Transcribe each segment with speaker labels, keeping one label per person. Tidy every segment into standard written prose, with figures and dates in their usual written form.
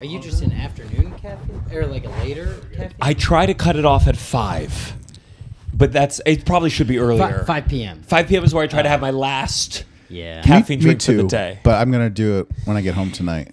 Speaker 1: Are you just an afternoon caffeine or like a later caffeine?
Speaker 2: I try to cut it off at 5, but it probably should be earlier.
Speaker 1: 5 p.m.
Speaker 2: 5 p.m. is where I try to have my last
Speaker 1: Yeah.
Speaker 2: caffeine drink
Speaker 3: too,
Speaker 2: for the day.
Speaker 3: But I'm gonna do it when I get home tonight.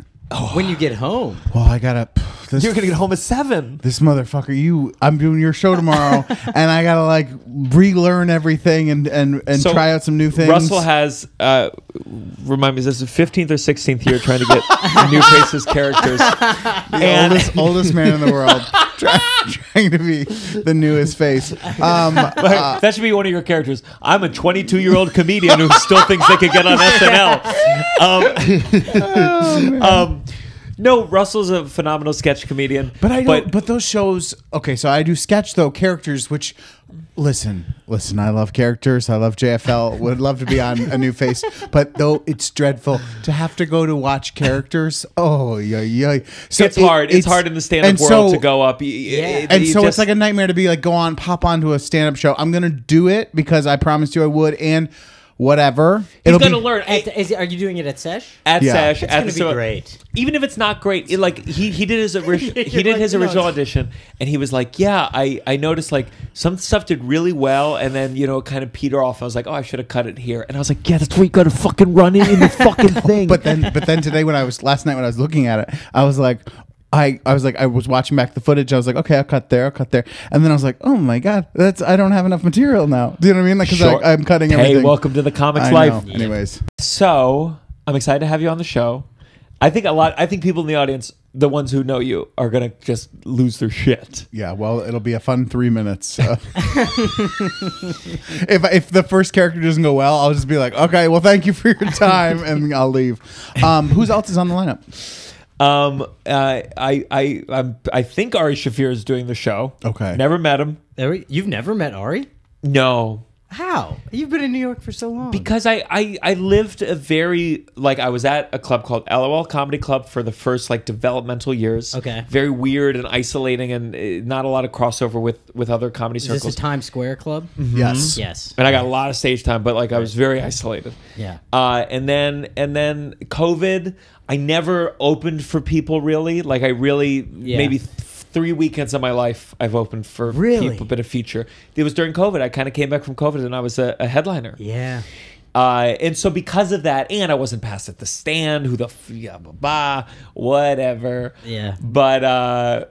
Speaker 1: When you get home.
Speaker 3: Well, I gotta.
Speaker 2: You're gonna get home at 7.
Speaker 3: This motherfucker, I'm doing your show tomorrow, and I gotta like relearn everything and
Speaker 2: So,
Speaker 3: try out some new things.
Speaker 2: Russell has, remind me, is this the 15th or 16th year trying to get New Face's characters?
Speaker 3: the oldest man in the world, trying to be the newest face.
Speaker 2: That should be one of your characters. I'm a 22-year-old comedian who still thinks they could get on SNL. No, Russell's a phenomenal sketch comedian.
Speaker 3: But I don't. But those shows. Okay, so I do sketch though characters. Which, listen. I love characters. I love JFL. Would love to be on A New Face. But though it's dreadful to have to go to watch characters. Oh yeah. So
Speaker 2: it's hard. It's hard in the stand-up world to go up.
Speaker 3: It's like a nightmare to be like pop onto a stand-up show. I'm gonna do it because I promised you I would and. Whatever.
Speaker 2: He's going to learn.
Speaker 1: Are you doing it at Sesh?
Speaker 2: At Sesh.
Speaker 1: It's going to be great.
Speaker 2: Even if it's not great, he did his original audition, and he was like, "Yeah, I noticed like some stuff did really well, and then it kind of peter off. I was like, oh, I should have cut it here, and I was like, yeah, that's where you got to fucking run it in the fucking thing."
Speaker 3: But then today last night when I was looking at it, I was like. I was watching back the footage. I was like, okay, I'll cut there. And then I was like, oh my God, I don't have enough material now. Do you know what I mean? Like, because I'm cutting everything.
Speaker 2: Hey, welcome to the comics life.
Speaker 3: Yeah. Anyways.
Speaker 2: So I'm excited to have you on the show. I think people in the audience, the ones who know you, are going to just lose their shit.
Speaker 3: Yeah, well, it'll be a fun 3 minutes. If the first character doesn't go well, I'll just be like, okay, well, thank you for your time. And I'll leave. Who else is on the lineup?
Speaker 2: I think Ari Shaffir is doing the show.
Speaker 3: Okay.
Speaker 2: Never met him.
Speaker 1: You've never met Ari?
Speaker 2: No.
Speaker 1: How? You've been in New York for so long.
Speaker 2: Because I lived a very, I was at a club called LOL Comedy Club for the first, developmental years.
Speaker 1: Okay.
Speaker 2: Very weird and isolating and not a lot of crossover with other comedy circles.
Speaker 1: Is this a Times Square club?
Speaker 3: Mm-hmm. Yes.
Speaker 1: Yes.
Speaker 2: And I got a lot of stage time, but, I was very isolated.
Speaker 1: Yeah.
Speaker 2: And then COVID, I never opened for people, really. Maybe 3 weekends of my life I've opened for people, but a feature. It was during COVID. I kind of came back from COVID and I was a headliner.
Speaker 1: Yeah.
Speaker 2: And so because of that, and I wasn't passed at the stand, whatever.
Speaker 1: Yeah.
Speaker 2: But I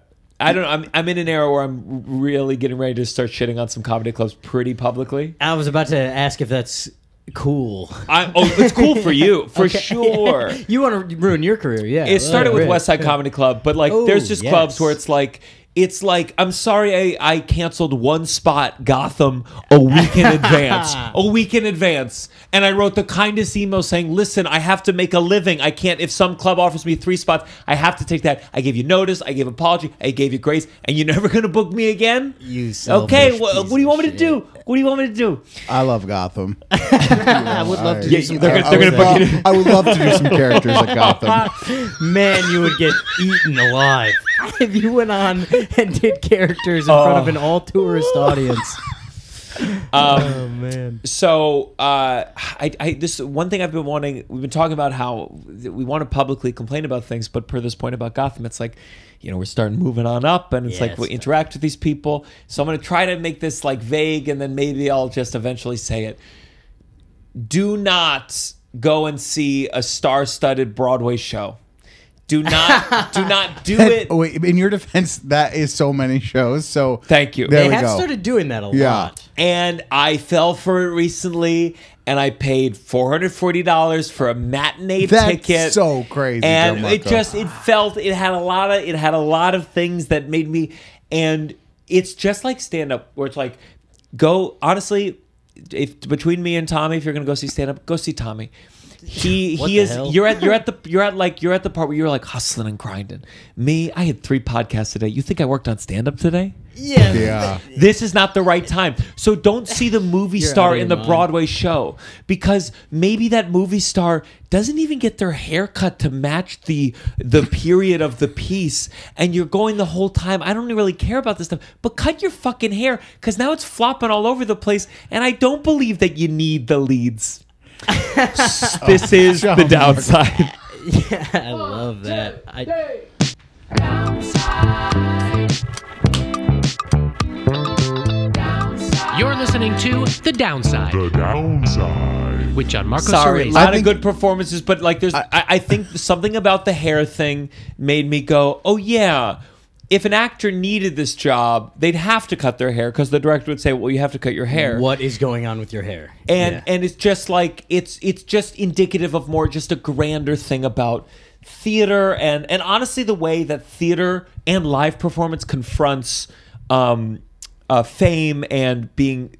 Speaker 2: don't know. I'm in an era where I'm really getting ready to start shitting on some comedy clubs pretty publicly.
Speaker 1: I was about to ask if that's cool.
Speaker 2: It's cool for you, for sure.
Speaker 1: You want to ruin your career, yeah.
Speaker 2: It started with West Side Comedy Club, but there's just clubs where it's like, I'm sorry I canceled one spot, Gotham, a week in advance. And I wrote the kindest email saying, listen, I have to make a living. I can't, if some club offers me 3 spots, I have to take that. I gave you notice, I gave apology, I gave you grace, and you're never going to book me again?
Speaker 1: You selfish
Speaker 2: Okay, what do you want me to do? What do you want me to do?
Speaker 3: I love Gotham.
Speaker 1: I would love to do some
Speaker 2: they're gonna book you.
Speaker 3: I would love to do some characters at Gotham.
Speaker 1: Man, you would get eaten alive if you went on and did characters in front of an all-tourist audience. Oh man!
Speaker 2: So, this one thing I've been wanting. We've been talking about how we want to publicly complain about things, but per this point about Gotham, it's like, we're starting moving on up, and it's we interact with these people. So I'm going to try to make this vague, and then maybe I'll just eventually say it. Do not go and see a star-studded Broadway show. Do not do it.
Speaker 3: Wait, in your defense, that is so many shows. So
Speaker 2: thank you.
Speaker 1: They have started doing that a lot.
Speaker 2: And I fell for it recently, and I paid $440 for a matinee ticket.
Speaker 3: That's so crazy.
Speaker 2: And it had a lot of things that made me, and it's just like stand up, where it's like, go honestly. If between me and Tommy, if you're gonna go see stand up, go see Tommy. He is.
Speaker 1: Hell?
Speaker 2: You're at the part where you're hustling and grinding. Me, I had 3 podcasts today. You think I worked on stand up today?
Speaker 1: Yeah.
Speaker 2: This is not the right time. So don't see the movie star in the Broadway show, because maybe that movie star doesn't even get their hair cut to match the period of the piece, and you're going the whole time, I don't really care about this stuff, but cut your fucking hair, because now it's flopping all over the place, and I don't believe that you need the leads. This is the downside.
Speaker 1: Yeah, I love that.
Speaker 4: You're listening to The Downside.
Speaker 5: The Downside.
Speaker 4: With Gianmarco
Speaker 2: Sorry, a
Speaker 4: Soresi.
Speaker 2: lot of good performances, but like there's, I think something about the hair thing made me go, oh yeah, if an actor needed this job, they'd have to cut their hair because the director would say, well, you have to cut your hair.
Speaker 1: What is going on with your hair?
Speaker 2: And it's just like, it's just indicative of more just a grander thing about theater and honestly the way that theater and live performance confronts fame and being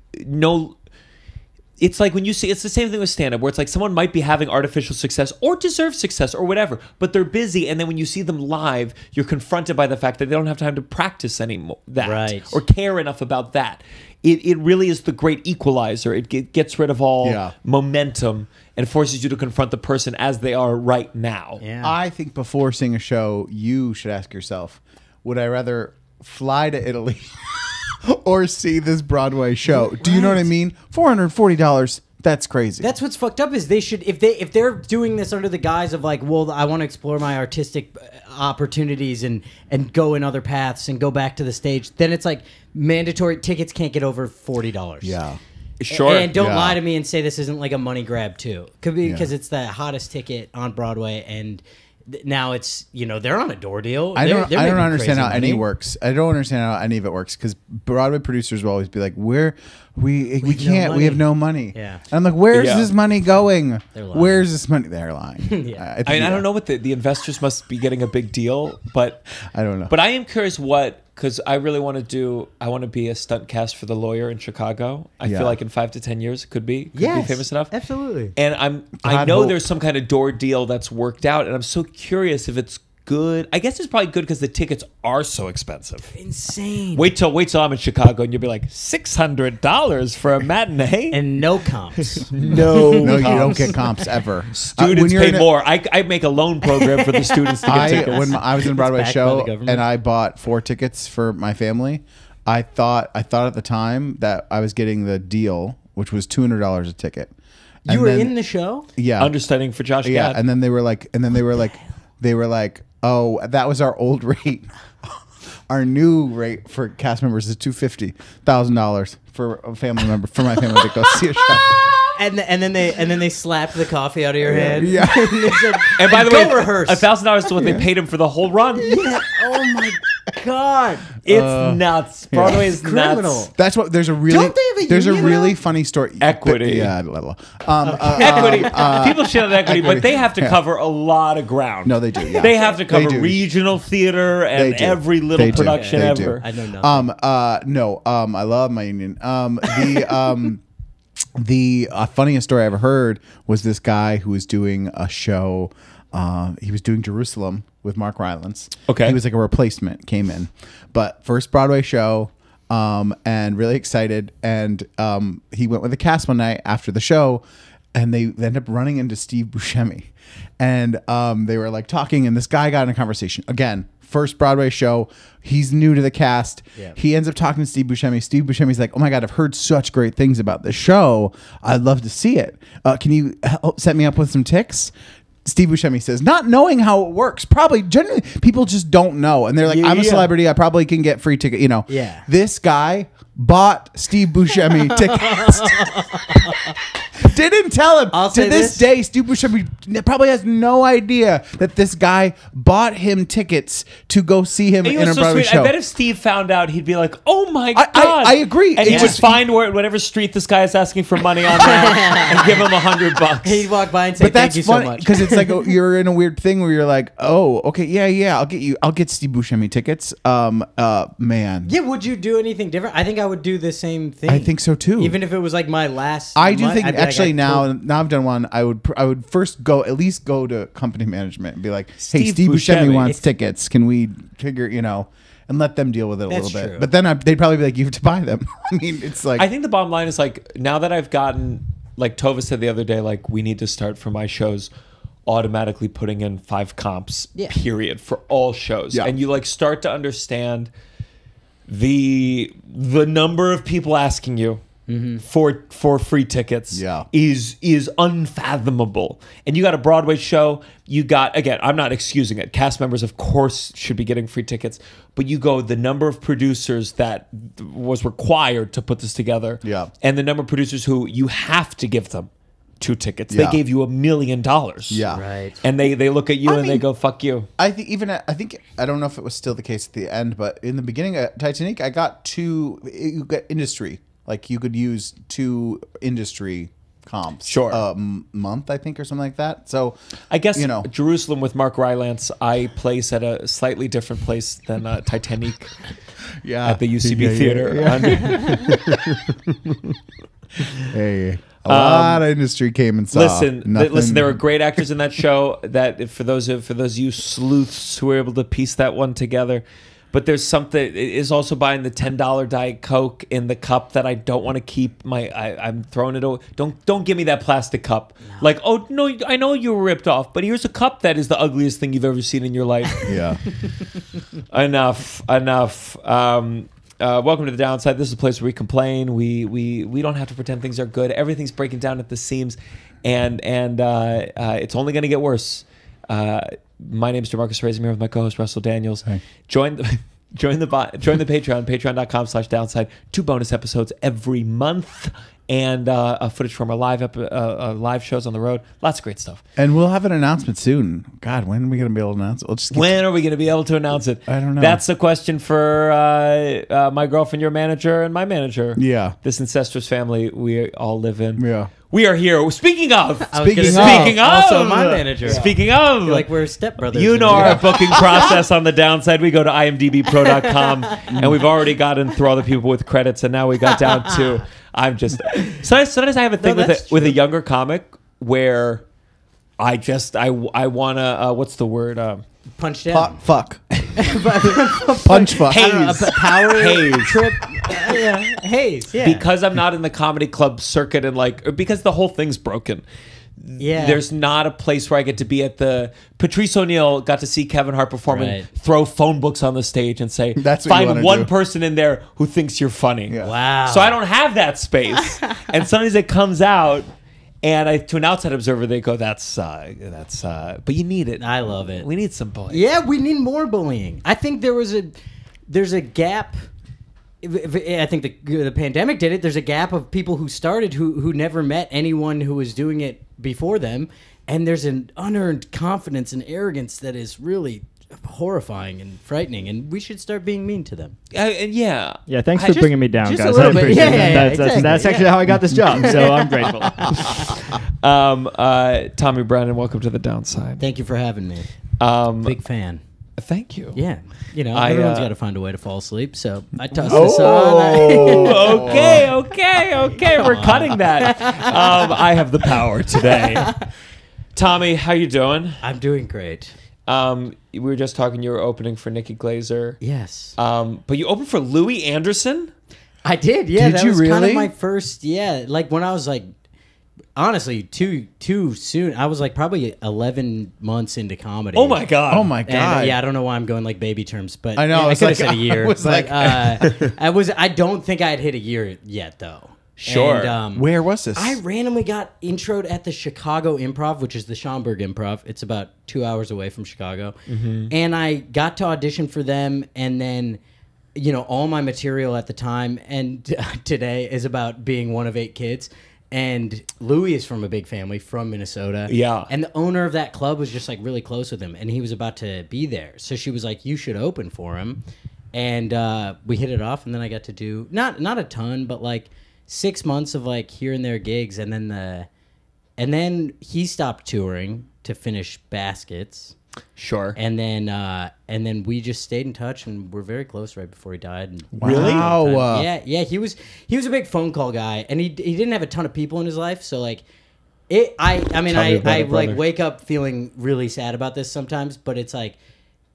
Speaker 2: it's like when you see, it's the same thing with stand-up where it's like someone might be having artificial success or deserve success or whatever, but they're busy, and then when you see them live, you're confronted by the fact that they don't have time to practice anymore or care enough about that. It really is the great equalizer. It gets rid of all momentum and forces you to confront the person as they are right now.
Speaker 1: Yeah.
Speaker 3: I think before seeing a show, you should ask yourself, would I rather fly to Italy or see this Broadway show? Do you know what I mean? $440. That's crazy.
Speaker 1: That's what's fucked up is they should, if they're doing this under the guise of like, well, I want to explore my artistic opportunities and go in other paths and go back to the stage, then it's like mandatory tickets can't get over $40.
Speaker 3: Yeah.
Speaker 2: Sure.
Speaker 1: And don't lie to me and say this isn't like a money grab too. Could be because it's the hottest ticket on Broadway, and now it's, they're on a door deal.
Speaker 3: I don't
Speaker 1: making
Speaker 3: understand
Speaker 1: crazy
Speaker 3: how any
Speaker 1: money.
Speaker 3: works. I don't understand how any of it works because Broadway producers will always be like, we can't, we have no money.
Speaker 1: Yeah.
Speaker 3: And I'm like, where's this money going?
Speaker 1: They're lying.
Speaker 3: Where's this money? They're lying.
Speaker 1: Yeah.
Speaker 2: I don't know what the investors must be getting a big deal, but
Speaker 3: I don't know.
Speaker 2: But I am curious because I really want to be a stunt cast for The Lawyer in Chicago. I feel like in 5 to 10 years it could be famous enough.
Speaker 1: Absolutely.
Speaker 2: And I know there's some kind of door deal that's worked out, and I'm so curious if it's good. I guess it's probably good because the tickets are so expensive.
Speaker 1: Insane.
Speaker 2: Wait till I'm in Chicago and you'll be like $600 for a matinee
Speaker 1: And no comps.
Speaker 3: No, you don't get comps ever.
Speaker 2: Students pay more. I make a loan program for the students to get tickets.
Speaker 3: When I was in a Broadway
Speaker 1: backed by
Speaker 3: show
Speaker 1: the government.
Speaker 3: and I bought 4 tickets for my family, I thought at the time that I was getting the deal, which was $200 a ticket.
Speaker 1: You were in the show?
Speaker 3: Yeah.
Speaker 2: Understudying for Josh
Speaker 3: Yeah,
Speaker 2: Gad.
Speaker 3: and then they were like, oh, that was our old rate. Our new rate for cast members is $250,000 for a family member, for my family to go see a show.
Speaker 1: And then they slapped the coffee out of your hand.
Speaker 3: Yeah.
Speaker 2: And by the way,
Speaker 1: rehearse.
Speaker 2: $1,000 is what they paid him for the whole run.
Speaker 1: Yeah. Oh my God.
Speaker 2: It's nuts. Broadway is
Speaker 1: criminal.
Speaker 2: nuts.
Speaker 3: That's what. There's a really.
Speaker 1: Don't they have a
Speaker 3: There's a
Speaker 1: union
Speaker 3: really
Speaker 1: now?
Speaker 3: funny story.
Speaker 2: Equity.
Speaker 3: Yeah, a little.
Speaker 2: Equity. People shit on equity, but they have to cover a lot of ground.
Speaker 3: No, they do. Yeah.
Speaker 2: They have to cover
Speaker 3: They do.
Speaker 2: regional theater and
Speaker 3: They do.
Speaker 2: every little
Speaker 3: They do.
Speaker 2: production
Speaker 3: They do.
Speaker 2: ever.
Speaker 1: I know nothing.
Speaker 3: No. I love my union. The funniest story I ever heard was this guy who was doing a show. He was doing Jerusalem with Mark Rylance.
Speaker 2: Okay.
Speaker 3: He was like a replacement, came in. But first Broadway show, and really excited. And he went with the cast one night after the show, and they ended up running into Steve Buscemi. And they were like talking, and this guy got in a conversation. Again, first Broadway show. He's new to the cast.
Speaker 1: Yeah.
Speaker 3: He ends up talking to Steve Buscemi. Steve Buscemi's like, oh my God, I've heard such great things about this show. I'd love to see it. Can you set me up with some ticks? Steve Buscemi says, not knowing how it works, probably generally people just don't know. And they're like, I'm a celebrity. I probably can get free ticket.
Speaker 1: Yeah.
Speaker 3: This guy bought Steve Buscemi tickets. Didn't tell him.
Speaker 1: I'll
Speaker 3: To
Speaker 1: say
Speaker 3: this
Speaker 1: this.
Speaker 3: day, Steve Buscemi probably has no idea that this guy bought him tickets to go see him
Speaker 2: He
Speaker 3: in
Speaker 2: was
Speaker 3: a
Speaker 2: so
Speaker 3: Broadway
Speaker 2: sweet.
Speaker 3: show.
Speaker 2: I bet if Steve found out, he'd be like, "Oh my
Speaker 3: I-
Speaker 2: God!"
Speaker 3: I agree.
Speaker 2: And
Speaker 3: It
Speaker 2: he would
Speaker 3: just-
Speaker 2: find whatever street this guy is asking for money on that and give him $100.
Speaker 1: He'd walk by and say,
Speaker 3: But that's
Speaker 1: thank you so
Speaker 3: funny
Speaker 1: much.
Speaker 3: because it's like you're in a weird thing where you're like, oh, okay, yeah, I'll get Steve Buscemi tickets. Man,
Speaker 1: Yeah, would you do anything different? I think I would do the same thing.
Speaker 3: I think so too.
Speaker 1: Even if it was like my last.
Speaker 3: I do
Speaker 1: month,
Speaker 3: think
Speaker 1: I'd be like,
Speaker 3: actually
Speaker 1: I
Speaker 3: now
Speaker 1: told-
Speaker 3: I've done one. I would first at least go to company management and be like, hey,
Speaker 2: Steve
Speaker 3: Steve Buscemi
Speaker 2: Buscemi.
Speaker 3: wants tickets. Can we figure and let them deal with it a
Speaker 1: That's
Speaker 3: little bit.
Speaker 1: true.
Speaker 3: But then they'd probably be like, you have to buy them. I mean, it's like
Speaker 2: I think the bottom line is like now that I've gotten, like Tova said the other day, like we need to start for my shows automatically putting in 5 comps period for all shows.
Speaker 3: Yeah.
Speaker 2: And you like start to understand the number of people asking you for free tickets is unfathomable. And you got a Broadway show. You got, again, I'm not excusing it. Cast members, of course, should be getting free tickets. But you go the number of producers that was required to put this together, and the number of producers who you have to give them 2 tickets. They gave you $1 million.
Speaker 3: Yeah,
Speaker 1: right.
Speaker 2: And they look at you and they go, "Fuck you."
Speaker 3: I think I don't know if it was still the case at the end, but in the beginning of Titanic, I got 2. You got industry, like you could use 2 industry comps, a month, I think, or something like that. So
Speaker 2: I guess Jerusalem with Mark Rylance, I place at a slightly different place than Titanic. At the UCB Theater.
Speaker 3: Hey. A lot of industry came and saw.
Speaker 2: Listen. There were great actors in that show. That for those of you sleuths who were able to piece that one together. But there's something. It is also buying the $10 Diet Coke in the cup that I don't want to keep. I'm throwing it away. Don't give me that plastic cup. No. Like, oh no, I know you were ripped off, but here's a cup that is the ugliest thing you've ever seen in your life.
Speaker 3: Yeah.
Speaker 2: Enough. Welcome to the Downside. This is a place where we complain. We don't have to pretend things are good. Everything's breaking down at the seams, and it's only going to get worse. My name is Gianmarco Soresi. I'm here with my co-host Russell Daniels.
Speaker 3: Hey.
Speaker 2: Join the Patreon, patreon.com/downside. 2 bonus episodes every month, and footage from our live shows on the road. Lots of great stuff.
Speaker 3: And we'll have an announcement soon. God, when are we going to be able to announce it?
Speaker 2: When are we going to be able to announce it?
Speaker 3: I don't know.
Speaker 2: That's a question for my girlfriend, your manager, and my manager.
Speaker 3: Yeah.
Speaker 2: This incestuous family we all live in.
Speaker 3: Yeah.
Speaker 2: We are here. Speaking of,
Speaker 1: also my manager.
Speaker 2: Speaking of,
Speaker 1: like we're stepbrothers.
Speaker 2: You know our booking process on the Downside. We go to imdbpro.com, and we've already gotten through all the people with credits, and now we got down to. I'm just. Sometimes I have a thing with a younger comic where I want to. What's the word?
Speaker 1: Punch down.
Speaker 3: Fuck. Punch fuck.
Speaker 1: Power
Speaker 2: haze.
Speaker 1: Trip. Haze. Yeah.
Speaker 2: Because I'm not in the comedy club circuit and because the whole thing's broken.
Speaker 1: Yeah.
Speaker 2: There's not a place where I get to be at the. Patrice O'Neill got to see Kevin Hart perform and throw phone books on the stage and say, find one person in there who thinks you're funny.
Speaker 3: Yeah.
Speaker 1: Wow.
Speaker 2: So I don't have that space. And sometimes it comes out. And to an outside observer, they go, that's, but you need it.
Speaker 1: I love it.
Speaker 2: We need some bullying.
Speaker 1: Yeah, we need more bullying. I think there's a gap. I think the pandemic did it. There's a gap of people who started who never met anyone who was doing it before them. And there's an unearned confidence and arrogance that is really horrifying and frightening, and we should start being mean to them.
Speaker 6: Yeah, thanks for bringing me down, guys. I appreciate it. That's actually how I got this job, so I'm grateful.
Speaker 2: Tommy Brennan, welcome to the Downside.
Speaker 1: Thank you for having me. Big fan.
Speaker 2: Thank you.
Speaker 1: Yeah, everyone's got to find a way to fall asleep, so I tossed this on.
Speaker 2: Okay, we're cutting that. I have the power today. Tommy, how you doing?
Speaker 1: I'm doing great.
Speaker 2: We were just talking. You were opening for Nikki Glaser.
Speaker 1: Yes.
Speaker 2: But you opened for Louie Anderson.
Speaker 1: I did. Yeah.
Speaker 3: Did
Speaker 1: that
Speaker 3: you
Speaker 1: was
Speaker 3: really?
Speaker 1: kind of my first. Yeah. Like when I was like, honestly, too soon. I was like probably 11 months into comedy.
Speaker 2: Oh my god.
Speaker 1: And, yeah. I don't know why I'm going like baby terms, but
Speaker 3: I know.
Speaker 1: I could have said a year.
Speaker 3: I
Speaker 1: I don't think I had hit a year yet though.
Speaker 2: Sure.
Speaker 1: And,
Speaker 3: where was this?
Speaker 1: I randomly got introed at the Chicago Improv, which is the Schaumburg Improv. It's about 2 hours away from Chicago. Mm-hmm. And I got to audition for them, and then, all my material at the time and today is about being one of 8 kids. And Louie is from a big family from Minnesota.
Speaker 2: Yeah.
Speaker 1: And the owner of that club was just like really close with him, and he was about to be there. So she was like, you should open for him. And we hit it off, and then I got to do, not a ton, but like 6 months of like here and there gigs, and then he stopped touring to finish Baskets.
Speaker 2: Sure.
Speaker 1: And then we just stayed in touch, and we're very close right before he died. And
Speaker 2: Really?
Speaker 3: Wow.
Speaker 1: Yeah. He was a big phone call guy, and he didn't have a ton of people in his life, so like I like wake up feeling really sad about this sometimes, but it's like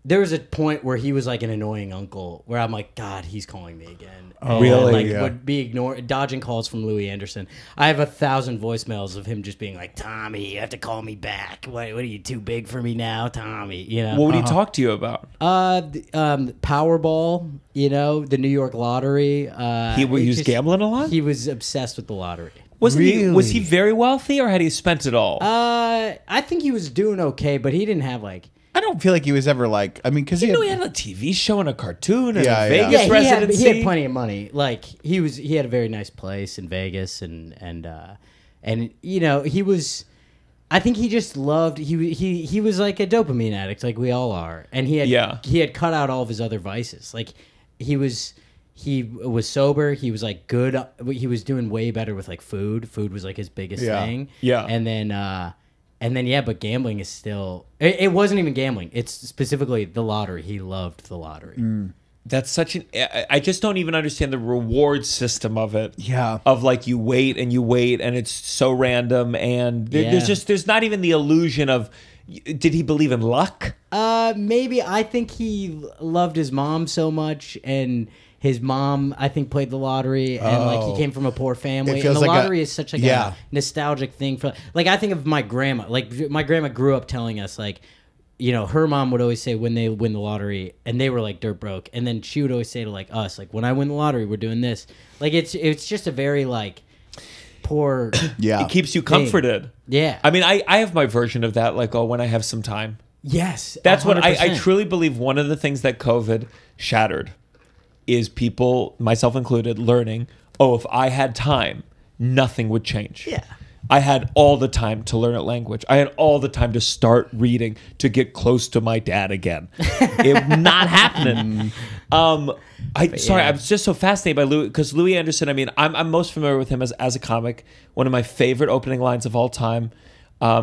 Speaker 1: there was a point where he was like an annoying uncle where I'm like, God, he's calling me again.
Speaker 3: Oh,
Speaker 2: really?
Speaker 1: Like
Speaker 3: yeah.
Speaker 1: would be dodging calls from Louie Anderson. I have 1,000 voicemails of him just being like, Tommy, you have to call me back. What are you, too big for me now, Tommy? You know.
Speaker 2: What would he talk to you about?
Speaker 1: Powerball, you know, the New York lottery.
Speaker 2: He was gambling a lot?
Speaker 1: He was obsessed with the lottery.
Speaker 2: Was he very wealthy, or had he spent it all?
Speaker 1: I think he was doing okay, but he didn't have like.
Speaker 3: I don't feel like he was ever like. I mean, because
Speaker 2: he had a TV show and a cartoon and
Speaker 3: Yeah,
Speaker 2: a
Speaker 3: yeah.
Speaker 2: Vegas
Speaker 1: Yeah,
Speaker 2: residency.
Speaker 1: he had plenty of money. Like he had a very nice place in Vegas, and you know he was. I think he just loved. He was like a dopamine addict, like we all are, and he had cut out all of his other vices. Like he was sober. He was like good. He was doing way better with like food. Food was like his biggest thing.
Speaker 2: Yeah,
Speaker 1: and then yeah, but gambling is still. It wasn't even gambling. It's specifically the lottery. He loved the lottery.
Speaker 2: That's such an. I just don't even understand the reward system of it.
Speaker 3: Yeah.
Speaker 2: Of like you wait and it's so random, and there's not even the illusion of. Did he believe in luck?
Speaker 1: Maybe. I think he loved his mom so much, and his mom, I think, played the lottery, and like he came from a poor family. And the lottery is such like a nostalgic thing for. Like I think of my grandma. Like my grandma grew up telling us like. You know, her mom would always say when they win the lottery, and they were like dirt broke, and then she would always say to like us, like when I win the lottery, we're doing this. Like it's just a very like poor.
Speaker 3: Yeah,
Speaker 2: it keeps you comforted.
Speaker 1: Yeah,
Speaker 2: I mean, I have my version of that. Like, when I have some time.
Speaker 1: Yes,
Speaker 2: that's 100%. What I
Speaker 1: 100%.
Speaker 2: Truly believe. One of the things that COVID shattered is people, myself included, learning. Oh, if I had time, nothing would change.
Speaker 1: Yeah.
Speaker 2: I had all the time to learn a language. I had all the time to start reading, to get close to my dad again. It not happening. I'm just so fascinated by Louie, because Louie Anderson, I mean, I'm most familiar with him as a comic. One of my favorite opening lines of all time.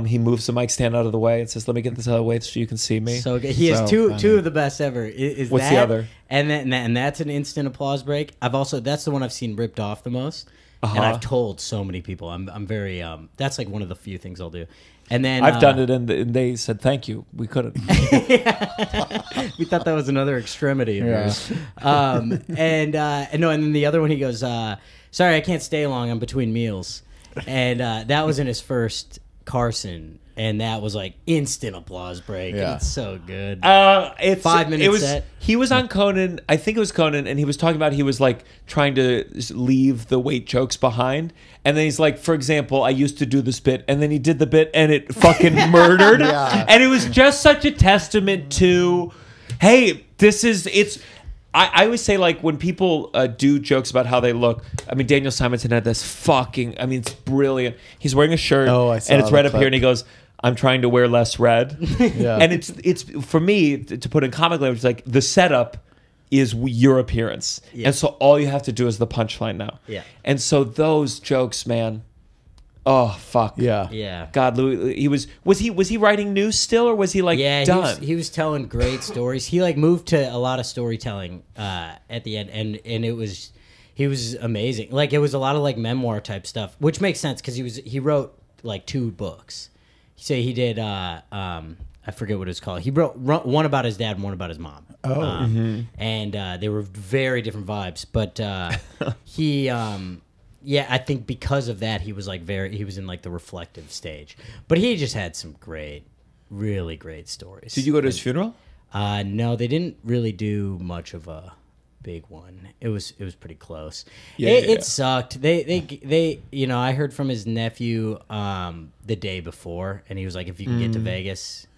Speaker 2: He moves the mic stand out of the way and says, "Let me get this out of the way so you can see me."
Speaker 1: So good. He has two of the best ever. Is
Speaker 2: What's
Speaker 1: that,
Speaker 2: the other?
Speaker 1: And that's an instant applause break. That's the one I've seen ripped off the most. And I've told so many people. I'm very that's like one of the few things I'll do. And then
Speaker 2: I've done it, and they said thank you. We couldn't.
Speaker 1: We thought that was another extremity of yours. And then the other one, he goes, "Sorry, I can't stay long. I'm between meals." And that was in his first Carson, and that was like instant applause break.
Speaker 3: Yeah.
Speaker 1: And it's so good.
Speaker 2: It's
Speaker 1: 5 minutes set.
Speaker 2: He was on Conan. I think it was Conan, and he was talking about he was like trying to leave the weight jokes behind, and then he's like, for example, I used to do this bit, and then he did the bit, and it fucking murdered. And it was just such a testament to, hey, I always say, like, when people do jokes about how they look, I mean, Daniel Simonson had this it's brilliant. He's wearing a shirt, and it's red up here, and he goes, "I'm trying to wear less red." Yeah. And it's for me, to put in comic language, like, the setup is your appearance. Yeah. And so all you have to do is the punchline now.
Speaker 1: Yeah.
Speaker 2: And so those jokes, man, oh, fuck.
Speaker 3: Yeah.
Speaker 1: Yeah.
Speaker 2: God, Louie, was he writing news still, or was he like done?
Speaker 1: He was telling great stories. He like moved to a lot of storytelling at the end, and he was amazing. Like it was a lot of like memoir type stuff, which makes sense because he wrote like 2 books. He did I forget what it's called. He wrote one about his dad and one about his mom. And they were very different vibes, but he yeah, I think because of that, he was in like the reflective stage. But he just had some really great stories.
Speaker 2: Did you go to his funeral?
Speaker 1: No, they didn't really do much of a big one. It was pretty close. It sucked. They I heard from his nephew the day before, and he was like, if you can get to Vegas,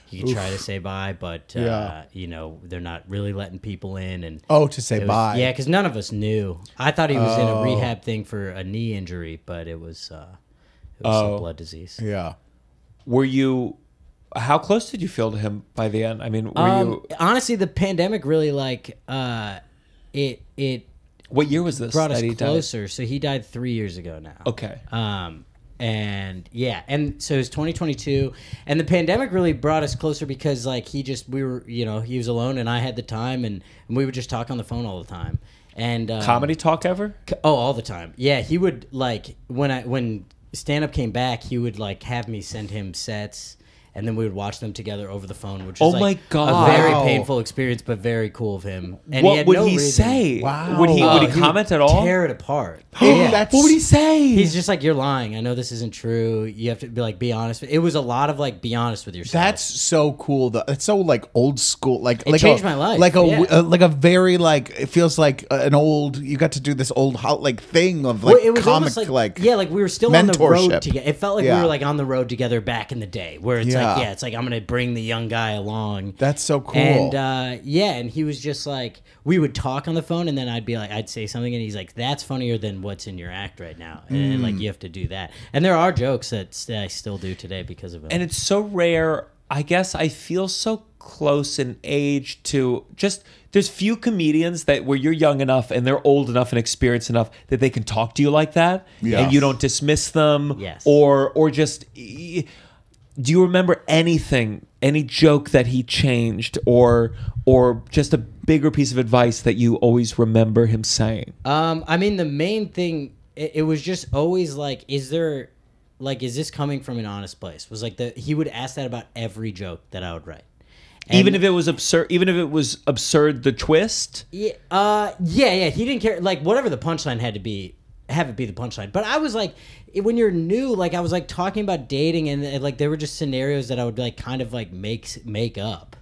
Speaker 1: you can try to say bye, but they're not really letting people in. And
Speaker 3: to say bye.
Speaker 1: Yeah, because none of us knew. I thought he was in a rehab thing for a knee injury, but it was some blood disease.
Speaker 3: Yeah.
Speaker 2: Were you? How close did you feel to him by the end? I mean, were you?
Speaker 1: Honestly, the pandemic really it.
Speaker 2: What year was this?
Speaker 1: Brought us closer. So he died 3 years ago now.
Speaker 2: Okay.
Speaker 1: And so it was 2022, and the pandemic really brought us closer because like he was alone, and I had the time, and we would just talk on the phone all the time. And
Speaker 2: comedy talk ever?
Speaker 1: All the time. Yeah, he would like when stand up came back, he would like have me send him sets, and then we would watch them together over the phone, which was
Speaker 2: my God.
Speaker 1: a very painful experience, but very cool of him. And
Speaker 2: what
Speaker 1: he had
Speaker 2: would
Speaker 1: no
Speaker 2: he
Speaker 1: reason.
Speaker 2: say?
Speaker 3: Wow.
Speaker 2: Would he comment at all?
Speaker 1: Tear it apart.
Speaker 3: That's,
Speaker 2: What would he say?
Speaker 1: He's just like, you're lying. I know this isn't true. You have to be honest. It was a lot of like, be honest with yourself.
Speaker 3: That's so cool. Though it's so like old school. Like
Speaker 1: changed my life.
Speaker 3: Like
Speaker 1: Yeah.
Speaker 3: like a very like it feels like an old. You got to do this old like thing of like
Speaker 1: Well, it was
Speaker 3: comic
Speaker 1: almost
Speaker 3: like
Speaker 1: yeah, like we were still on the road
Speaker 3: mentorship.
Speaker 1: together. It felt like we
Speaker 3: Yeah.
Speaker 1: were like on the road together back in the day, where it's
Speaker 3: Yeah.
Speaker 1: like, it's like I'm gonna bring the young guy along.
Speaker 3: That's so cool.
Speaker 1: And and he was just like, we would talk on the phone, and then I'd say something, and he's like, "That's funnier than what's in your act right now," and like you have to do that. And there are jokes that I still do today because of it.
Speaker 2: And it's so rare. I guess I feel so close in age to just. There's few comedians that where you're young enough and they're old enough and experienced enough that they can talk to you like that,
Speaker 3: Yes.
Speaker 2: and you don't dismiss them,
Speaker 1: Yes.
Speaker 2: or just. Do you remember anything, any joke that he changed, or just a bigger piece of advice that you always remember him saying?
Speaker 1: I mean, the main thing, it was just always like, is this coming from an honest place? Was like he would ask that about every joke that I would write. And
Speaker 2: Even if it was absurd, the twist.
Speaker 1: yeah. He didn't care. Like whatever the punchline had to be, have it be the punchline. But I was like, when you're new, like I was like talking about dating, and like there were just scenarios that I would like kind of like make up.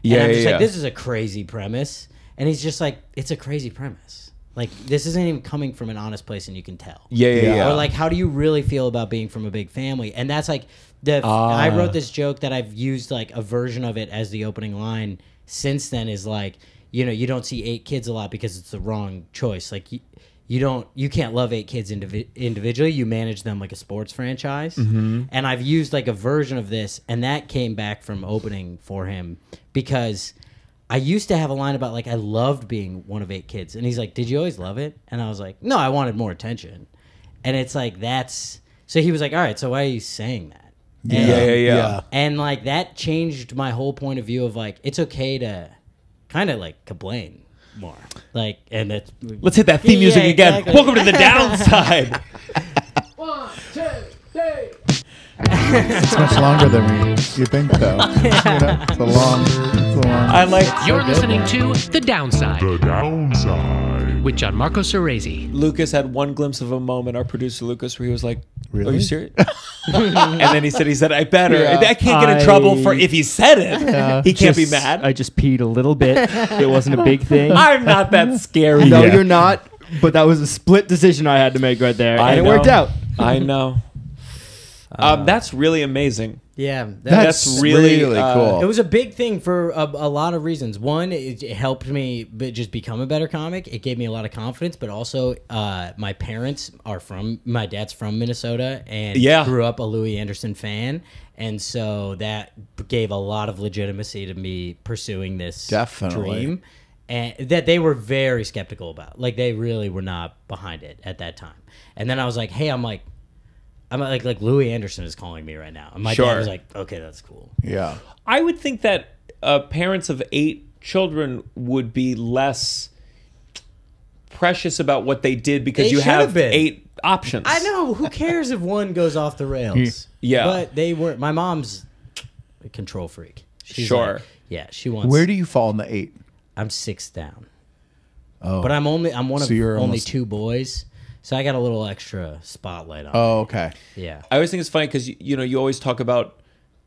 Speaker 2: Yeah,
Speaker 1: and I'm just
Speaker 2: yeah.
Speaker 1: like, this is a crazy premise, and he's just like, it's a crazy premise. Like this isn't even coming from an honest place, and you can tell.
Speaker 2: Yeah.
Speaker 1: Or like, how do you really feel about being from a big family? And that's like I wrote this joke that I've used like a version of it as the opening line since then is like, you don't see 8 kids a lot because it's the wrong choice. Like you can't love 8 kids individually. You manage them like a sports franchise. Mm-hmm. And I've used like a version of this, and that came back from opening for him because I used to have a line about like I loved being one of 8 kids, and he's like, "Did you always love it?" And I was like, "No, I wanted more attention." And it's like so he was like, "All right, so why are you saying that?"
Speaker 2: Yeah.
Speaker 1: And like that changed my whole point of view of like it's okay to kind of like complain more. Like, and that's
Speaker 2: Let's hit that theme music again.
Speaker 1: exactly.
Speaker 2: Welcome to the downside.
Speaker 4: 1, 2, 3.
Speaker 3: It's much longer than you think, though. It's a long.
Speaker 2: I like.
Speaker 4: You're listening to The Downside
Speaker 5: The Downside.
Speaker 4: with Gianmarco Soresi.
Speaker 2: Lucas had one glimpse of a moment. Our producer Lucas, where he was like,
Speaker 3: Really?
Speaker 2: "Are you serious?" And then he said, "I better."
Speaker 3: Yeah.
Speaker 2: I can't get in trouble for if he said it. He can't be mad.
Speaker 6: I just peed a little bit. It wasn't a big thing.
Speaker 2: I'm not that scary.
Speaker 6: No,
Speaker 3: Yeah.
Speaker 6: you're not. But that was a split decision I had to make right there, and it worked out.
Speaker 2: I know. That's really amazing.
Speaker 1: Yeah,
Speaker 2: That's really
Speaker 3: cool.
Speaker 1: It was a big thing for a lot of reasons. One, it helped me just become a better comic. It gave me a lot of confidence, but also my parents my dad's from Minnesota and grew up a Louie Anderson fan. And so that gave a lot of legitimacy to me pursuing this dream. And that they were very skeptical about. Like, they really were not behind it at that time. And then I was like, hey, I'm like Louie Anderson is calling me right now. And my dad was like, okay, that's cool.
Speaker 3: Yeah.
Speaker 2: I would think that parents of 8 children would be less precious about what they did because
Speaker 1: They
Speaker 2: you
Speaker 1: should
Speaker 2: have
Speaker 1: have been.
Speaker 2: 8 options.
Speaker 1: I know. Who cares if one goes off the rails?
Speaker 2: Yeah.
Speaker 1: But they weren't. My mom's a control freak. She's
Speaker 2: Sure.
Speaker 1: like, yeah, she wants.
Speaker 3: Where do you fall in the 8?
Speaker 1: I'm 6th down.
Speaker 3: Oh.
Speaker 1: But I'm one of
Speaker 3: you're
Speaker 1: only
Speaker 3: almost-
Speaker 1: 2 boys. So I got a little extra spotlight on me.
Speaker 3: Oh, okay.
Speaker 1: Yeah.
Speaker 2: I always think it's funny because you always talk about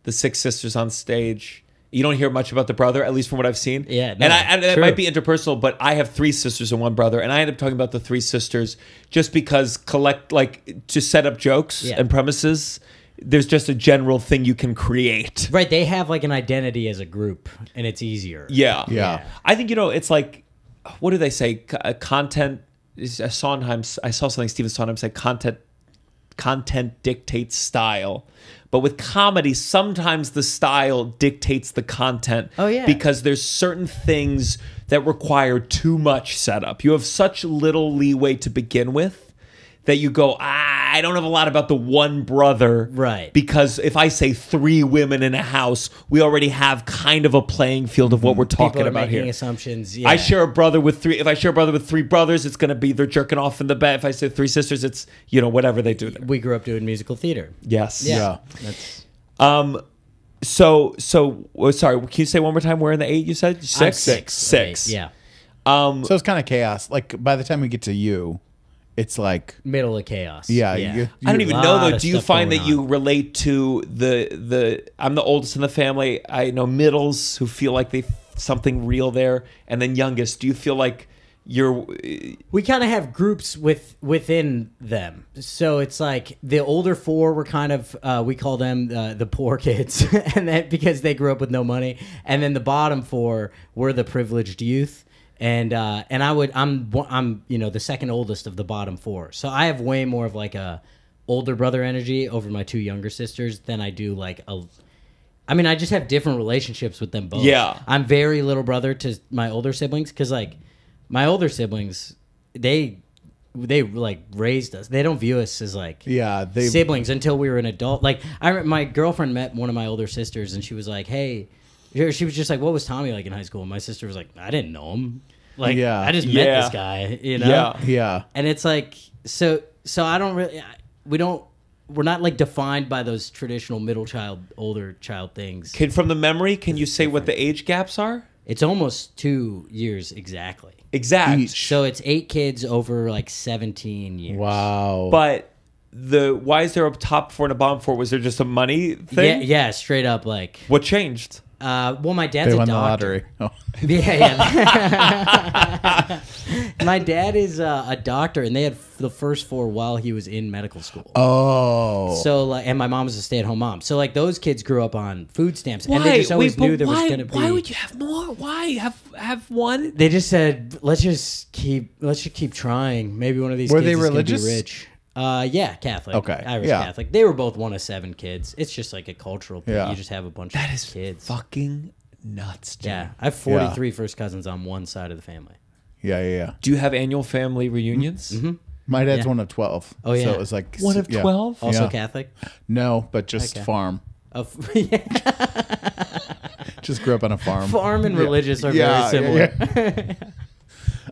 Speaker 2: the 6 sisters on stage. You don't hear much about the brother, at least from what I've seen.
Speaker 1: Yeah, no,
Speaker 2: and that
Speaker 1: true.
Speaker 2: might be interpersonal, but I have 3 sisters and 1 brother, and I end up talking about the 3 sisters just because to set up jokes and premises. There's just a general thing you can create.
Speaker 1: Right. They have like an identity as a group, and it's easier.
Speaker 3: Yeah.
Speaker 2: I think it's like, what do they say? Content. I saw something Stephen Sondheim said. Content dictates style, but with comedy, sometimes the style dictates the content.
Speaker 1: Oh, yeah.
Speaker 2: Because there's certain things that require too much setup. You have such little leeway to begin with that you go, I don't have a lot about the 1 brother.
Speaker 1: Right.
Speaker 2: Because if I say 3 women in a house, we already have kind of a playing field of what we're talking
Speaker 1: People are
Speaker 2: about
Speaker 1: making
Speaker 2: here.
Speaker 1: assumptions. Yeah.
Speaker 2: I share a brother with 3. If I share a brother with 3 brothers, it's going to be they're jerking off in the bed. If I say 3 sisters, it's, whatever they do there.
Speaker 1: We grew up doing musical theater.
Speaker 2: Yes.
Speaker 1: Yeah. That's
Speaker 2: So sorry. Can you say one more time? Where in the 8 you said? 6? Six.
Speaker 1: Yeah.
Speaker 3: So it's kind of chaos. Like by the time we get to you, it's like
Speaker 1: Middle of chaos.
Speaker 3: Yeah.
Speaker 2: I don't even know though.
Speaker 1: of
Speaker 2: Do you
Speaker 1: stuff
Speaker 2: find that
Speaker 1: going
Speaker 2: you
Speaker 1: on.
Speaker 2: relate to the? I'm the oldest in the family. I know middles who feel like they something real there, and then youngest. Do you feel like you're?
Speaker 1: We kind of have groups within them. So it's like the older 4 were kind of we call them the poor kids, and that because they grew up with no money, and then the bottom 4 were the privileged youth. And I'm the second oldest of the bottom 4, so I have way more of like a older brother energy over my 2 younger sisters than I do like a. I mean, I just have different relationships with them both.
Speaker 2: Yeah,
Speaker 1: I'm very little brother to my older siblings because like my older siblings, they like raised us. They don't view us as like siblings until we were an adult. Like my girlfriend met one of my older sisters, and she was like, "Hey." She was just like, "What was Tommy like in high school?" And my sister was like, "I didn't know him. Like, I just met this guy, you know."
Speaker 3: Yeah.
Speaker 1: And it's like, so I don't really, we're not like defined by those traditional middle child, older child things.
Speaker 2: From the memory, can you say what the age gaps are?
Speaker 1: It's almost 2 years exactly.
Speaker 2: Exact.
Speaker 1: So it's 8 kids over like 17 years.
Speaker 3: Wow.
Speaker 2: But why is there a top 4 and a bottom 4? Was there just a money thing?
Speaker 1: Yeah, straight up like.
Speaker 2: What changed?
Speaker 1: Well, my dad's
Speaker 3: they
Speaker 1: a
Speaker 3: won
Speaker 1: doctor.
Speaker 3: the lottery. Oh.
Speaker 1: Yeah. My dad is a doctor, and they had the first 4 while he was in medical school.
Speaker 3: Oh.
Speaker 1: So like, and my mom was a stay-at-home mom. So like, those kids grew up on food stamps, and they just always knew there was going to be.
Speaker 2: Why would you have more? Why have one?
Speaker 1: They just said, let's just keep trying. Maybe one of these
Speaker 3: Were
Speaker 1: kids
Speaker 3: they
Speaker 1: is going to
Speaker 3: religious?
Speaker 1: be rich. Yeah, Catholic.
Speaker 3: Okay,
Speaker 1: Irish
Speaker 3: yeah.
Speaker 1: Catholic. They were both one of 7 kids. It's just like a cultural thing.
Speaker 3: Yeah.
Speaker 1: You just have a bunch
Speaker 2: That
Speaker 1: of
Speaker 2: is
Speaker 1: kids.
Speaker 2: fucking nuts, dude.
Speaker 1: Yeah, I have 43 first cousins on one side of the family.
Speaker 3: Yeah.
Speaker 2: Do you have annual family reunions?
Speaker 1: Mm-hmm.
Speaker 3: My dad's
Speaker 1: Yeah.
Speaker 3: one of 12.
Speaker 1: Oh, yeah.
Speaker 3: So it was like
Speaker 2: One of 12?
Speaker 1: Also
Speaker 3: Yeah.
Speaker 1: Catholic?
Speaker 3: No, but just
Speaker 1: Okay.
Speaker 3: farm.
Speaker 1: Yeah.
Speaker 3: Just grew up on a farm.
Speaker 1: Farm and religious are
Speaker 3: Yeah,
Speaker 1: very similar.
Speaker 3: yeah.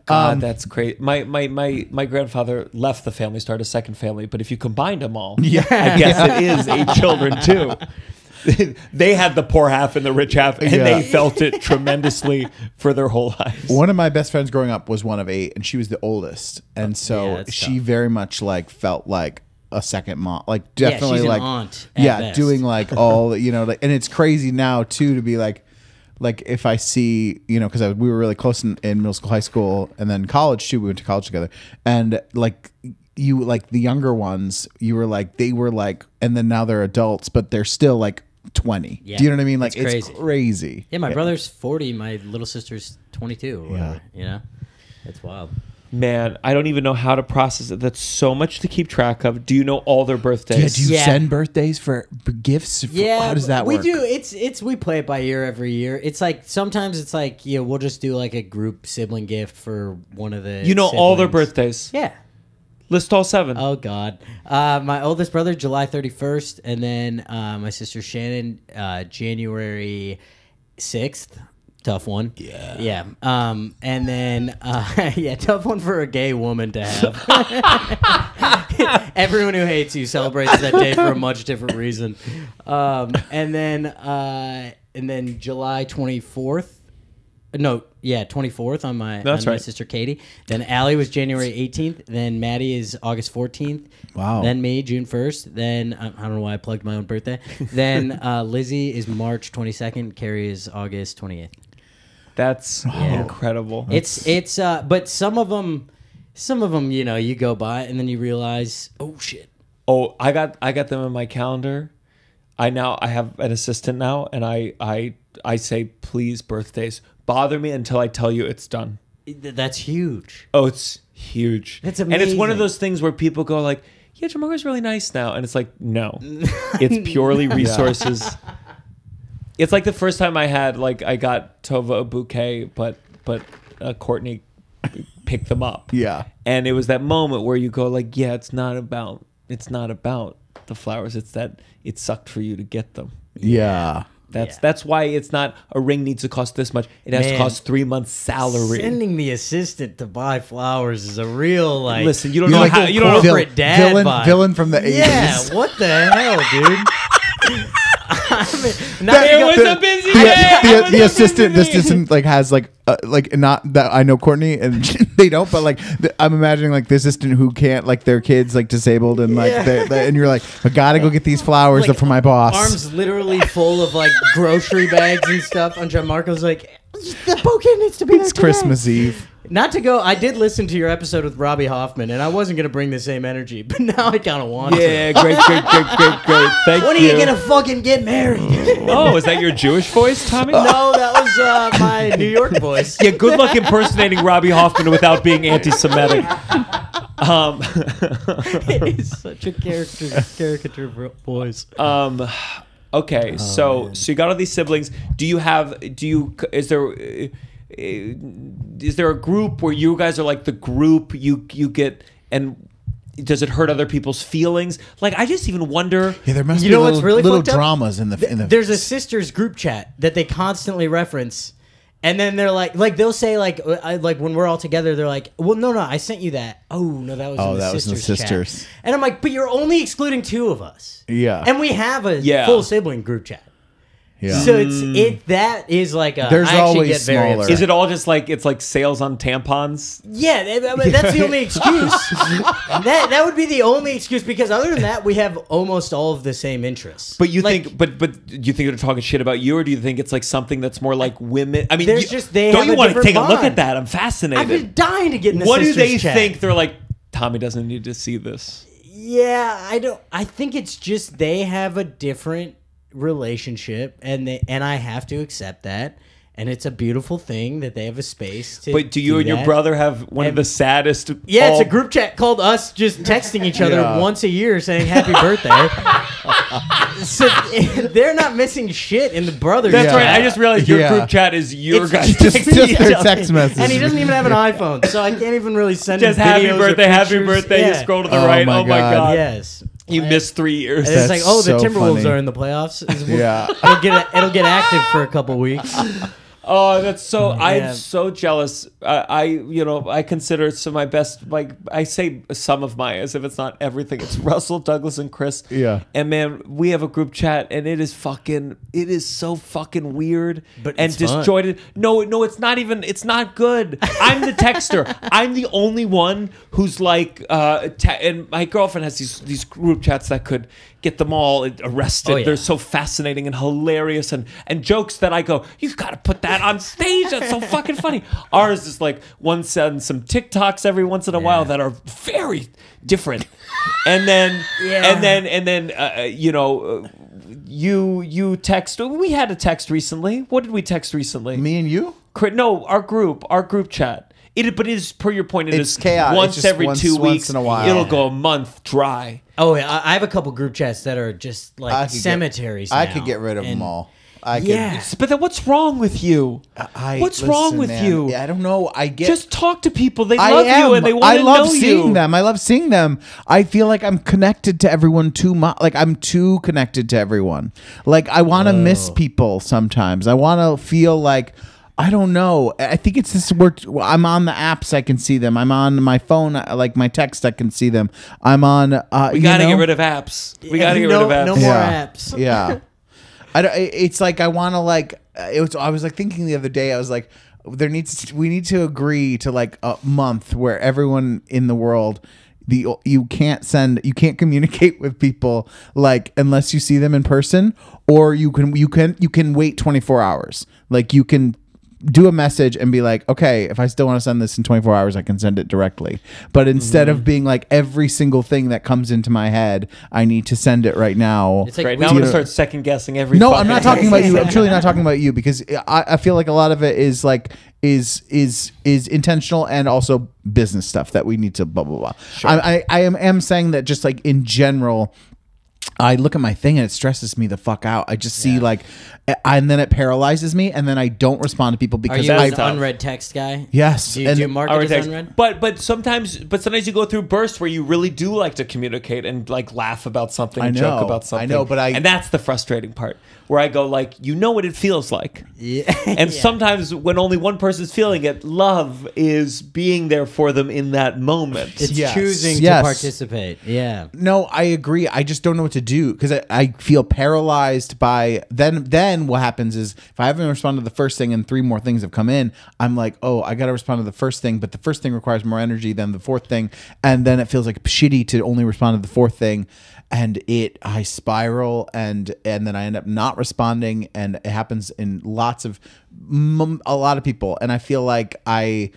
Speaker 2: God, that's great. My grandfather left the family, started a second family, but if you combined them all, I guess it is 8 children too. They had the poor half and the rich half, and they felt it tremendously for their whole lives.
Speaker 3: One of my best friends growing up was one of 8, and she was the oldest, and so
Speaker 1: that's
Speaker 3: she
Speaker 1: tough.
Speaker 3: very much like felt like a second mom, like definitely
Speaker 1: she's an
Speaker 3: like
Speaker 1: aunt at best.
Speaker 3: doing like all like, and it's crazy now too to be like if I see because we were really close in middle school, high school, and then college too. We went to college together, and like you like the younger ones, you were like they were like, and then now they're adults, but they're still like 20.
Speaker 1: Yeah.
Speaker 3: Do you know what I mean? Like
Speaker 1: It's
Speaker 3: it's
Speaker 1: crazy.
Speaker 3: crazy.
Speaker 1: Yeah, my brother's 40. My little sister's 22 or whatever. You know? It's wild.
Speaker 2: Man, I don't even know how to process it. That's so much to keep track of. Do you know all their birthdays?
Speaker 3: Do you
Speaker 1: Yeah.
Speaker 3: send birthdays for gifts? How does that work?
Speaker 1: We do. It's we play it by ear every year. It's like sometimes it's like we'll just do like a group sibling gift for one of the.
Speaker 2: You know all their
Speaker 1: siblings.
Speaker 2: birthdays.
Speaker 1: Yeah.
Speaker 2: List all 7.
Speaker 1: Oh God. My oldest brother July 31st, and then my sister Shannon January 6th. Tough one. Yeah. And then tough one for a gay woman to have. Everyone who hates you celebrates that day for a much different reason. And then July 24th. No, 24th on my
Speaker 2: That's
Speaker 1: my
Speaker 2: right.
Speaker 1: sister Katie. Then Allie was January 18th. Then Maddie is August 14th.
Speaker 3: Wow.
Speaker 1: Then me, June 1st. Then I don't know why I plugged my own birthday. Then Lizzie is March 22nd. Carrie is August 28th.
Speaker 2: That's incredible.
Speaker 1: It's but some of them, you go by and then you realize, oh shit.
Speaker 2: Oh, I got them in my calendar. I have an assistant now, and I say, please, birthdays, bother me until I tell you it's done.
Speaker 1: That's huge.
Speaker 2: Oh, it's huge.
Speaker 1: That's
Speaker 2: And it's one of
Speaker 1: amazing.
Speaker 2: those things where people go like, yeah, Jamarco's really nice now. And it's like, no. It's purely resources. It's like the first time I got Tova a bouquet, but Courtney picked them up.
Speaker 3: Yeah.
Speaker 2: And it was that moment where you go like, yeah, it's not about the flowers. It's that it sucked for you to get them.
Speaker 3: Yeah.
Speaker 2: That's why it's not a ring needs to cost this much. It has to
Speaker 1: Man,
Speaker 2: cost 3 months' salary.
Speaker 1: Sending the assistant to buy flowers is a real
Speaker 2: Listen, you don't
Speaker 3: You're
Speaker 2: know
Speaker 3: like
Speaker 2: how
Speaker 3: a
Speaker 2: you don't know.
Speaker 1: corporate dad vibe.
Speaker 3: villain from the 80s.
Speaker 1: Yeah, what the hell, dude?
Speaker 2: It was a busy day.
Speaker 3: The assistant like has like not that I know Courtney and they don't, but like I'm imagining like the assistant who can't, like their kids like disabled and like and you're like, I gotta go get these flowers
Speaker 1: like,
Speaker 3: for my boss.
Speaker 1: Arms literally full of like grocery bags and stuff. And Gianmarco's like, the bouquet needs to be there
Speaker 3: It's
Speaker 1: today.
Speaker 3: Christmas Eve.
Speaker 1: Not to go, I did listen to your episode with Robbie Hoffman, and I wasn't going to bring the same energy, but now I kind of want to.
Speaker 2: Yeah, great. Thank you.
Speaker 1: When are you going to fucking get married?
Speaker 2: Oh, is that your Jewish voice, Tommy?
Speaker 1: No, that was my New York voice.
Speaker 2: Yeah, good luck impersonating Robbie Hoffman without being anti-Semitic.
Speaker 1: It is such a caricature voice.
Speaker 2: Okay, so you got all these siblings. Is there a group where you guys are like the group you get, and does it hurt other people's feelings? Like, I just even wonder.
Speaker 3: Yeah, there must
Speaker 1: You
Speaker 3: be
Speaker 1: know what's
Speaker 3: little,
Speaker 1: really
Speaker 3: little
Speaker 1: fucked up?
Speaker 3: dramas in the.
Speaker 1: There's a sisters group chat that they constantly reference, and then they're like they'll say like when we're all together, they're like, well, no, I sent you that. Oh no, that was in the sisters chat. And I'm like, but you're only excluding 2 of us.
Speaker 3: Yeah,
Speaker 1: and we have a full sibling group chat.
Speaker 3: Yeah.
Speaker 1: So that is like a.
Speaker 3: There's
Speaker 1: I actually
Speaker 3: always
Speaker 1: get very
Speaker 3: smaller.
Speaker 1: upset.
Speaker 2: Is it all just like it's like sales on tampons?
Speaker 1: Yeah, that's the only excuse. That would be the only excuse, because other than that, we have almost all of the same interests.
Speaker 2: But you think, but do you think they're talking shit about you, or do you think it's like something that's more like women? I mean,
Speaker 1: there's just they.
Speaker 2: Don't
Speaker 1: have
Speaker 2: you want to
Speaker 1: different
Speaker 2: take a look
Speaker 1: bond.
Speaker 2: at that? I'm fascinated.
Speaker 1: I've been dying to get in the
Speaker 2: What do
Speaker 1: sisters
Speaker 2: they
Speaker 1: chat.
Speaker 2: think? They're like, Tommy doesn't need to see this.
Speaker 1: Yeah, I don't. I think it's just they have a different relationship, and I have to accept that, and it's a beautiful thing that they have a space to.
Speaker 2: But do you and your
Speaker 1: that.
Speaker 2: brother have one of the saddest?
Speaker 1: Yeah, it's a group chat called us just texting each other once a year saying happy birthday. So they're not missing shit in the brothers.
Speaker 2: That's
Speaker 1: chat.
Speaker 2: right. I just realized your group chat is your
Speaker 1: It's
Speaker 2: guys.
Speaker 3: just
Speaker 1: texting
Speaker 3: their
Speaker 1: each other.
Speaker 3: text message.
Speaker 1: And he doesn't even have an iPhone, so I can't even really send
Speaker 2: Just
Speaker 1: him
Speaker 2: happy
Speaker 1: videos or
Speaker 2: birthday, happy
Speaker 1: pictures.
Speaker 2: birthday. You
Speaker 1: Yeah.
Speaker 2: scroll to the
Speaker 3: Oh
Speaker 2: right.
Speaker 3: my
Speaker 2: Oh my
Speaker 3: God.
Speaker 2: god.
Speaker 1: Yes.
Speaker 2: You missed 3 years.
Speaker 1: And it's like,
Speaker 3: That's
Speaker 1: the
Speaker 3: so
Speaker 1: Timberwolves
Speaker 3: funny.
Speaker 1: are in the playoffs.
Speaker 3: Yeah.
Speaker 1: It'll get active for a couple weeks.
Speaker 2: Oh, that's so.
Speaker 1: Yeah.
Speaker 2: I'm so jealous. I consider some of my best. Like, I say some of my, as if it's not everything. It's Russell, Douglas, and Chris.
Speaker 3: Yeah.
Speaker 2: And man, we have a group chat, and it is so fucking weird,
Speaker 1: But
Speaker 2: and
Speaker 1: it's fun.
Speaker 2: disjointed. No, it's not even. It's not good. I'm the texter. I'm the only one who's like, and my girlfriend has these group chats that could get them all arrested.
Speaker 1: Oh, yeah.
Speaker 2: They're so fascinating and hilarious, and jokes that I go, you've got to put that on stage. That's so fucking funny. Ours is like one sends some TikToks every once in a while that are very different, and then you text. We had a text recently. What did we text recently?
Speaker 3: Me and you?
Speaker 2: No, our group chat. But it is, per your point,
Speaker 3: It's chaos.
Speaker 2: once
Speaker 3: It's just
Speaker 2: every
Speaker 3: once
Speaker 2: 2 weeks.
Speaker 3: in a while.
Speaker 2: It'll go a month dry.
Speaker 1: Oh, yeah, I have a couple group chats that are just
Speaker 3: I
Speaker 1: like
Speaker 3: could get-
Speaker 1: cemeteries.
Speaker 3: I
Speaker 1: now.
Speaker 3: could get rid of them
Speaker 1: And-
Speaker 3: all. I could.
Speaker 1: Yeah.
Speaker 2: But then what's wrong with you? What's wrong with
Speaker 3: man,
Speaker 2: you?
Speaker 3: I don't know. I get.
Speaker 2: Just talk to people. They
Speaker 3: I
Speaker 2: love
Speaker 3: am.
Speaker 2: you and they want
Speaker 3: I
Speaker 2: to
Speaker 3: love
Speaker 2: know
Speaker 3: seeing
Speaker 2: you.
Speaker 3: them. I love seeing them. I feel like I'm connected to everyone too much. Like I'm too connected to everyone. Like I want to miss people sometimes. I want to feel like. I don't know. I think it's this word. I'm on the apps. I can see them. I'm on my phone. Like my text, I can see them. I'm on.
Speaker 2: We got to get rid of apps. We got to get rid of apps.
Speaker 1: No more apps.
Speaker 3: Yeah. It's like I want to like. I was like thinking the other day. I was like, we need to agree to like a month where everyone in the world. You can't communicate with people like unless you see them in person, or you can wait 24 hours. Like you can do a message and be like, okay, if I still want to send this in 24 hours, I can send it directly. But instead of being like every single thing that comes into my head, I need to send it right now.
Speaker 1: It's like
Speaker 2: Right now, I'm going to start second guessing every.
Speaker 3: No,
Speaker 2: fucking
Speaker 3: I'm not talking about you. I'm truly not talking about you because I feel like a lot of it is like is intentional and also business stuff that we need to blah blah blah. Sure. I am saying that just like in general. I look at my thing and it stresses me the fuck out. I just see like, and then it paralyzes me, and then I don't respond to people
Speaker 1: Are
Speaker 3: because
Speaker 1: you
Speaker 3: I
Speaker 1: an unread text guy?
Speaker 3: yes,
Speaker 1: Do you mark it as unread?
Speaker 2: But sometimes you go through bursts where you really do like to communicate and like laugh about something, and joke about something.
Speaker 3: I know, but
Speaker 2: and that's the frustrating part where I go like, you know what it feels like.
Speaker 1: Yeah.
Speaker 2: And sometimes when only one person's feeling it, love is being there for them in that moment.
Speaker 1: It's
Speaker 3: Yes.
Speaker 1: choosing
Speaker 3: Yes.
Speaker 1: to participate. Yeah.
Speaker 3: No, I agree. I just don't know what to to do because I feel paralyzed by then what happens is if I haven't responded to the first thing and 3 more things have come in, I'm like, oh, I got to respond to the first thing, but the first thing requires more energy than the fourth thing, and then it feels like shitty to only respond to the fourth thing, and I spiral and then I end up not responding, and it happens in a lot of people, and I feel like I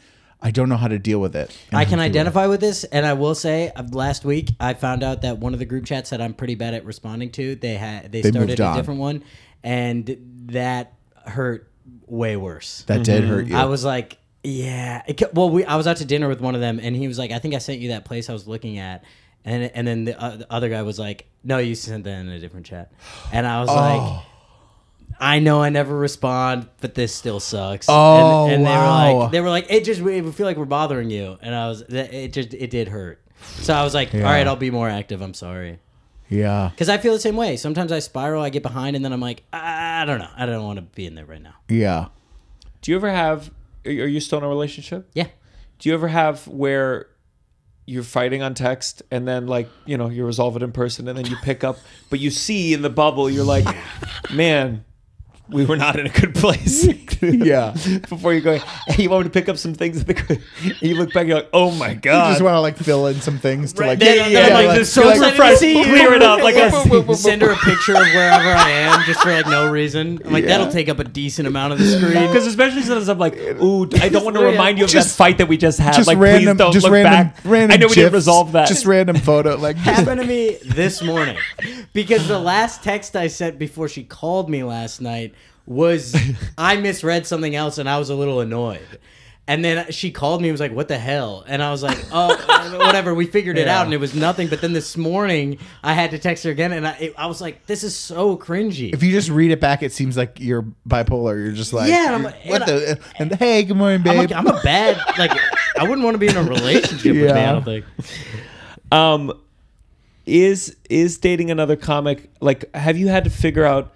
Speaker 3: don't know how to deal with it.
Speaker 1: I can identify with this, and I will say, last week I found out that one of the group chats that I'm pretty bad at responding to, they started a different one, and that hurt way worse.
Speaker 3: That did hurt you.
Speaker 1: I was like, yeah. I was out to dinner with one of them, and he was like, I think I sent you that place I was looking at. And then the other guy was like, no, you sent that in a different chat. And I was like, I know I never respond, but this still sucks.
Speaker 3: Oh,
Speaker 1: and
Speaker 3: wow.
Speaker 1: they were like, we feel like we're bothering you. And it did hurt. So I was like, all right, I'll be more active. I'm sorry.
Speaker 3: Yeah.
Speaker 1: Because I feel the same way. Sometimes I spiral, I get behind, and then I'm like, I don't know. I don't want to be in there right now.
Speaker 3: Yeah.
Speaker 2: Do you ever have? Are you still in a relationship?
Speaker 1: Yeah.
Speaker 2: Do you ever have where you're fighting on text and then you resolve it in person and then you pick up, but you see in the bubble, you're like, man, we were not in a good place.
Speaker 3: Yeah.
Speaker 2: Before you go, hey, you want me to pick up some things at the you look back, you're like, oh my God.
Speaker 3: You just want to fill in some things to
Speaker 1: I'm like,
Speaker 2: this so refresh, clear it up.
Speaker 1: Send her a picture of wherever I am just for no reason. I'm like, that'll take up a decent amount of the screen.
Speaker 2: Because especially sometimes I'm like, ooh, I don't want to remind you of that fight that we just had.
Speaker 3: Just
Speaker 2: like,
Speaker 3: random,
Speaker 2: please don't
Speaker 3: just
Speaker 2: look
Speaker 3: random,
Speaker 2: back.
Speaker 3: Random
Speaker 2: I know we didn't resolve that.
Speaker 3: Just random photo.
Speaker 1: Happened to me this morning. Because the last text I sent before she called me last night was I misread something else and I was a little annoyed. And then she called me and was like, what the hell? And I was like, oh, whatever. We figured it out and it was nothing. But then this morning I had to text her again and I was like, this is so cringy.
Speaker 3: If you just read it back, it seems like you're bipolar. You're just like, hey, good morning, babe.
Speaker 1: I'm a bad, I wouldn't want to be in a relationship with me, I don't think.
Speaker 2: Is dating another comic, have you had to figure out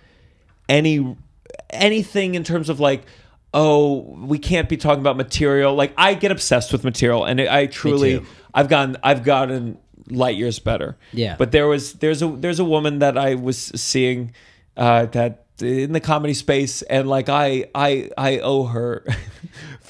Speaker 2: anything in terms of we can't be talking about material? I get obsessed with material, and I truly, I've gotten light years better.
Speaker 1: Yeah.
Speaker 2: But there's a woman that I was seeing that in the comedy space, and I owe her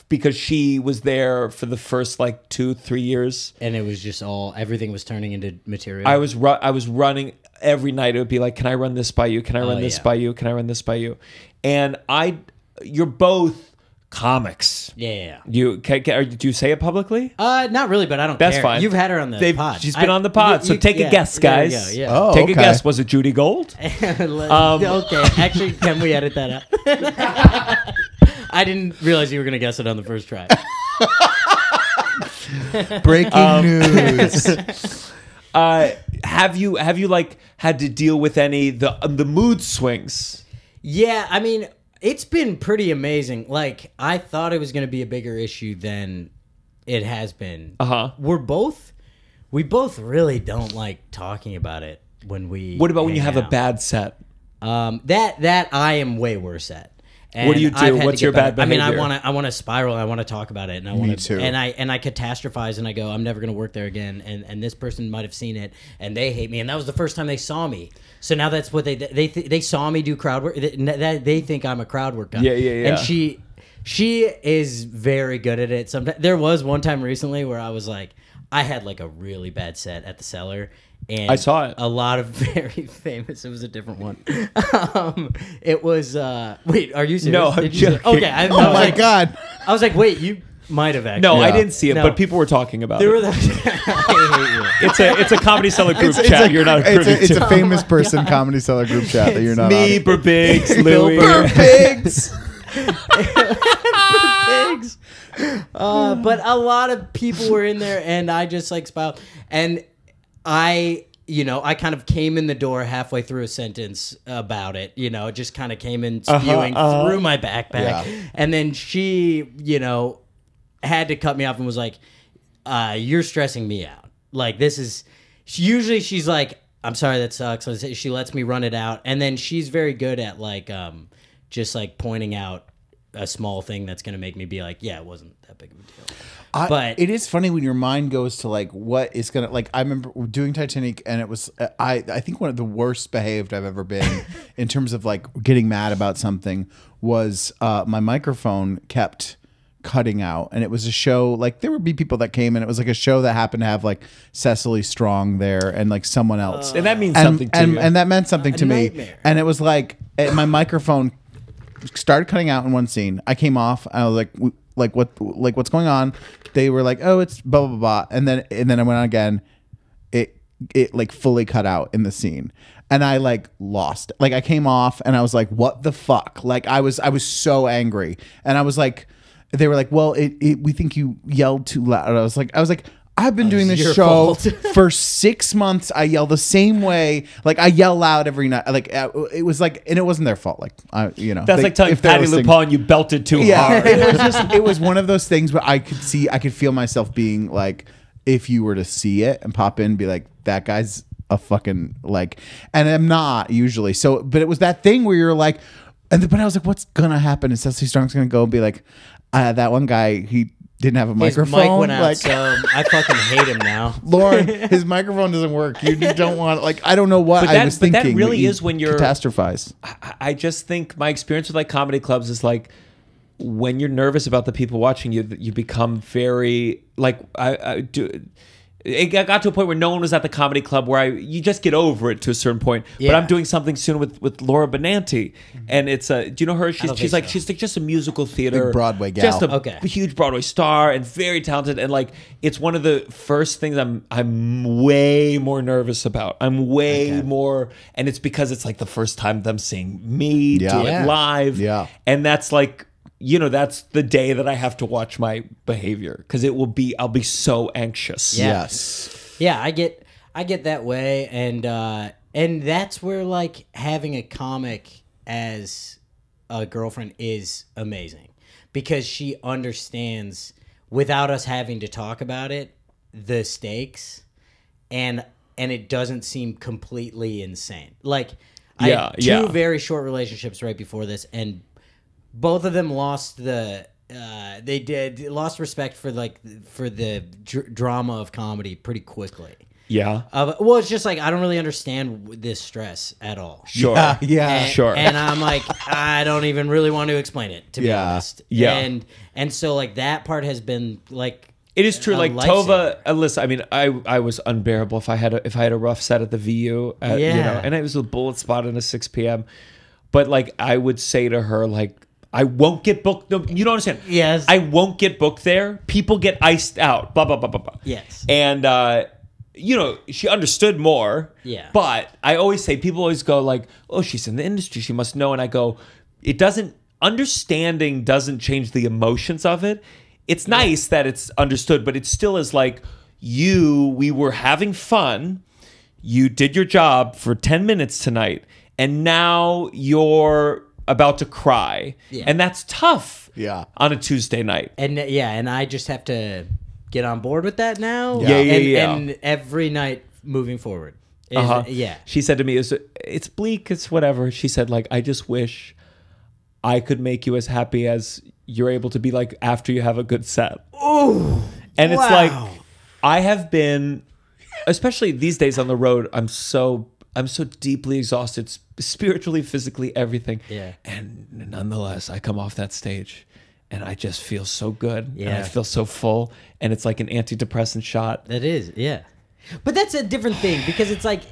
Speaker 2: because she was there for the first 2-3 years,
Speaker 1: and it was just everything was turning into material.
Speaker 2: I was running every night. It would be like, can I run this by you? Can I run this by you? Can I run this by you? And you're both comics.
Speaker 1: Yeah.
Speaker 2: Do you say it publicly?
Speaker 1: Not really, but I don't care.
Speaker 2: That's fine.
Speaker 1: You've had her on the pod.
Speaker 2: She's been on the pod, so take a guess, guys.
Speaker 1: There you go,
Speaker 3: Oh,
Speaker 2: take a guess. Was it Judy Gold?
Speaker 1: Okay. Actually, can we edit that out? I didn't realize you were going to guess it on the first try.
Speaker 3: Breaking news.
Speaker 2: Have you had to deal with any the mood swings?
Speaker 1: Yeah, I mean, it's been pretty amazing. I thought it was going to be a bigger issue than it has been. We both really don't like talking about it when we.
Speaker 2: What about when you have a
Speaker 1: out.
Speaker 2: bad set?
Speaker 1: That I am way worse at. And
Speaker 2: what do you do? What's your bad behavior?
Speaker 1: I mean, I want to spiral. I want to talk about it, and I want to.
Speaker 3: too.
Speaker 1: And I catastrophize, and I go, I'm never going to work there again. And this person might have seen it, and they hate me. And that was the first time they saw me. So now that's what they saw me do crowd work. They think I'm a crowd work guy.
Speaker 2: Yeah.
Speaker 1: And she is very good at it. Sometimes there was one time recently where I was like, I had a really bad set at the Cellar. And
Speaker 2: I saw it.
Speaker 1: A lot of very famous. It was a different one. It was. Wait, are you serious?
Speaker 2: No, I'm joking.
Speaker 1: Okay.
Speaker 3: Oh my God.
Speaker 1: I was like, wait, you might have actually.
Speaker 2: No,
Speaker 3: Yeah.
Speaker 2: I didn't see it,
Speaker 1: No.
Speaker 2: but people were talking about
Speaker 1: There were
Speaker 2: it.
Speaker 1: I hate you.
Speaker 2: It's a Comedy Cellar group chat. You're not privy
Speaker 3: It's
Speaker 2: to.
Speaker 3: a famous person Comedy Cellar group chat that you're not
Speaker 2: Me,
Speaker 3: on.
Speaker 2: Burbiggs, Louie.
Speaker 3: Pigs.
Speaker 1: Pigs. But a lot of people were in there, and I just spout. And I kind of came in the door halfway through a sentence about it. It just kind of came in spewing through my backpack.
Speaker 3: Yeah.
Speaker 1: And then she, had to cut me off and was like, you're stressing me out. This is... Usually she's like, I'm sorry, that sucks. She lets me run it out. And then she's very good at, just, pointing out a small thing that's going to make me be like, yeah, it wasn't that big of a deal.
Speaker 3: But it is funny when your mind goes to like what is gonna like. I remember doing Titanic, and it was I think one of the worst behaved I've ever been in terms of like getting mad about something was my microphone kept cutting out, and it was a show like there would be people that came, and it was like a show that happened to have like Cecily Strong there and like someone else,
Speaker 2: and that means something to you.
Speaker 3: And that meant something to me, and it was like my microphone started cutting out in one scene. I came off, and I was like what's going on? They were like, oh, it's blah blah blah, and then I went on again. It like fully cut out in the scene, and I like lost. Like I came off, and I was like, what the fuck? Like I was so angry, and I was like, they were like, well, we think you yelled too loud. I was like, I've been doing this show for 6 months. I yell the same way. Like I yell loud every night. Like it was like, and it wasn't their fault. Like
Speaker 2: that's like telling Patty LuPone you belted too hard.
Speaker 3: It was one of those things where I could feel myself being like, if you were to see it and pop in and be like, that guy's a fucking like, and I'm not usually. So, but it was that thing where you're like, but I was like, what's gonna happen? And Cecily Strong's gonna go and be like, that one guy, he didn't have a microphone.
Speaker 1: His mic went out, so I fucking hate him now.
Speaker 3: Lauren, his microphone doesn't work. You don't want, like, I don't know what I was thinking.
Speaker 2: But that really is when you're
Speaker 3: catastrophize.
Speaker 2: I just think my experience with like comedy clubs is like when you're nervous about the people watching you, you become very like I do. It got to a point where no one was at the comedy club where you just get over it to a certain point. Yeah. But I'm doing something soon with Laura Benanti, and it's do you know her? She's like just a musical theater
Speaker 3: big Broadway gal,
Speaker 2: just a huge Broadway star and very talented, and like it's one of the first things I'm way more nervous about. I'm way more, and it's because it's like the first time them seeing me do it live, and that's like. That's the day that I have to watch my behavior because I'll be so anxious.
Speaker 1: Yeah.
Speaker 3: Yes.
Speaker 1: Yeah, I get that way, and that's where like having a comic as a girlfriend is amazing because she understands without us having to talk about it the stakes, and it doesn't seem completely insane. Like I had two very short relationships right before this, and both of them lost lost respect for the drama of comedy pretty quickly.
Speaker 2: Yeah.
Speaker 1: Well, it's just like I don't really understand this stress at all.
Speaker 2: Sure.
Speaker 3: Yeah.
Speaker 2: Sure.
Speaker 1: And I'm like, I don't even really want to explain it, to be honest.
Speaker 2: Yeah.
Speaker 1: And so like that part has been like.
Speaker 2: It is true. Like Tova, Alyssa. I mean, I was unbearable if I had a rough set at the VU. And it was a bullet spot in a 6 p.m. But like I would say to her like. I won't get booked. No, you don't understand.
Speaker 1: Yes.
Speaker 2: I won't get booked there. People get iced out. Blah, blah, blah, blah, blah.
Speaker 1: Yes.
Speaker 2: And, she understood more.
Speaker 1: Yeah.
Speaker 2: But I always say, people always go like, oh, she's in the industry. She must know. And I go, understanding doesn't change the emotions of it. It's nice that it's understood, but it still is like, we were having fun. You did your job for 10 minutes tonight. And now you're about to cry, and that's tough. On a Tuesday night,
Speaker 1: and I just have to get on board with that now. And every night moving forward.
Speaker 2: She said to me, "It's bleak. It's whatever." She said, "Like I just wish I could make you as happy as you're able to be like after you have a good set."
Speaker 1: Oh,
Speaker 2: and it's like I have been, especially these days on the road. I'm so deeply exhausted, spiritually, physically, everything.
Speaker 1: Yeah.
Speaker 2: And nonetheless, I come off that stage and I just feel so good.
Speaker 1: Yeah.
Speaker 2: And I feel so full. And it's like an antidepressant shot.
Speaker 1: That is, yeah. But that's a different thing because it's like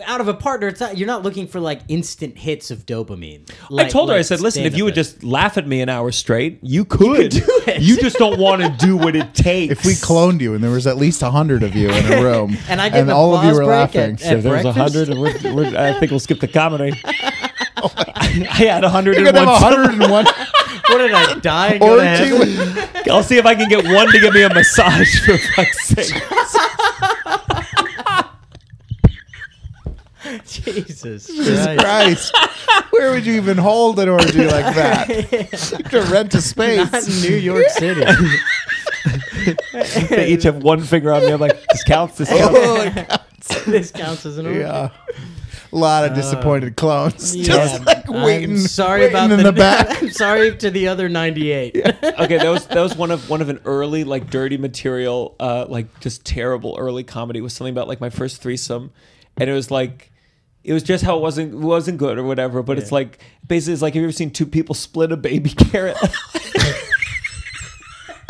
Speaker 1: out of a partner, you're not looking for like instant hits of dopamine.
Speaker 2: I told her, I said, listen, if you would just laugh at me an hour straight, you could do it. You just don't want to do what it takes.
Speaker 3: If we cloned you and there was at least 100 of you in a room
Speaker 1: and I get
Speaker 3: all of you were laughing.
Speaker 1: If
Speaker 2: there was 100, I think we'll skip the comedy. I had 101.
Speaker 3: You're gonna have 101.
Speaker 1: What did I die?
Speaker 2: I'll see if I can get one to give me a massage for fuck's sake.
Speaker 1: Jesus
Speaker 3: Christ. Where would you even hold an orgy like that? To rent a space.
Speaker 1: Not in New York City.
Speaker 2: They each have one finger on me. I'm like, this counts. This counts.
Speaker 1: This counts as an orgy.
Speaker 3: Yeah. A lot of disappointed clones.
Speaker 1: Yeah.
Speaker 3: Just like waiting.
Speaker 1: Sorry about
Speaker 3: in the back.
Speaker 1: I'm sorry to the other 98.
Speaker 2: Okay, that was one of an early like dirty material, like just terrible early comedy. It was something about like my first threesome, and it was just how it wasn't good or whatever. But it's like basically it's like, have you ever seen two people split a baby carrot?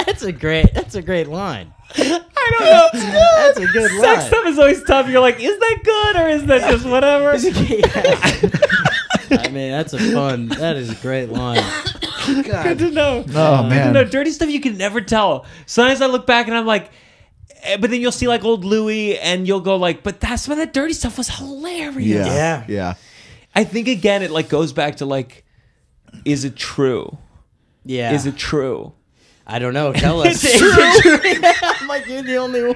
Speaker 1: That's a great line.
Speaker 2: I don't know.
Speaker 1: That's a good line.
Speaker 2: Sex stuff is always tough. You're like, is that good or is that just whatever?
Speaker 1: I mean, that is a great line.
Speaker 2: God. Good to know.
Speaker 3: Oh man.
Speaker 2: No, dirty stuff you can never tell. Sometimes I look back and I'm like, but then you'll see like old Louie and you'll go like, but that's when that dirty stuff was hilarious.
Speaker 3: Yeah.
Speaker 2: I think again, it like goes back to like, is it true?
Speaker 1: Yeah.
Speaker 2: Is it true?
Speaker 1: I don't know. Tell us. I'm like, you're the only one.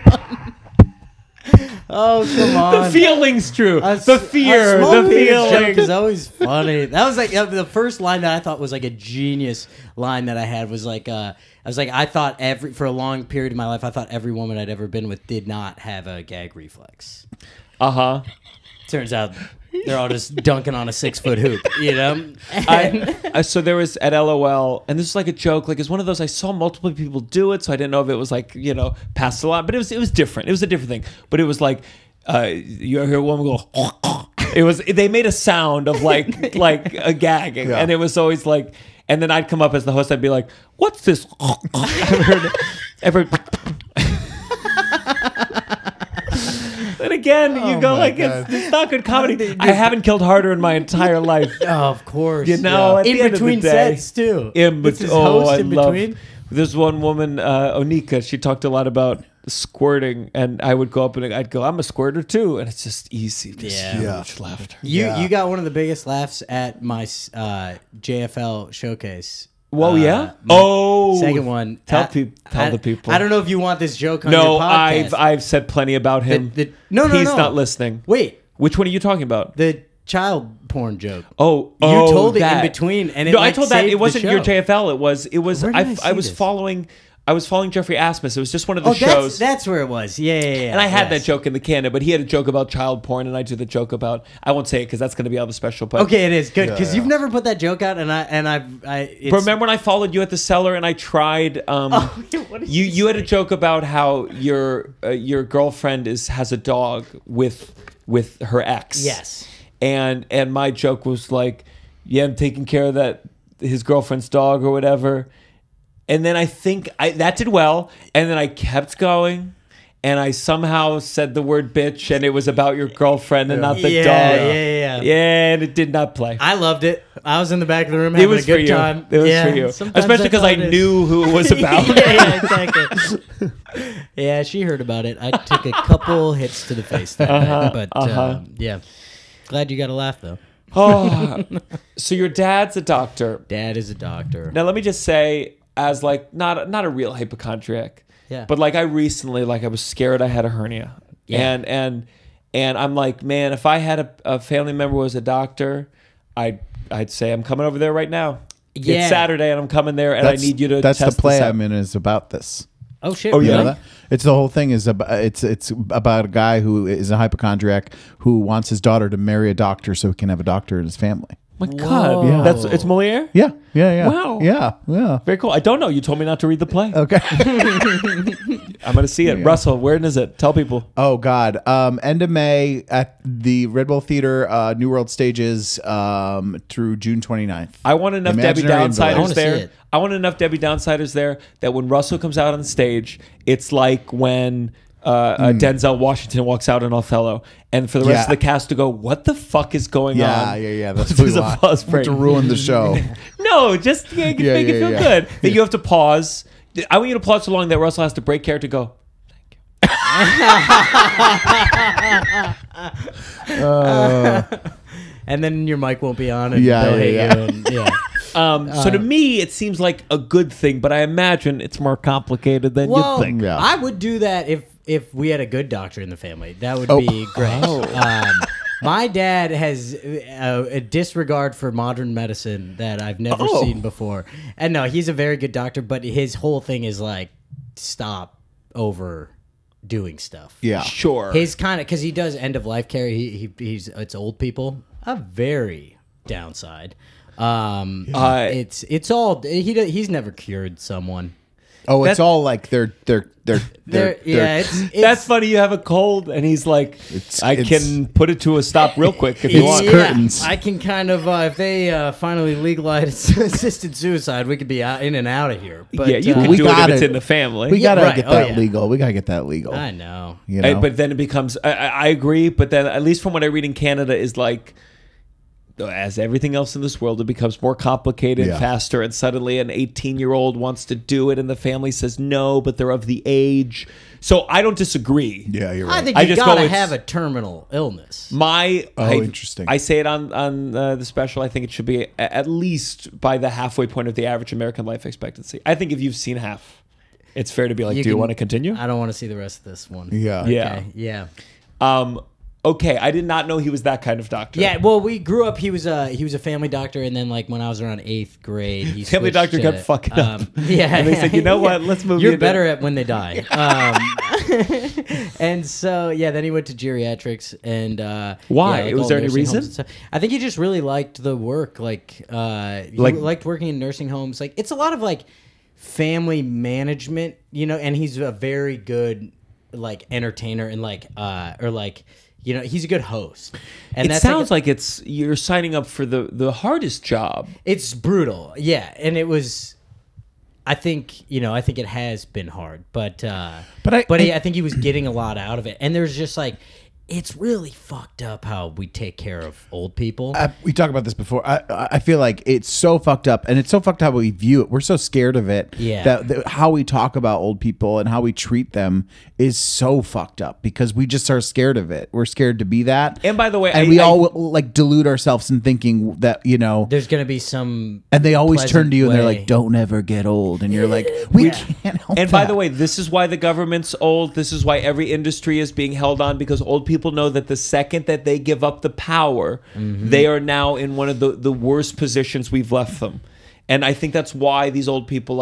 Speaker 1: Oh, come on.
Speaker 2: The feeling's true. The fear.
Speaker 1: The
Speaker 2: feeling.
Speaker 1: joke is always funny. That was like the first line that I thought was like a genius line that I had was like, I thought for a long period of my life, I thought every woman I'd ever been with did not have a gag reflex.
Speaker 2: Uh-huh.
Speaker 1: Turns out they're all just dunking on a 6-foot hoop, you know?
Speaker 2: So there was at LOL, and this is like a joke, like it's one of those, I saw multiple people do it, so I didn't know if it was like, you know, passed a lot, but it was different. It was a different thing. But it was like, you hear a woman go, they made a sound of like a gag, and it was always like, and then I'd come up as the host, I'd be like, what's this? And again, you go like, it's not good comedy. I haven't killed harder in my entire life.
Speaker 1: Oh, of course.
Speaker 2: You know, at the
Speaker 1: in
Speaker 2: end
Speaker 1: between
Speaker 2: of the day,
Speaker 1: sets, too.
Speaker 2: I love.
Speaker 1: Between?
Speaker 2: There's one woman, Onika, she talked a lot about squirting, and I would go up and I'd go, I'm a squirter too. And it's just easy. Huge laughter.
Speaker 1: You got one of the biggest laughs at my JFL showcase.
Speaker 2: Whoa, yeah?
Speaker 1: Second one.
Speaker 2: Tell the people.
Speaker 1: I don't know if you want this joke on your podcast.
Speaker 2: I've said plenty about him.
Speaker 1: He's
Speaker 2: He's not listening.
Speaker 1: Wait.
Speaker 2: Which one are you talking about?
Speaker 1: The child porn joke.
Speaker 2: You
Speaker 1: told it
Speaker 2: that.
Speaker 1: in between, and
Speaker 2: I told that it wasn't your JFL. It was.
Speaker 1: Where did
Speaker 2: I was
Speaker 1: this?
Speaker 2: following Jeffrey Asmus. It was just one of the shows.
Speaker 1: That's where it was. Yeah.
Speaker 2: And I had that joke in the canon, but he had a joke about child porn, and I did the joke about. I won't say it because that's going to be on the special. But
Speaker 1: okay, it is good because you've never put that joke out, and
Speaker 2: remember when I followed you at the cellar and I tried. You had a joke about how your girlfriend has a dog with her ex.
Speaker 1: Yes.
Speaker 2: And my joke was like, yeah, I'm taking care of his girlfriend's dog or whatever. And then I think that did well. And then I kept going. And I somehow said the word bitch. And it was about your girlfriend and not the dog.
Speaker 1: Yeah.
Speaker 2: Yeah, and it did not play.
Speaker 1: I loved it. I was in the back of the room having a good time.
Speaker 2: It was for you. Especially because I knew who it was about.
Speaker 1: Yeah, exactly. Yeah, she heard about it. I took a couple hits to the face that night. But yeah. Glad you got a laugh, though.
Speaker 2: So your dad's a doctor.
Speaker 1: Dad is a doctor.
Speaker 2: Now, let me just say, as like not a real hypochondriac, but like I recently, like I was scared I had a hernia, and I'm like, man, if I had a family member who was a doctor, I'd say I'm coming over there right now.
Speaker 1: Yeah.
Speaker 2: It's Saturday and I'm coming there, and I need you to.
Speaker 3: That's
Speaker 2: test
Speaker 3: the play
Speaker 2: this out.
Speaker 3: I'm in is about this.
Speaker 1: Oh shit!
Speaker 3: Oh yeah,
Speaker 1: really?
Speaker 3: it's the whole thing is about it's about a guy who is a hypochondriac who wants his daughter to marry a doctor so he can have a doctor in his family.
Speaker 2: My God,
Speaker 3: yeah.
Speaker 2: It's Moliere.
Speaker 3: Yeah.
Speaker 2: Wow.
Speaker 3: Yeah.
Speaker 2: Very cool. I don't know. You told me not to read the play.
Speaker 3: Okay.
Speaker 2: I'm going to see it. Yeah. Russell, where is it? Tell people.
Speaker 3: Oh God. End of May at the Red Bull Theater, New World Stages, through June 29th.
Speaker 2: I want enough Debbie Downsiders there.
Speaker 1: I
Speaker 2: want enough Debbie Downsiders there that when Russell comes out on stage, it's like when Denzel Washington walks out in Othello, and for the rest of the cast to go, what the fuck is going on?
Speaker 3: Yeah. That's to ruin the show.
Speaker 2: No, just make it feel good. That you have to pause. I want you to pause so long that Russell has to break character. Go.
Speaker 1: And then your mic won't be on. And they'll hate you. And,
Speaker 2: so to me, it seems like a good thing, but I imagine it's more complicated than you think.
Speaker 1: Yeah. I would do that if we had a good doctor in the family. That would be great. My dad has a disregard for modern medicine that I've never seen before. And no, he's a very good doctor, but his whole thing is like, stop overdoing stuff.
Speaker 3: Yeah.
Speaker 2: Sure.
Speaker 1: His kind of, because he does end of life care. It's old people. A very downside. It's all he's never cured someone.
Speaker 3: Oh, it's all like they're
Speaker 1: it's
Speaker 2: That's funny. You have a cold, and he's like, I can put it to a stop real quick if you want.
Speaker 3: curtains.
Speaker 1: I can kind of if they finally legalize assisted suicide, we could be in and out of here. But
Speaker 2: yeah, you can
Speaker 3: we
Speaker 2: do it if
Speaker 3: got
Speaker 2: it's
Speaker 3: it.
Speaker 2: in the family.
Speaker 3: We gotta
Speaker 1: right.
Speaker 3: get
Speaker 1: Oh,
Speaker 3: that
Speaker 1: yeah.
Speaker 3: legal. We gotta get that legal.
Speaker 1: I know.
Speaker 3: You know?
Speaker 2: But then it becomes. I agree, but then at least from what I read in Canada is like, as everything else in this world, it becomes more complicated, faster, and suddenly an 18-year-old wants to do it, and the family says no, but they're of the age. So I don't disagree.
Speaker 3: Yeah, you're right.
Speaker 1: I think
Speaker 2: I
Speaker 1: you
Speaker 2: just
Speaker 1: gotta
Speaker 2: go,
Speaker 1: have a terminal illness.
Speaker 3: Interesting.
Speaker 2: I say it on the special. I think it should be at least by the halfway point of the average American life expectancy. I think if you've seen half, it's fair to be like, do you want to continue?
Speaker 1: I don't want to see the rest of this one.
Speaker 3: Yeah.
Speaker 2: Yeah.
Speaker 1: Yeah.
Speaker 2: Okay, I did not know he was that kind of doctor.
Speaker 1: Yeah, well, we grew up. He was a family doctor, and then like when I was around 8th grade, he
Speaker 2: Family
Speaker 1: switched
Speaker 2: doctor
Speaker 1: to,
Speaker 2: got fucking up.
Speaker 1: Yeah,
Speaker 2: And they said, you know what? Let's move
Speaker 1: You're
Speaker 2: you
Speaker 1: better at when they die. And so then he went to geriatrics, and
Speaker 2: Why?
Speaker 1: yeah, like
Speaker 2: Was
Speaker 1: all
Speaker 2: there any
Speaker 1: nursing homes
Speaker 2: reason?
Speaker 1: and stuff. I think he just really liked the work. He liked working in nursing homes. Like it's a lot of like family management, and he's a very good like entertainer and he's a good host. And
Speaker 2: It
Speaker 1: that's
Speaker 2: sounds like it's you're signing up for the hardest job.
Speaker 1: it's brutal. Yeah. And it was, I think it has been hard, but I think he was getting a lot out of it. And there's just like, it's really fucked up how we take care of old people.
Speaker 3: We talked about this before. I feel like it's so fucked up, and it's so fucked up how we view it. We're so scared of it.
Speaker 1: Yeah.
Speaker 3: That how we talk about old people and how we treat them is so fucked up because we just are scared of it. We're scared to be that.
Speaker 2: And by the way,
Speaker 3: we all like delude ourselves in thinking that
Speaker 1: there's gonna be some,
Speaker 3: and they always turn to you and they're
Speaker 1: way.
Speaker 3: like, "Don't ever get old," and you're like, "We can't help."
Speaker 2: And by the way, this is why the government's old. This is why every industry is being held on, because old people know that the second that they give up the power, they are now in one of the worst positions we've left them. And I think that's why these old people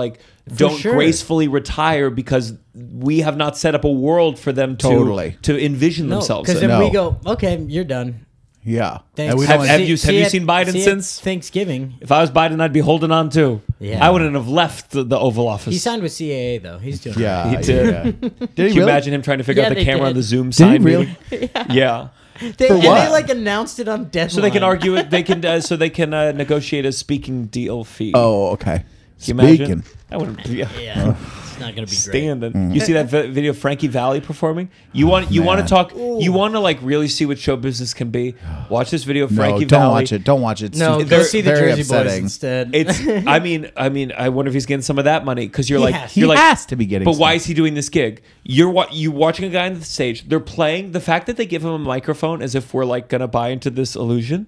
Speaker 2: don't gracefully retire, because we have not set up a world for them to envision themselves
Speaker 1: because
Speaker 2: in.
Speaker 1: then we go, okay, you're done.
Speaker 3: Yeah.
Speaker 1: Thanks.
Speaker 3: And we
Speaker 2: Have
Speaker 3: don't
Speaker 2: you seen Biden since
Speaker 1: Thanksgiving?
Speaker 2: If I was Biden, I'd be holding on too.
Speaker 1: Yeah.
Speaker 2: I wouldn't have left the Oval Office.
Speaker 1: He signed with CAA though. He's doing
Speaker 3: Yeah,
Speaker 2: He
Speaker 1: it.
Speaker 2: did.
Speaker 3: Yeah. Did he
Speaker 2: Can you
Speaker 3: really?
Speaker 2: imagine him trying to figure
Speaker 1: Yeah,
Speaker 2: out the
Speaker 1: they
Speaker 2: camera
Speaker 1: did.
Speaker 2: on the Zoom
Speaker 3: Did
Speaker 2: sign
Speaker 3: he really?
Speaker 2: meeting? Yeah.
Speaker 1: And
Speaker 3: what?
Speaker 1: they announced it on deadline.
Speaker 2: So they can argue it. They can negotiate a speaking deal fee.
Speaker 3: Oh, okay.
Speaker 2: Can you imagine?
Speaker 3: Speaking.
Speaker 2: That wouldn't be.
Speaker 1: Yeah, it's not gonna be great.
Speaker 2: Standing. You see that video of Frankie Valli performing? You want to talk? You want to really see what show business can be? Watch this video of Frankie
Speaker 3: No, don't
Speaker 2: Valli.
Speaker 3: watch it. Don't watch it.
Speaker 1: No,
Speaker 3: It's
Speaker 1: go see the
Speaker 3: very
Speaker 1: Jersey Boys
Speaker 3: upsetting.
Speaker 1: instead.
Speaker 2: It's. I mean, I wonder if he's getting some of that money, because you're
Speaker 3: He has to be getting.
Speaker 2: But why
Speaker 3: some.
Speaker 2: is he doing this gig? You're watching a guy on the stage. They're playing. The fact that they give him a microphone as if we're gonna buy into this illusion.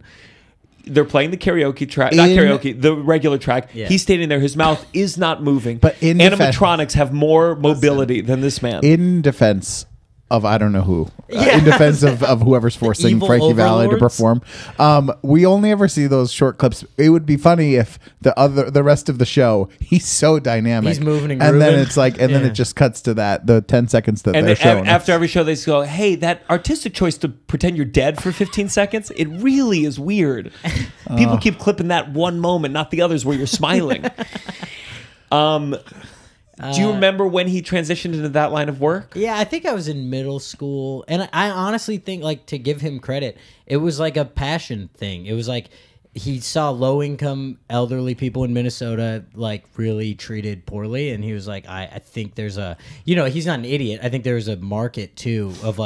Speaker 2: They're playing the karaoke track, not karaoke, the regular track.
Speaker 1: Yeah.
Speaker 2: He's standing there. His mouth is not moving.
Speaker 3: But in
Speaker 2: animatronics have more mobility than this man.
Speaker 3: In defense of I don't know who,
Speaker 1: Yeah.
Speaker 3: in defense of whoever's forcing
Speaker 1: Evil
Speaker 3: Frankie Valli to
Speaker 1: overlords?
Speaker 3: perform, we only ever see those short clips. It would be funny if the rest of the show, he's so dynamic,
Speaker 1: He's moving and
Speaker 3: then
Speaker 1: grooving.
Speaker 3: it's then it just cuts to the 10 seconds that
Speaker 2: and
Speaker 3: they're showing.
Speaker 2: after every show, they go, "Hey, that artistic choice to pretend you're dead for 15 seconds, it really is weird. People keep clipping that one moment, not the others where you're smiling." Do you remember when he transitioned into that line of work?
Speaker 1: Yeah, I think I was in middle school, and I honestly think, to give him credit, it was a passion thing. It was he saw low-income elderly people in Minnesota really treated poorly, and he was like, I think there's a, he's not an idiot. I think there's a market too of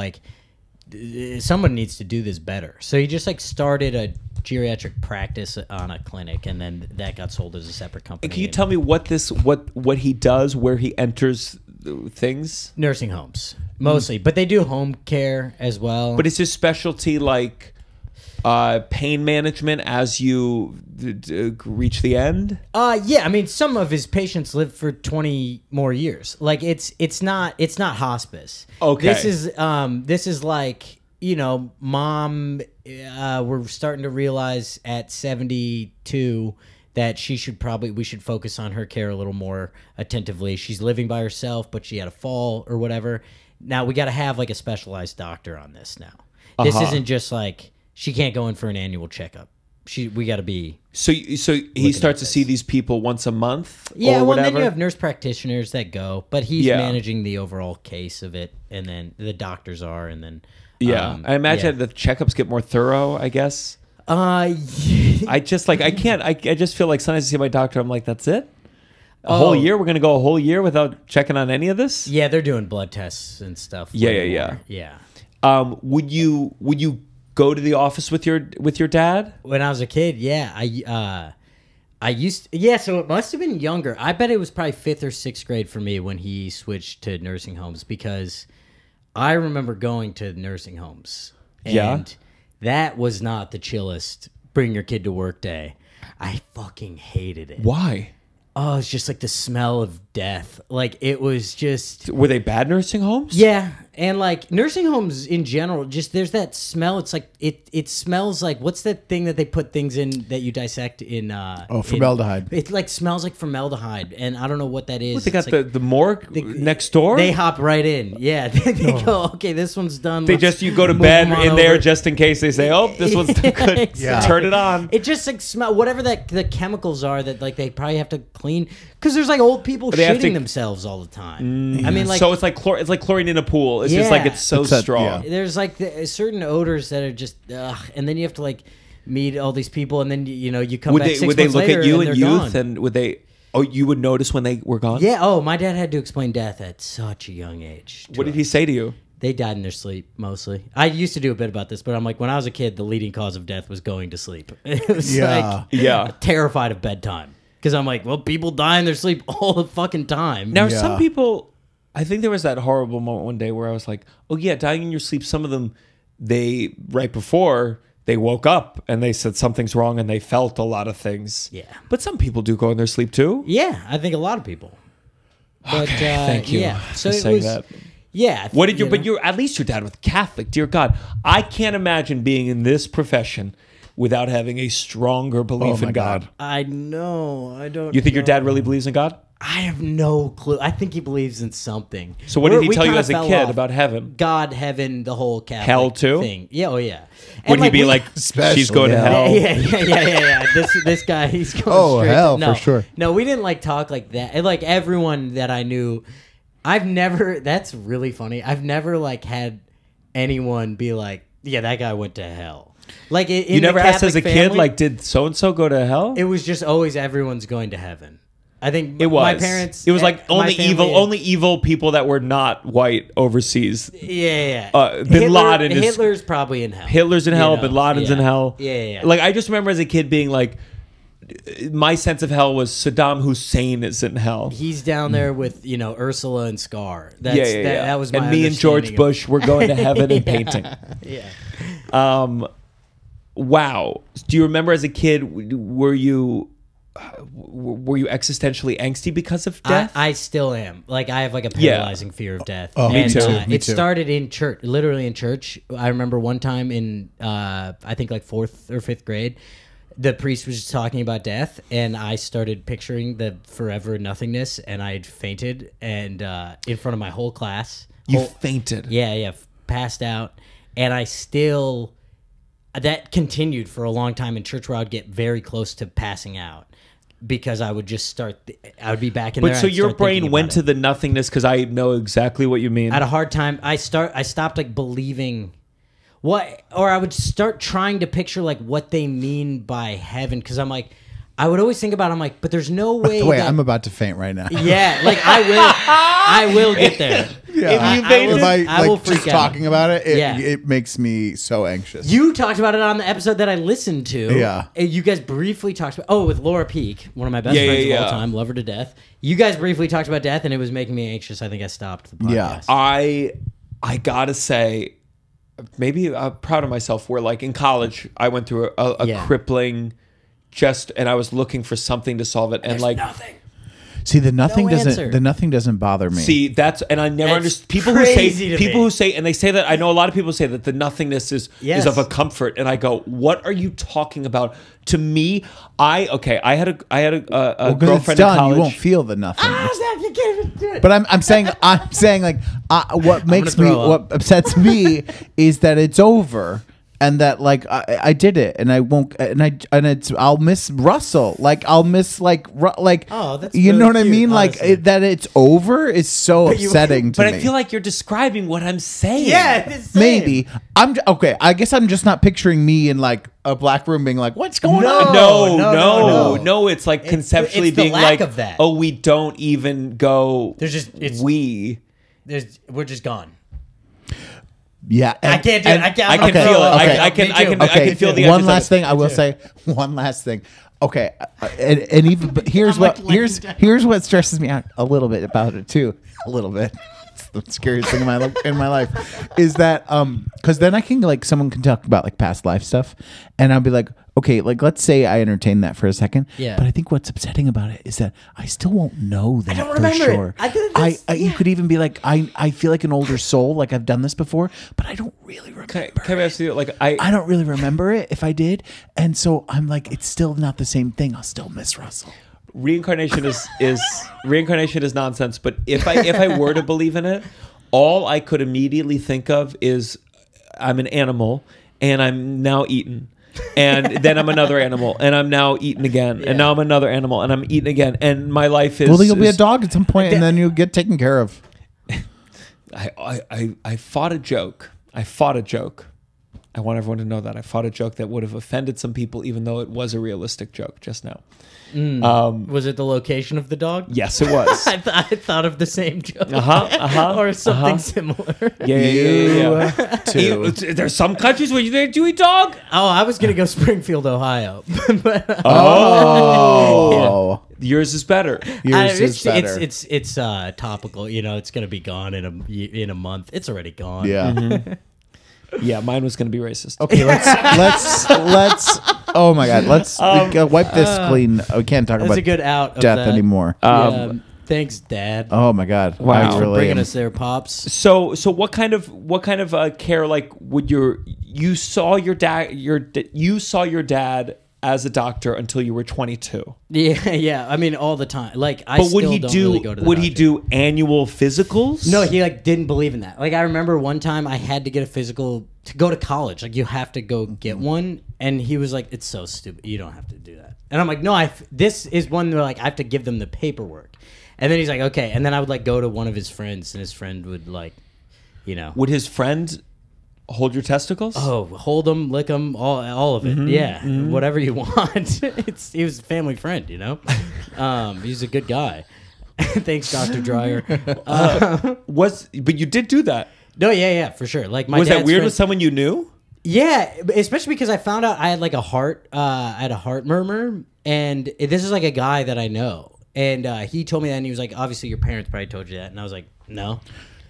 Speaker 1: someone needs to do this better. So he just started a geriatric practice on a clinic, and then that got sold as a separate company.
Speaker 2: Can you tell me what he does, where he enters things?
Speaker 1: Nursing homes mostly, but they do home care as well.
Speaker 2: But is his specialty pain management as you reach the end?
Speaker 1: Yeah, I mean, some of his patients live for 20 more years. It's not hospice.
Speaker 2: Okay.
Speaker 1: This is mom, we're starting to realize at 72 that we should focus on her care a little more attentively. She's living by herself, but she had a fall or whatever. Now we got to have a specialized doctor on this now. This isn't just she can't go in for an annual checkup. we got to be.
Speaker 2: So he starts to see these people once a month.
Speaker 1: Yeah,
Speaker 2: or
Speaker 1: well,
Speaker 2: whatever?
Speaker 1: then you have nurse practitioners that go, but he's managing the overall case of it, and then the doctors are, and then
Speaker 2: I imagine the checkups get more thorough. I guess. I just I can't. I just feel like sometimes I see my doctor. I'm like, that's it. A whole year? We're gonna go a whole year without checking on any of this?
Speaker 1: Yeah, they're doing blood tests and stuff.
Speaker 2: Yeah. Would you go to the office with your dad?
Speaker 1: When I was a kid, yeah, I used to, yeah. So it must have been younger. I bet it was probably 5th or 6th grade for me when he switched to nursing homes, because I remember going to nursing homes. And that was not the chillest bring your kid to work day. I fucking hated it.
Speaker 2: Why?
Speaker 1: Oh, it's just like the smell of death. Like, it was just...
Speaker 2: Were they bad nursing homes?
Speaker 1: Yeah. And like nursing homes in general, just there's that smell. It's like it smells like, what's that thing that they put things in that you dissect in?
Speaker 3: Formaldehyde.
Speaker 1: It like smells like formaldehyde, and I don't know what that is.
Speaker 2: What, they got
Speaker 1: like,
Speaker 2: the morgue next door?
Speaker 1: They hop right in. Yeah, they go, okay, this one's done.
Speaker 2: You go to bed in there just in case they say, oh, this one's too good.
Speaker 1: Exactly.
Speaker 2: Turn it on.
Speaker 1: It just like smell whatever the chemicals are that like they probably have to clean, because there's like old people shitting themselves all the time. I mean, like,
Speaker 2: so it's like chlorine in a pool. It's just like it's so strong.
Speaker 1: There's like certain odors that are just and then you have to like meet all these people, and then you come back 6 months later.
Speaker 2: Would they look at you in youth,
Speaker 1: gone.
Speaker 2: and would they? Oh, you would notice when they were gone?
Speaker 1: Yeah. Oh, my dad had to explain death at such a young age.
Speaker 2: What did he say to you?
Speaker 1: They died in their sleep, mostly. I used to do a bit about this, but I'm like, when I was a kid, the leading cause of death was going to sleep. It was terrified of bedtime, because I'm like, well, people die in their sleep all the fucking time.
Speaker 2: Now, some people... I think there was that horrible moment one day where I was like, oh yeah, dying in your sleep. Some of them, right before they woke up and they said something's wrong and they felt a lot of things.
Speaker 1: Yeah.
Speaker 2: But some people do go in their sleep too.
Speaker 1: Yeah, I think a lot of people. But,
Speaker 2: okay, thank you.
Speaker 1: Yeah. So
Speaker 2: for
Speaker 1: it
Speaker 2: saying
Speaker 1: was,
Speaker 2: that.
Speaker 1: Yeah.
Speaker 2: What did you? But at least your dad was Catholic. Dear God, I can't imagine being in this profession without having a stronger belief in God.
Speaker 1: I know. I don't.
Speaker 2: You think your dad really believes in God?
Speaker 1: I have no clue. I think he believes in something.
Speaker 2: So what did he tell you as a kid about heaven?
Speaker 1: God, heaven, the whole Catholic
Speaker 2: hell too
Speaker 1: thing. Yeah, oh yeah.
Speaker 2: Would he be like, she's going to hell?
Speaker 1: Yeah. This guy, he's going straight
Speaker 3: hell,
Speaker 1: to,
Speaker 3: for sure.
Speaker 1: No, we didn't like talk like that. And like everyone that I knew, I've never. That's really funny. I've never like had anyone be like, yeah, that guy went to hell. Like
Speaker 2: you never asked as a kid, like, did so and so go to hell?
Speaker 1: It was just always everyone's going to heaven. I think
Speaker 2: it was.
Speaker 1: My parents.
Speaker 2: It was like only evil people that were not white overseas.
Speaker 1: Yeah.
Speaker 2: Bin Laden is
Speaker 1: Hitler's probably in hell.
Speaker 2: Hitler's in hell. Bin Laden's in hell.
Speaker 1: Yeah.
Speaker 2: Like I just remember as a kid being like, my sense of hell was Saddam Hussein is in hell.
Speaker 1: He's down there with Ursula and Scar. That was my
Speaker 2: and me and George Bush were going to heaven and painting.
Speaker 1: Yeah.
Speaker 2: Wow. Do you remember as a kid? Were you existentially angsty because of death?
Speaker 1: I still am. Like I have like a paralyzing fear of death.
Speaker 3: Oh,
Speaker 2: me too.
Speaker 1: It started in church, literally in church. I remember one time in I think like 4th or 5th grade, the priest was just talking about death, and I started picturing the forever nothingness, and I had fainted, and in front of my whole class.
Speaker 2: You fainted?
Speaker 1: Yeah, passed out, and I still. That continued for a long time in church, where I would get very close to passing out. Because I would just I would be back in there.
Speaker 2: But so your brain went to the nothingness, because I know exactly what you mean.
Speaker 1: I had a hard time. I stopped like believing or I would start trying to picture like what they mean by heaven, because I'm like, I would always think about it, I'm like, but there's no way.
Speaker 3: Wait, I'm about to faint right now.
Speaker 1: Yeah, like I will get there.
Speaker 2: Yeah. If you fainted,
Speaker 1: I will freak
Speaker 3: just
Speaker 1: out.
Speaker 3: talking about it, it makes me so anxious.
Speaker 1: You talked about it on the episode that I listened to.
Speaker 3: Yeah.
Speaker 1: You guys briefly talked about with Laura Peak, one of my best friends of all time, love her to death. You guys briefly talked about death, and it was making me anxious. I think I stopped the podcast.
Speaker 3: Yeah.
Speaker 2: I gotta say, maybe I'm proud of myself, where like in college I went through a crippling and I was looking for something to solve it, and
Speaker 1: There's
Speaker 2: like
Speaker 1: nothing.
Speaker 3: See, the nothing
Speaker 1: answer.
Speaker 3: doesn't bother me.
Speaker 2: See, and I never understood people who say, and they say that, I know a lot of people say that the nothingness is of a comfort, and I go, what are you talking about? To me, I had a girlfriend in college.
Speaker 3: You won't feel the nothing. But I'm saying like what upsets me is that it's over. and that like I did it, and I won't, I'll miss Russell, like I'll miss like
Speaker 1: Oh, that's
Speaker 3: you
Speaker 1: really
Speaker 3: know what I
Speaker 1: cute,
Speaker 3: mean,
Speaker 1: honestly.
Speaker 3: like that it's over is so upsetting to me.
Speaker 2: But I feel like you're describing what I'm saying.
Speaker 1: Yeah, it's the same.
Speaker 3: maybe I'm okay. I guess I'm just not picturing me in like a black room being like, what's going on?
Speaker 2: No. It's like conceptually
Speaker 1: it's the
Speaker 2: being
Speaker 1: lack
Speaker 2: like,
Speaker 1: of that.
Speaker 2: oh, we don't even go.
Speaker 1: There's just we're just gone.
Speaker 3: Yeah,
Speaker 1: I can't do it. I can't.
Speaker 2: I can feel it. I can feel the
Speaker 3: one
Speaker 2: edges
Speaker 3: last
Speaker 2: of it.
Speaker 3: thing I will say. One last thing. Okay, and even but here's what here's what stresses me out a little bit about it too. A little bit. It's the scariest thing in my life is that because then I can like someone can talk about like past life stuff, and I'll be like, okay, like let's say I entertain that for a second.
Speaker 1: Yeah.
Speaker 3: But I think what's upsetting about it is that I still won't know that
Speaker 1: don't
Speaker 3: for
Speaker 1: remember
Speaker 3: sure.
Speaker 1: it.
Speaker 3: You could even be like, I feel like an older soul, like I've done this before, but I don't really remember.
Speaker 2: Can I ask you, like,
Speaker 3: I don't really remember it if I did, and so I'm like, it's still not the same thing. I'll still miss Russell.
Speaker 2: Reincarnation is nonsense. But if I were to believe in it, all I could immediately think of is I'm an animal and I'm now eaten. And then I'm another animal, and I'm now eaten again, and now I'm another animal, and I'm eaten again, and my life is.
Speaker 3: Well, then you'll be a dog at some point, and then you'll get taken care of.
Speaker 2: I fought a joke. I want everyone to know that I fought a joke that would have offended some people, even though it was a realistic joke just now.
Speaker 1: Was it the location of the dog?
Speaker 2: Yes, it was.
Speaker 1: I thought of the same joke.
Speaker 2: Or
Speaker 1: something similar.
Speaker 2: Yeah.
Speaker 3: Too.
Speaker 2: There's some countries where you do eat dog.
Speaker 1: Oh, I was gonna go Springfield, Ohio.
Speaker 3: Oh.
Speaker 2: Yours is better.
Speaker 3: Yours is better.
Speaker 1: It's topical. You know, it's gonna be gone in a month. It's already gone.
Speaker 3: Yeah.
Speaker 2: Yeah, mine was going to be racist.
Speaker 3: Okay, let's. Oh my God, let's wipe this clean. We can't talk
Speaker 1: That's
Speaker 3: about
Speaker 1: a good out of
Speaker 3: death
Speaker 1: that.
Speaker 3: anymore.
Speaker 1: Thanks, Dad.
Speaker 3: Oh my God!
Speaker 2: Wow.
Speaker 1: Thanks for
Speaker 3: really
Speaker 1: bringing us there, pops.
Speaker 2: So what kind of care, like, would you saw your dad as a doctor until you were 22?
Speaker 1: Yeah. I mean, all the time. Like, I
Speaker 2: But
Speaker 1: still don't really go to the
Speaker 2: would he
Speaker 1: doctor.
Speaker 2: do annual physicals?
Speaker 1: No, he like didn't believe in that. Like, I remember one time I had to get a physical to go to college. Like, you have to go get one, and he was like, "It's so stupid. You don't have to do that." And I'm like, "No, this is one where like I have to give them the paperwork." And then he's like, "Okay." And then I would like go to one of his friends, and his friend would like, you know,
Speaker 2: Would his friend hold your testicles?
Speaker 1: oh, hold them, lick them, all of it. Yeah, whatever you want. He was a family friend, you know. He's a good guy. Thanks, Dr. Dryer.
Speaker 2: But you did do that.
Speaker 1: No, yeah, for sure. Like, my
Speaker 2: Was that
Speaker 1: dad's
Speaker 2: weird
Speaker 1: friend-
Speaker 2: with someone you knew?
Speaker 1: Yeah, especially because I found out I had like a heart. I had a heart murmur, and this is like a guy that I know, and he told me that, and he was like, "Obviously, your parents probably told you that," and I was like, "No."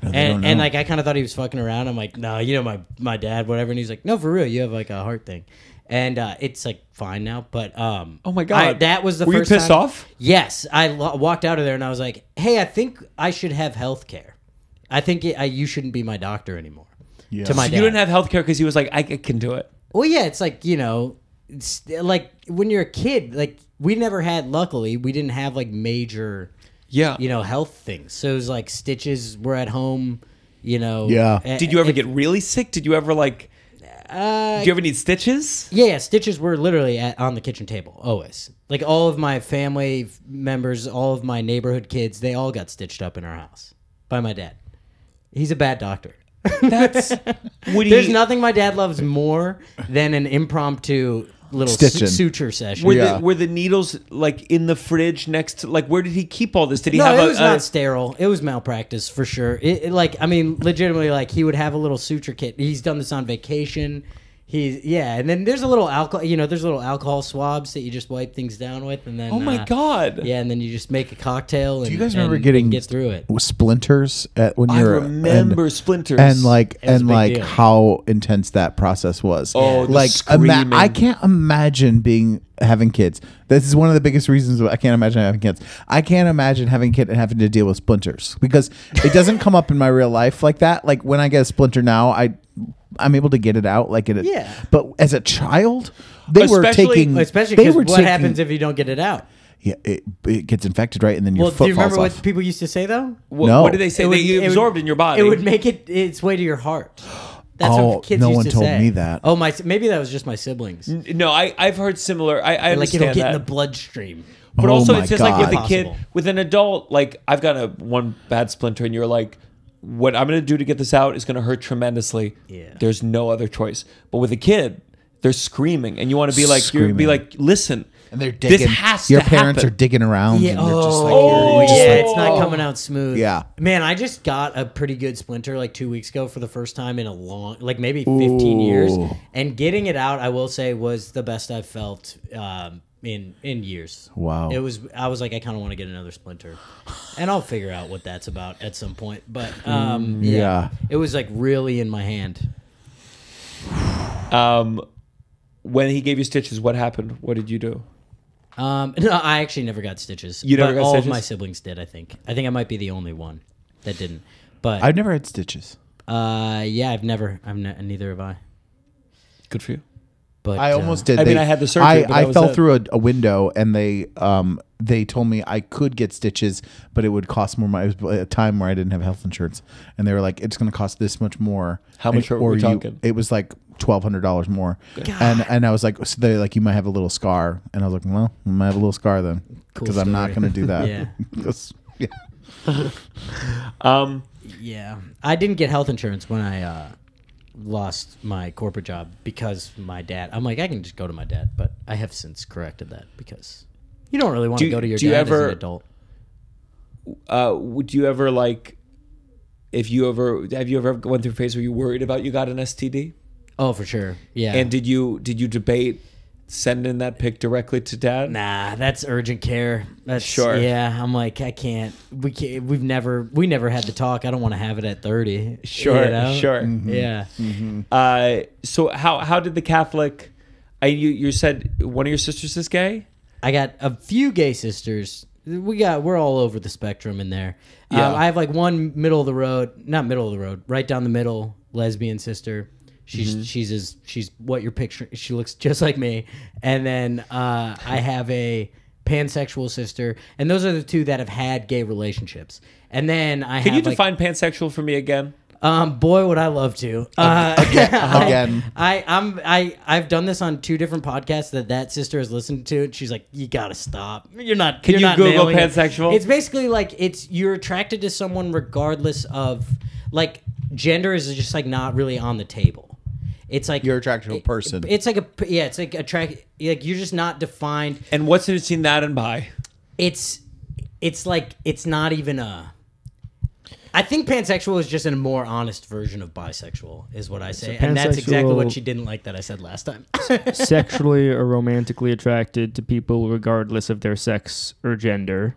Speaker 1: And like I kind of thought he was fucking around. I'm like, "No, you know my dad, whatever." And he's like, "No, for real, you have like a heart thing," and it's like fine now. But oh
Speaker 2: my God,
Speaker 1: that was the
Speaker 2: were
Speaker 1: first.
Speaker 2: You pissed
Speaker 1: time.
Speaker 2: off?
Speaker 1: Yes, I walked out of there and I was like, "Hey, I think I should have health care. I think you shouldn't be my doctor anymore."
Speaker 3: Yeah.
Speaker 1: To my dad.
Speaker 2: You didn't have health care because he was like, I can do it.
Speaker 1: Well, yeah, it's like, you know, it's like when you're a kid, like we never had, luckily, we didn't have like major,
Speaker 2: Yeah.
Speaker 1: you know, health things. So it was like stitches were at home, you know.
Speaker 3: Yeah.
Speaker 2: Did you ever get really sick? Did you ever like? Did you ever need stitches?
Speaker 1: Yeah, stitches were literally on the kitchen table, always. Like all of my family members, all of my neighborhood kids, they all got stitched up in our house by my dad. He's a bad doctor.
Speaker 2: That's
Speaker 1: There's nothing my dad loves more than an impromptu little suture session.
Speaker 2: Were the needles like in the fridge next to, like, where did he keep all this? Did he
Speaker 1: No,
Speaker 2: have
Speaker 1: it was not sterile. It was malpractice for sure. Like, I mean, legitimately, like he would have a little suture kit. He's done this on vacation. And then there's a little alcohol. You know, there's little alcohol swabs that you just wipe things down with, and then
Speaker 2: oh my God,
Speaker 1: yeah, and then you just make a cocktail. And,
Speaker 3: Do you guys remember
Speaker 1: and get through it?
Speaker 3: Splinters when you
Speaker 2: I
Speaker 3: were
Speaker 2: remember splinters
Speaker 3: and like
Speaker 1: was a big deal.
Speaker 3: how intense that process was.
Speaker 2: Oh, the
Speaker 3: like
Speaker 2: screaming.
Speaker 3: I can't imagine having kids. This is one of the biggest reasons why I can't imagine having kids. I can't imagine having a kid and having to deal with splinters because it doesn't come up in my real life like that. Like when I get a splinter now, I'm able to get it out
Speaker 1: Yeah.
Speaker 3: But as a child, they were taking
Speaker 1: especially
Speaker 3: they
Speaker 1: because
Speaker 3: were
Speaker 1: what happens if you don't get it out?
Speaker 3: Yeah, it gets infected, right? And then your
Speaker 1: Well,
Speaker 3: foot
Speaker 1: do you remember
Speaker 3: falls
Speaker 1: what
Speaker 3: off.
Speaker 1: people used to say though?
Speaker 3: No.
Speaker 2: What did they say? They absorbed in your body.
Speaker 1: It would make its way to your heart. That's what kids
Speaker 3: no
Speaker 1: used
Speaker 3: one
Speaker 1: to
Speaker 3: told
Speaker 1: say.
Speaker 3: me that.
Speaker 1: Oh, maybe that was just my siblings.
Speaker 2: No, I've heard similar. I
Speaker 1: Like
Speaker 2: understand
Speaker 1: it'll get
Speaker 2: that.
Speaker 1: in the bloodstream.
Speaker 2: But
Speaker 3: Oh
Speaker 2: also,
Speaker 3: my
Speaker 2: it's just like with a
Speaker 3: God.
Speaker 2: kid,
Speaker 1: Possible.
Speaker 2: with an adult. Like I've got one bad splinter, and you're like, what I'm going to do to get this out is going to hurt tremendously.
Speaker 1: Yeah.
Speaker 2: There's no other choice. But with a kid, they're screaming, and you want to be like, listen.
Speaker 3: And they're digging.
Speaker 2: This has
Speaker 3: your
Speaker 2: to
Speaker 3: parents
Speaker 2: happen.
Speaker 3: are digging around.
Speaker 1: Yeah.
Speaker 3: And you're just like,
Speaker 1: Oh,
Speaker 3: you're just
Speaker 1: yeah.
Speaker 3: like,
Speaker 1: It's not coming out smooth.
Speaker 3: Yeah.
Speaker 1: Man, I just got a pretty good splinter like 2 weeks ago for the first time in a long, like maybe 15 years. And getting it out, I will say, was the best I've felt in years.
Speaker 3: Wow.
Speaker 1: I was like, I kind of want to get another splinter, and I'll figure out what that's about at some point. But
Speaker 3: yeah.
Speaker 1: it was like really in my hand.
Speaker 2: When he gave you stitches, what happened? What did you do?
Speaker 1: No, I actually never got stitches.
Speaker 2: You never got
Speaker 1: all
Speaker 2: stitches?
Speaker 1: of my siblings did. I think I might be the only one that didn't. But
Speaker 3: I've never had stitches.
Speaker 1: yeah, neither have I.
Speaker 2: Good for you.
Speaker 1: But
Speaker 3: I almost did.
Speaker 2: I mean, I had the surgery, but that
Speaker 3: I
Speaker 2: was
Speaker 3: fell
Speaker 2: it.
Speaker 3: through a window, and they told me I could get stitches, but it would cost more money. It was a time where I didn't have health insurance, and they were like, "It's going to cost this much more."
Speaker 2: How much
Speaker 3: and,
Speaker 2: are we talking?
Speaker 3: It was like $1,200 more, and I was like, so they're like, you might have a little scar, and I was like, well, I might have a little scar then,
Speaker 1: Cool
Speaker 3: because I'm not
Speaker 1: story.
Speaker 3: going to do that.
Speaker 1: Yeah.
Speaker 3: 'Cause- yeah.
Speaker 1: Yeah, I didn't get health insurance when I lost my corporate job because my dad. I'm like, I can just go to my dad, but I have since corrected that because you don't really want to go to your dad as an adult.
Speaker 2: Would you ever like? Have you ever gone through a phase where you worried about you got an STD?
Speaker 1: Oh, for sure. Yeah.
Speaker 2: And did you debate sending that pic directly to dad?
Speaker 1: Nah, that's urgent care. That's
Speaker 2: Sure.
Speaker 1: Yeah, I'm like, I can't. We can't. We never had the talk. I don't want to have it at 30.
Speaker 2: Sure,
Speaker 1: you know?
Speaker 2: sure.
Speaker 1: Yeah.
Speaker 2: So how did the Catholic? You said one of your sisters is gay?
Speaker 1: I got a few gay sisters. We're all over the spectrum in there.
Speaker 2: Yeah.
Speaker 1: I have like one not middle of the road, right down the middle, lesbian sister. She's what you're picturing. She looks just like me. And then I have a pansexual sister, and those are the two that have had gay relationships. And then
Speaker 2: Can you define pansexual for me again?
Speaker 1: Boy, would I love to.
Speaker 3: Again.
Speaker 1: I've done this on 2 different podcasts that sister has listened to. And she's like, you gotta stop. You're not.
Speaker 2: Can
Speaker 1: you're
Speaker 2: you
Speaker 1: not
Speaker 2: Google
Speaker 1: nailing it."
Speaker 2: pansexual?
Speaker 1: It's basically like you're attracted to someone regardless of like gender is just like not really on the table. It's like
Speaker 3: You're attracted to a person.
Speaker 1: It's like it's like like you're just not defined.
Speaker 2: And what's in between that and bi?
Speaker 1: It's like it's not even a. I think pansexual is just a more honest version of bisexual, is what I say, and that's exactly what she didn't like that I said last time.
Speaker 6: Sexually or romantically attracted to people regardless of their sex or gender.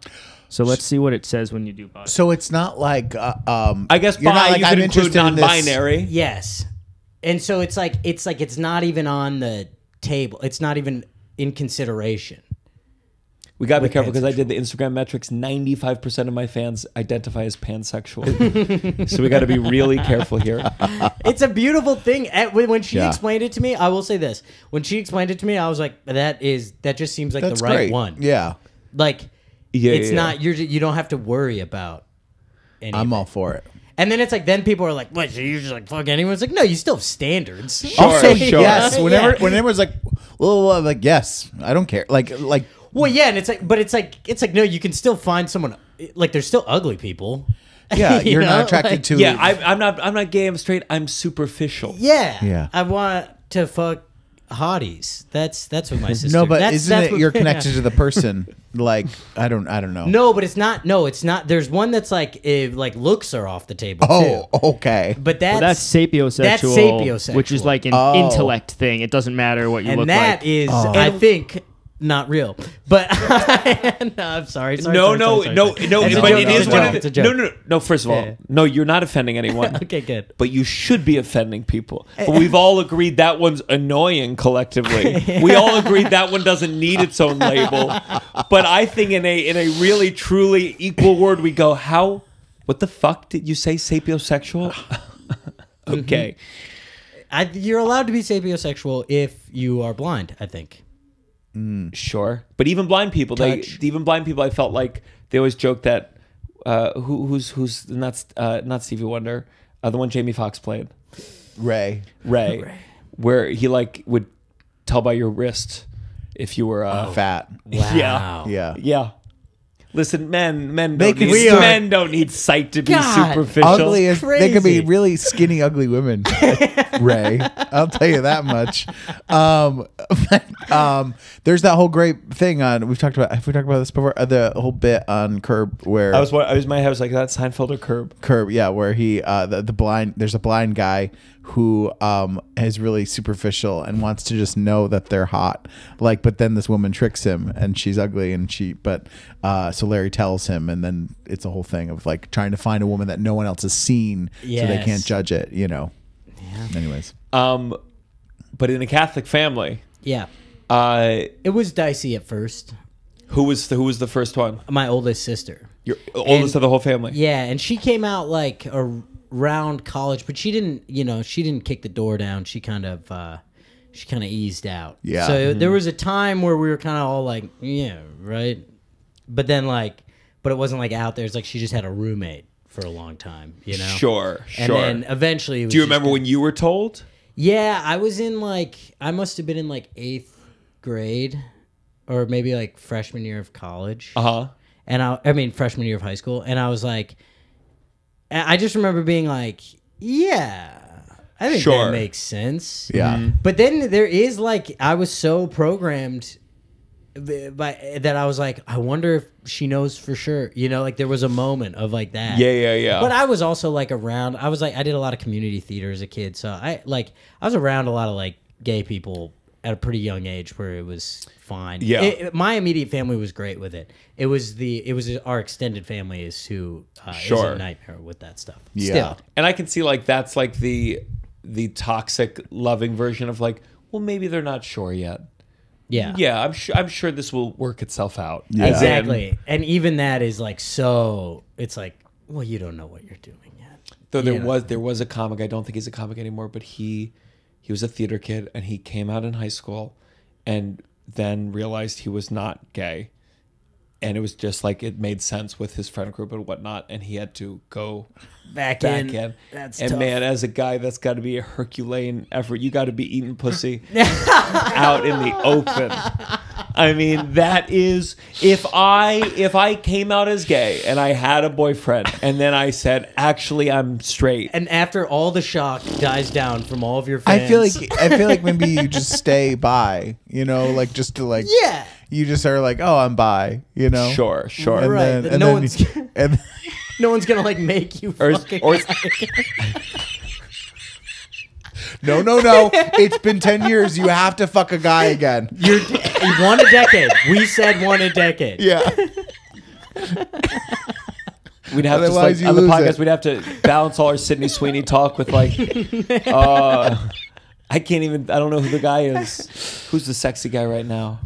Speaker 6: So let's see what it says when you do bi.
Speaker 3: So it's not like
Speaker 2: I guess
Speaker 3: you're
Speaker 2: bi
Speaker 3: not like,
Speaker 2: you
Speaker 3: I'm
Speaker 2: could include
Speaker 3: interested in this.
Speaker 2: non-binary.
Speaker 1: Yes, and so it's not even on the table. It's not even in consideration.
Speaker 2: We gotta be
Speaker 1: With
Speaker 2: careful because I
Speaker 1: pansexual.
Speaker 2: did the Instagram metrics. 95% of my fans identify as pansexual, so we got to be really careful here.
Speaker 1: It's a beautiful thing. When she
Speaker 3: Yeah.
Speaker 1: explained it to me, I will say this: when she explained it to me, I was like, "That just seems like
Speaker 3: That's
Speaker 1: the right
Speaker 3: great.
Speaker 1: one."
Speaker 3: Yeah.
Speaker 1: Like,
Speaker 2: Yeah,
Speaker 1: it's
Speaker 2: yeah,
Speaker 1: not you don't have to worry about anything.
Speaker 3: I'm all for it.
Speaker 1: And then it's like, then people are like, "What? So you just like fuck anyone?" It's like, no, you still have standards.
Speaker 3: Also,
Speaker 2: sure.
Speaker 3: yes.
Speaker 1: Yeah.
Speaker 3: Whenever it's like, well, I'm like, yes, I don't care. Like,
Speaker 1: Well, yeah, and it's like, no, you can still find someone. Like, there's still ugly people.
Speaker 3: yeah,
Speaker 1: You
Speaker 3: you're
Speaker 1: know?
Speaker 3: not attracted
Speaker 1: Like-
Speaker 3: to.
Speaker 2: Yeah, I'm not gay. I'm straight. I'm superficial.
Speaker 1: Yeah,
Speaker 3: Yeah.
Speaker 1: I want to fuck hotties. That's what my sister.
Speaker 3: No, but
Speaker 1: that's,
Speaker 3: isn't
Speaker 1: that's
Speaker 3: it
Speaker 1: what-
Speaker 3: you're connected to the person? Like, I don't know.
Speaker 1: No, but it's not. No, it's not. There's one that's like, looks are off the table
Speaker 3: Oh,
Speaker 1: too.
Speaker 3: okay.
Speaker 1: But
Speaker 6: Well, that's sapiosexual,
Speaker 1: That's sapiosexual.
Speaker 6: which is like an
Speaker 3: Oh.
Speaker 6: intellect thing. It doesn't matter what you
Speaker 1: and
Speaker 6: look
Speaker 1: that
Speaker 6: like.
Speaker 1: is, I think, not real. But no, I'm sorry.
Speaker 2: No,
Speaker 1: sorry.
Speaker 2: but
Speaker 1: It's a
Speaker 2: it
Speaker 1: joke,
Speaker 2: is
Speaker 1: it's a
Speaker 2: one
Speaker 1: joke,
Speaker 2: of
Speaker 1: it's a
Speaker 2: the.
Speaker 1: joke.
Speaker 2: No. First of all,
Speaker 1: Yeah.
Speaker 2: no, you're not offending anyone.
Speaker 1: Okay, good.
Speaker 2: But you should be offending people. But we've all agreed that one's annoying collectively. We all agreed that one doesn't need its own label. But I think in a really truly equal word, we go, how? What the fuck did you say? Sapiosexual? Okay.
Speaker 1: You're allowed to be sapiosexual if you are blind, I think.
Speaker 2: Sure, but even blind people, I felt like they always joke that who's not Stevie Wonder, the one Jamie Foxx played.
Speaker 3: Ray.
Speaker 2: where he like would tell by your wrist if you were
Speaker 3: Fat.
Speaker 1: Wow.
Speaker 3: Yeah.
Speaker 2: Listen, men
Speaker 3: They
Speaker 2: don't
Speaker 3: can-
Speaker 2: need,
Speaker 3: we are-
Speaker 2: men don't need sight to be
Speaker 1: God.
Speaker 2: superficial.
Speaker 3: Ugly as they could be
Speaker 1: Crazy.
Speaker 3: really skinny, ugly women. Ray, I'll tell you that much. There's that whole great thing on. Have we talked about this before? The whole bit on Curb where
Speaker 2: I was in my house like that Seinfeld or Curb.
Speaker 3: Yeah, where he the blind. There's a blind guy who is really superficial and wants to just know that they're hot. Like, but then this woman tricks him and she's ugly and so Larry tells him, and then it's a whole thing of like trying to find a woman that no one else has seen, so they
Speaker 1: Yes.
Speaker 3: can't judge it. Yeah. Anyways,
Speaker 2: But in a Catholic family,
Speaker 1: Yeah.
Speaker 2: uh,
Speaker 1: It was dicey at first.
Speaker 2: who was the first one?
Speaker 1: My oldest sister.
Speaker 2: Your oldest of the whole family.
Speaker 1: Yeah, and she came out like around college, but she didn't kick the door down. She kind of eased out.
Speaker 3: Yeah.
Speaker 1: So there was a time where we were kind of all like, yeah, right. But then but it wasn't like out there. It's like she just had a roommate for a long time,
Speaker 2: Sure.
Speaker 1: And then eventually, it was
Speaker 2: Do you
Speaker 1: just
Speaker 2: remember when you were told?
Speaker 1: Yeah, I was in I must have been in 8th grade, or maybe freshman year of college. And I mean freshman year of high school, and I was like, I just remember being like, yeah, I think
Speaker 2: Sure.
Speaker 1: that makes sense.
Speaker 3: yeah.
Speaker 1: But then there is I was so programmed that I was like, I wonder if she knows for sure. There was a moment of that.
Speaker 2: Yeah.
Speaker 1: But I was also around. I was I did a lot of community theater as a kid, so I was around a lot of gay people at a pretty young age where it was fine.
Speaker 2: Yeah.
Speaker 1: My immediate family was great with it. It was our extended family is who is
Speaker 2: Sure.
Speaker 1: a nightmare with that stuff.
Speaker 3: Yeah.
Speaker 1: Still.
Speaker 2: And I can see that's the toxic loving version of well, maybe they're not sure yet.
Speaker 1: Yeah.
Speaker 2: Yeah, I'm sure this will work itself out.
Speaker 3: Yeah.
Speaker 2: As in-
Speaker 1: Exactly. And even that is so it's well, you don't know what you're doing yet.
Speaker 2: Though there was a comic, I don't think he's a comic anymore, but he was a theater kid and he came out in high school and then realized he was not gay. And it was just it made sense with his friend group and whatnot, and he had to go
Speaker 1: Back
Speaker 2: back
Speaker 1: in.
Speaker 2: in.
Speaker 1: That's
Speaker 2: and
Speaker 1: tough.
Speaker 2: man, as a guy, that's got to be a Herculean effort. You got to be eating pussy out in the open. I mean, that is if I came out as gay and I had a boyfriend and then I said, actually, I'm straight.
Speaker 1: And after all the shock dies down from all of your fans,
Speaker 3: I feel like maybe you just stay bi, just to
Speaker 1: yeah.
Speaker 3: you just are oh, I'm bi,
Speaker 2: Sure.
Speaker 3: And
Speaker 1: Right,
Speaker 3: then,
Speaker 1: but
Speaker 3: and
Speaker 1: no
Speaker 3: then
Speaker 1: one's-
Speaker 3: and
Speaker 1: No one's gonna make you
Speaker 2: Or-
Speaker 1: fucking
Speaker 2: or-
Speaker 3: no. It's been 10 years. You have to fuck a guy again.
Speaker 1: You're one a decade. We said one a decade.
Speaker 3: Yeah.
Speaker 2: We'd have to
Speaker 3: Otherwise you
Speaker 2: on the
Speaker 3: lose
Speaker 2: podcast.
Speaker 3: it.
Speaker 2: We'd have to balance all our Sydney Sweeney talk with I can't even. I don't know who the guy is. Who's the sexy guy right now?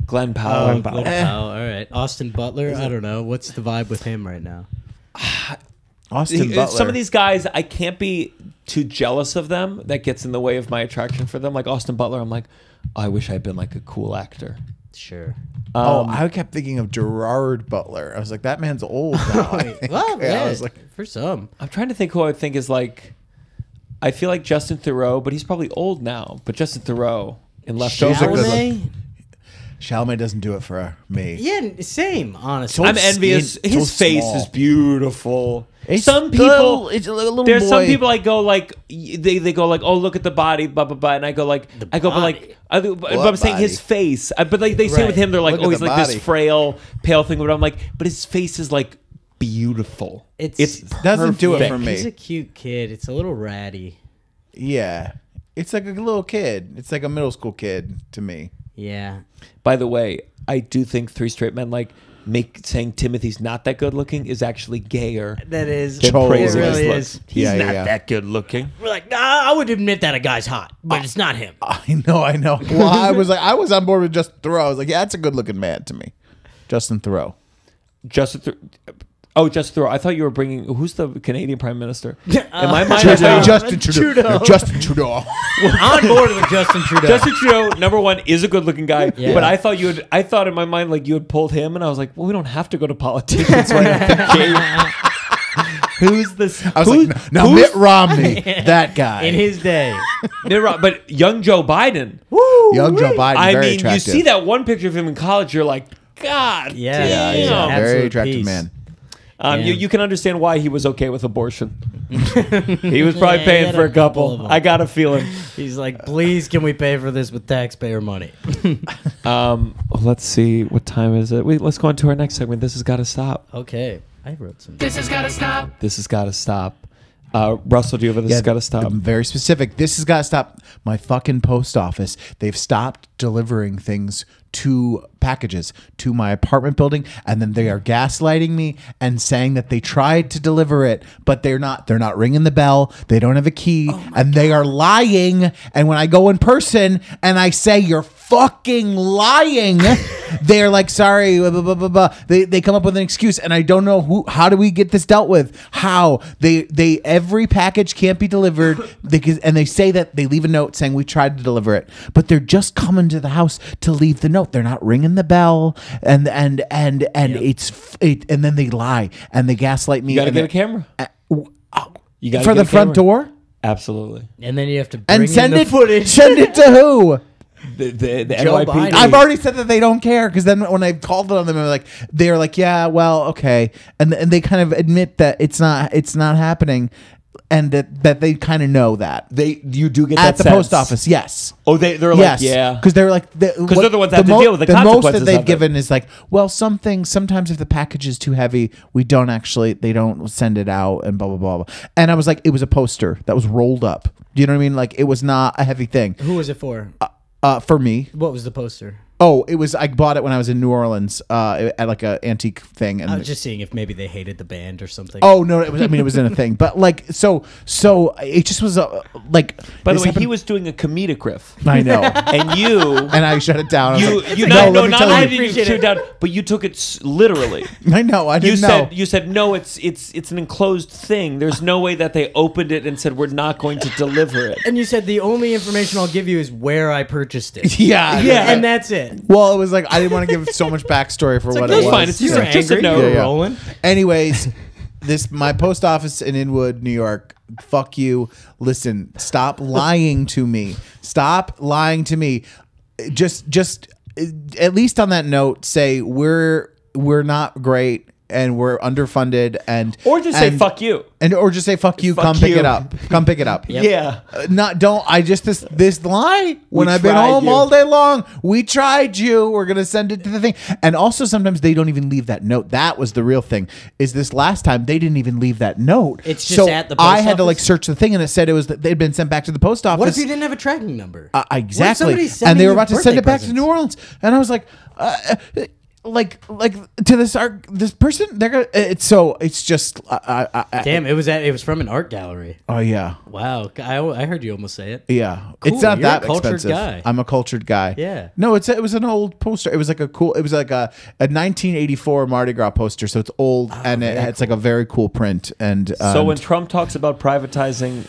Speaker 2: Glenn Powell.
Speaker 1: Oh, all right. Austin Butler. I don't know. What's the vibe with him right now?
Speaker 3: Austin Butler.
Speaker 2: Some of these guys, I can't be too jealous of them. That gets in the way of my attraction for them. Like Austin Butler, I'm like, oh, I wish I'd been a cool actor.
Speaker 1: Sure.
Speaker 3: I kept thinking of Gerard Butler. I was like, that man's old now. I think.
Speaker 1: Well,
Speaker 3: Yeah,
Speaker 1: yeah,
Speaker 3: I was like,
Speaker 1: for some.
Speaker 2: I'm trying to think who I would think is I feel like Justin Theroux, but he's probably old now. But Justin Theroux in Leftovers.
Speaker 1: Chalamet?
Speaker 3: Chalamet doesn't do it for me.
Speaker 1: Yeah, same. Honestly,
Speaker 2: I'm envious.
Speaker 3: skin-
Speaker 2: His
Speaker 3: so
Speaker 2: face
Speaker 3: small.
Speaker 2: is beautiful.
Speaker 3: It's
Speaker 2: Some people,
Speaker 3: it's a little
Speaker 2: there's
Speaker 3: boy.
Speaker 2: some people they go oh, look at the body, blah blah blah, and I go
Speaker 1: body.
Speaker 2: but I'm saying his face. But they say
Speaker 1: Right.
Speaker 2: with him, they're
Speaker 3: Look
Speaker 2: oh,
Speaker 3: at
Speaker 2: he's
Speaker 3: the
Speaker 2: this
Speaker 3: body.
Speaker 2: frail, pale thing. But I'm but his face is beautiful.
Speaker 1: It's
Speaker 3: doesn't do it
Speaker 2: perfect.
Speaker 3: for me.
Speaker 1: He's a cute kid. It's a little ratty.
Speaker 3: Yeah. It's like a little kid. It's like a middle school kid to me.
Speaker 1: Yeah.
Speaker 2: By the way, I do think three straight men saying Timothy's not that good looking is actually gayer.
Speaker 1: That is.
Speaker 2: than
Speaker 3: Totally.
Speaker 2: praising
Speaker 1: It
Speaker 2: his
Speaker 1: really
Speaker 2: looks.
Speaker 1: is.
Speaker 2: He's
Speaker 3: Yeah,
Speaker 2: not
Speaker 3: yeah.
Speaker 2: that good looking.
Speaker 1: We're like, nah, I would admit that a guy's hot, but it's not him.
Speaker 3: I know. Well, I was on board with Justin Theroux. I was like, yeah, that's a good looking man to me. Justin Theroux.
Speaker 2: Justin Theroux. I thought you were bringing. Who's the Canadian Prime Minister? In my mind,
Speaker 3: Justin Trudeau.
Speaker 1: Trudeau.
Speaker 3: Justin Trudeau.
Speaker 1: On board with Justin Trudeau.
Speaker 2: Justin Trudeau, number one, is a good-looking guy.
Speaker 1: Yeah.
Speaker 2: But I thought in my mind you had pulled him, and I was like, well, we don't have to go to politicians right at the gate. Who's this?
Speaker 3: I was like, no, Mitt Romney, that guy.
Speaker 1: In his day.
Speaker 2: But young Joe Biden.
Speaker 3: Young Joe Biden,
Speaker 2: I
Speaker 3: very
Speaker 2: mean,
Speaker 3: attractive.
Speaker 2: you see that one picture of him in college, you're like, God
Speaker 1: Yeah,
Speaker 3: Yeah, he's a
Speaker 1: Yeah.
Speaker 3: very
Speaker 1: Absolute
Speaker 3: attractive
Speaker 1: peace.
Speaker 3: man.
Speaker 2: You can understand why he was okay with abortion. He was probably
Speaker 1: Yeah, he
Speaker 2: paying
Speaker 1: had
Speaker 2: for
Speaker 1: a
Speaker 2: a
Speaker 1: couple of
Speaker 2: couple.
Speaker 1: them.
Speaker 2: I got a feeling.
Speaker 1: He's like, please, can we pay for this with taxpayer money?
Speaker 2: Let's see. What time is it? Wait, let's go on to our next segment. This has got to stop.
Speaker 1: Okay. I wrote some.
Speaker 4: This has gotta stop.
Speaker 2: This has got to stop. Russell, do you have a this has got to stop?
Speaker 3: I'm very specific. This has got to stop. My fucking post office. They've stopped delivering things packages to my apartment building, and then they are gaslighting me and saying that they tried to deliver it, but they're not ringing the bell. They don't have a key, and they are lying. And when I go in person and I say you're fucking lying, they're like, sorry, blah, blah, blah, blah, blah. They come up with an excuse, and I don't know how do we get this dealt with? How they every package can't be delivered, and they say that they leave a note saying we tried to deliver it, but they're just coming to the house to leave the note. They're not ringing the bell, and it's and then they lie and they gaslight me.
Speaker 2: You got to
Speaker 3: and
Speaker 2: get a camera. You got
Speaker 3: for the front door,
Speaker 2: Absolutely.
Speaker 1: And then you have to bring
Speaker 3: and send
Speaker 1: in the
Speaker 3: it.
Speaker 1: footage.
Speaker 3: Send it to who?
Speaker 2: The
Speaker 1: Joe
Speaker 2: NYPD.
Speaker 1: Biden.
Speaker 3: I've already said that they don't care, because then when I called on them, they're like, yeah, well, okay, and they kind of admit that it's not happening, and that they kind of know that
Speaker 2: You do get
Speaker 3: at
Speaker 2: that
Speaker 3: the post office. Yes.
Speaker 2: Oh, they're like,
Speaker 3: Yes,
Speaker 2: yeah.
Speaker 3: because they're like,
Speaker 2: they're the ones that have to deal with the
Speaker 3: most
Speaker 2: consequences
Speaker 3: that they've
Speaker 2: of it.
Speaker 3: given is like, well, sometimes if the package is too heavy, they don't send it out, and blah blah blah blah. And I was like, it was a poster that was rolled up. Do you know what I mean? Like, it was not a heavy thing.
Speaker 1: Who was it for?
Speaker 3: For me.
Speaker 1: What was the poster?
Speaker 3: Oh, it was. I bought it when I was in New Orleans at like a antique thing, and
Speaker 1: I was just seeing if maybe they hated the band or something.
Speaker 3: oh no, it was. I mean, it was in a thing, but like, so it just was like.
Speaker 2: By the
Speaker 3: this
Speaker 2: way,
Speaker 3: happened-
Speaker 2: he was doing a comedic riff.
Speaker 3: I know,
Speaker 2: And you...
Speaker 3: and I shut it down. I was
Speaker 2: You,
Speaker 3: like,
Speaker 2: you
Speaker 3: no,
Speaker 2: not
Speaker 3: let me
Speaker 2: not
Speaker 3: tell
Speaker 2: only
Speaker 3: you.
Speaker 2: did you
Speaker 1: Appreciate
Speaker 2: shoot
Speaker 1: it.
Speaker 2: down, but you took it literally.
Speaker 3: I know. I didn't know.
Speaker 2: You said no. It's an enclosed thing. There's no way that they opened it and said we're not going to deliver it.
Speaker 1: And you said the only information I'll give you is where I purchased it.
Speaker 3: Yeah,
Speaker 1: And that's it.
Speaker 3: Well, it was like I didn't want to give so much backstory for what it
Speaker 2: that's
Speaker 3: was.
Speaker 2: fine. It's
Speaker 1: You were
Speaker 2: just a
Speaker 1: angry.
Speaker 2: note.
Speaker 1: You were
Speaker 3: Yeah.
Speaker 1: rolling.
Speaker 3: Anyways, my post office in Inwood, New York. Fuck you. Listen, stop lying to me. Stop lying to me. Just at least on that note, say we're not great and we're underfunded,
Speaker 2: Or just say fuck you.
Speaker 3: or just say fuck you.
Speaker 2: Fuck
Speaker 3: Come pick
Speaker 2: you.
Speaker 3: it up. Come pick it up.
Speaker 2: Yeah.
Speaker 3: This lie when I've been
Speaker 2: tried
Speaker 3: home
Speaker 2: you.
Speaker 3: all day long. We tried you. We're gonna send it to the thing. And also sometimes they don't even leave that note. That was the real thing. Is this last time they didn't even leave that note.
Speaker 1: It's just at the post
Speaker 3: I had to like
Speaker 1: office?
Speaker 3: search the thing, and it said it was that they'd been sent back to the post office.
Speaker 1: What if you didn't have a tracking number?
Speaker 3: Exactly.
Speaker 1: somebody's
Speaker 3: And
Speaker 1: sending
Speaker 3: they were
Speaker 1: you
Speaker 3: about to send
Speaker 1: birthday
Speaker 3: it back to
Speaker 1: presents?
Speaker 3: New Orleans, and I was like. Like to this person, they're gonna. It's just.
Speaker 1: Damn, it was from an art gallery.
Speaker 3: Oh yeah.
Speaker 1: Wow, I heard you almost say it.
Speaker 3: Yeah,
Speaker 1: Cool,
Speaker 3: it's not
Speaker 1: you're a
Speaker 3: that
Speaker 1: cultured
Speaker 3: expensive.
Speaker 1: guy.
Speaker 3: I'm a cultured guy.
Speaker 1: Yeah.
Speaker 3: No, it was an old poster. It was like a 1984 Mardi Gras poster. So it's old and it's like a very cool print. And
Speaker 2: So when Trump talks about privatizing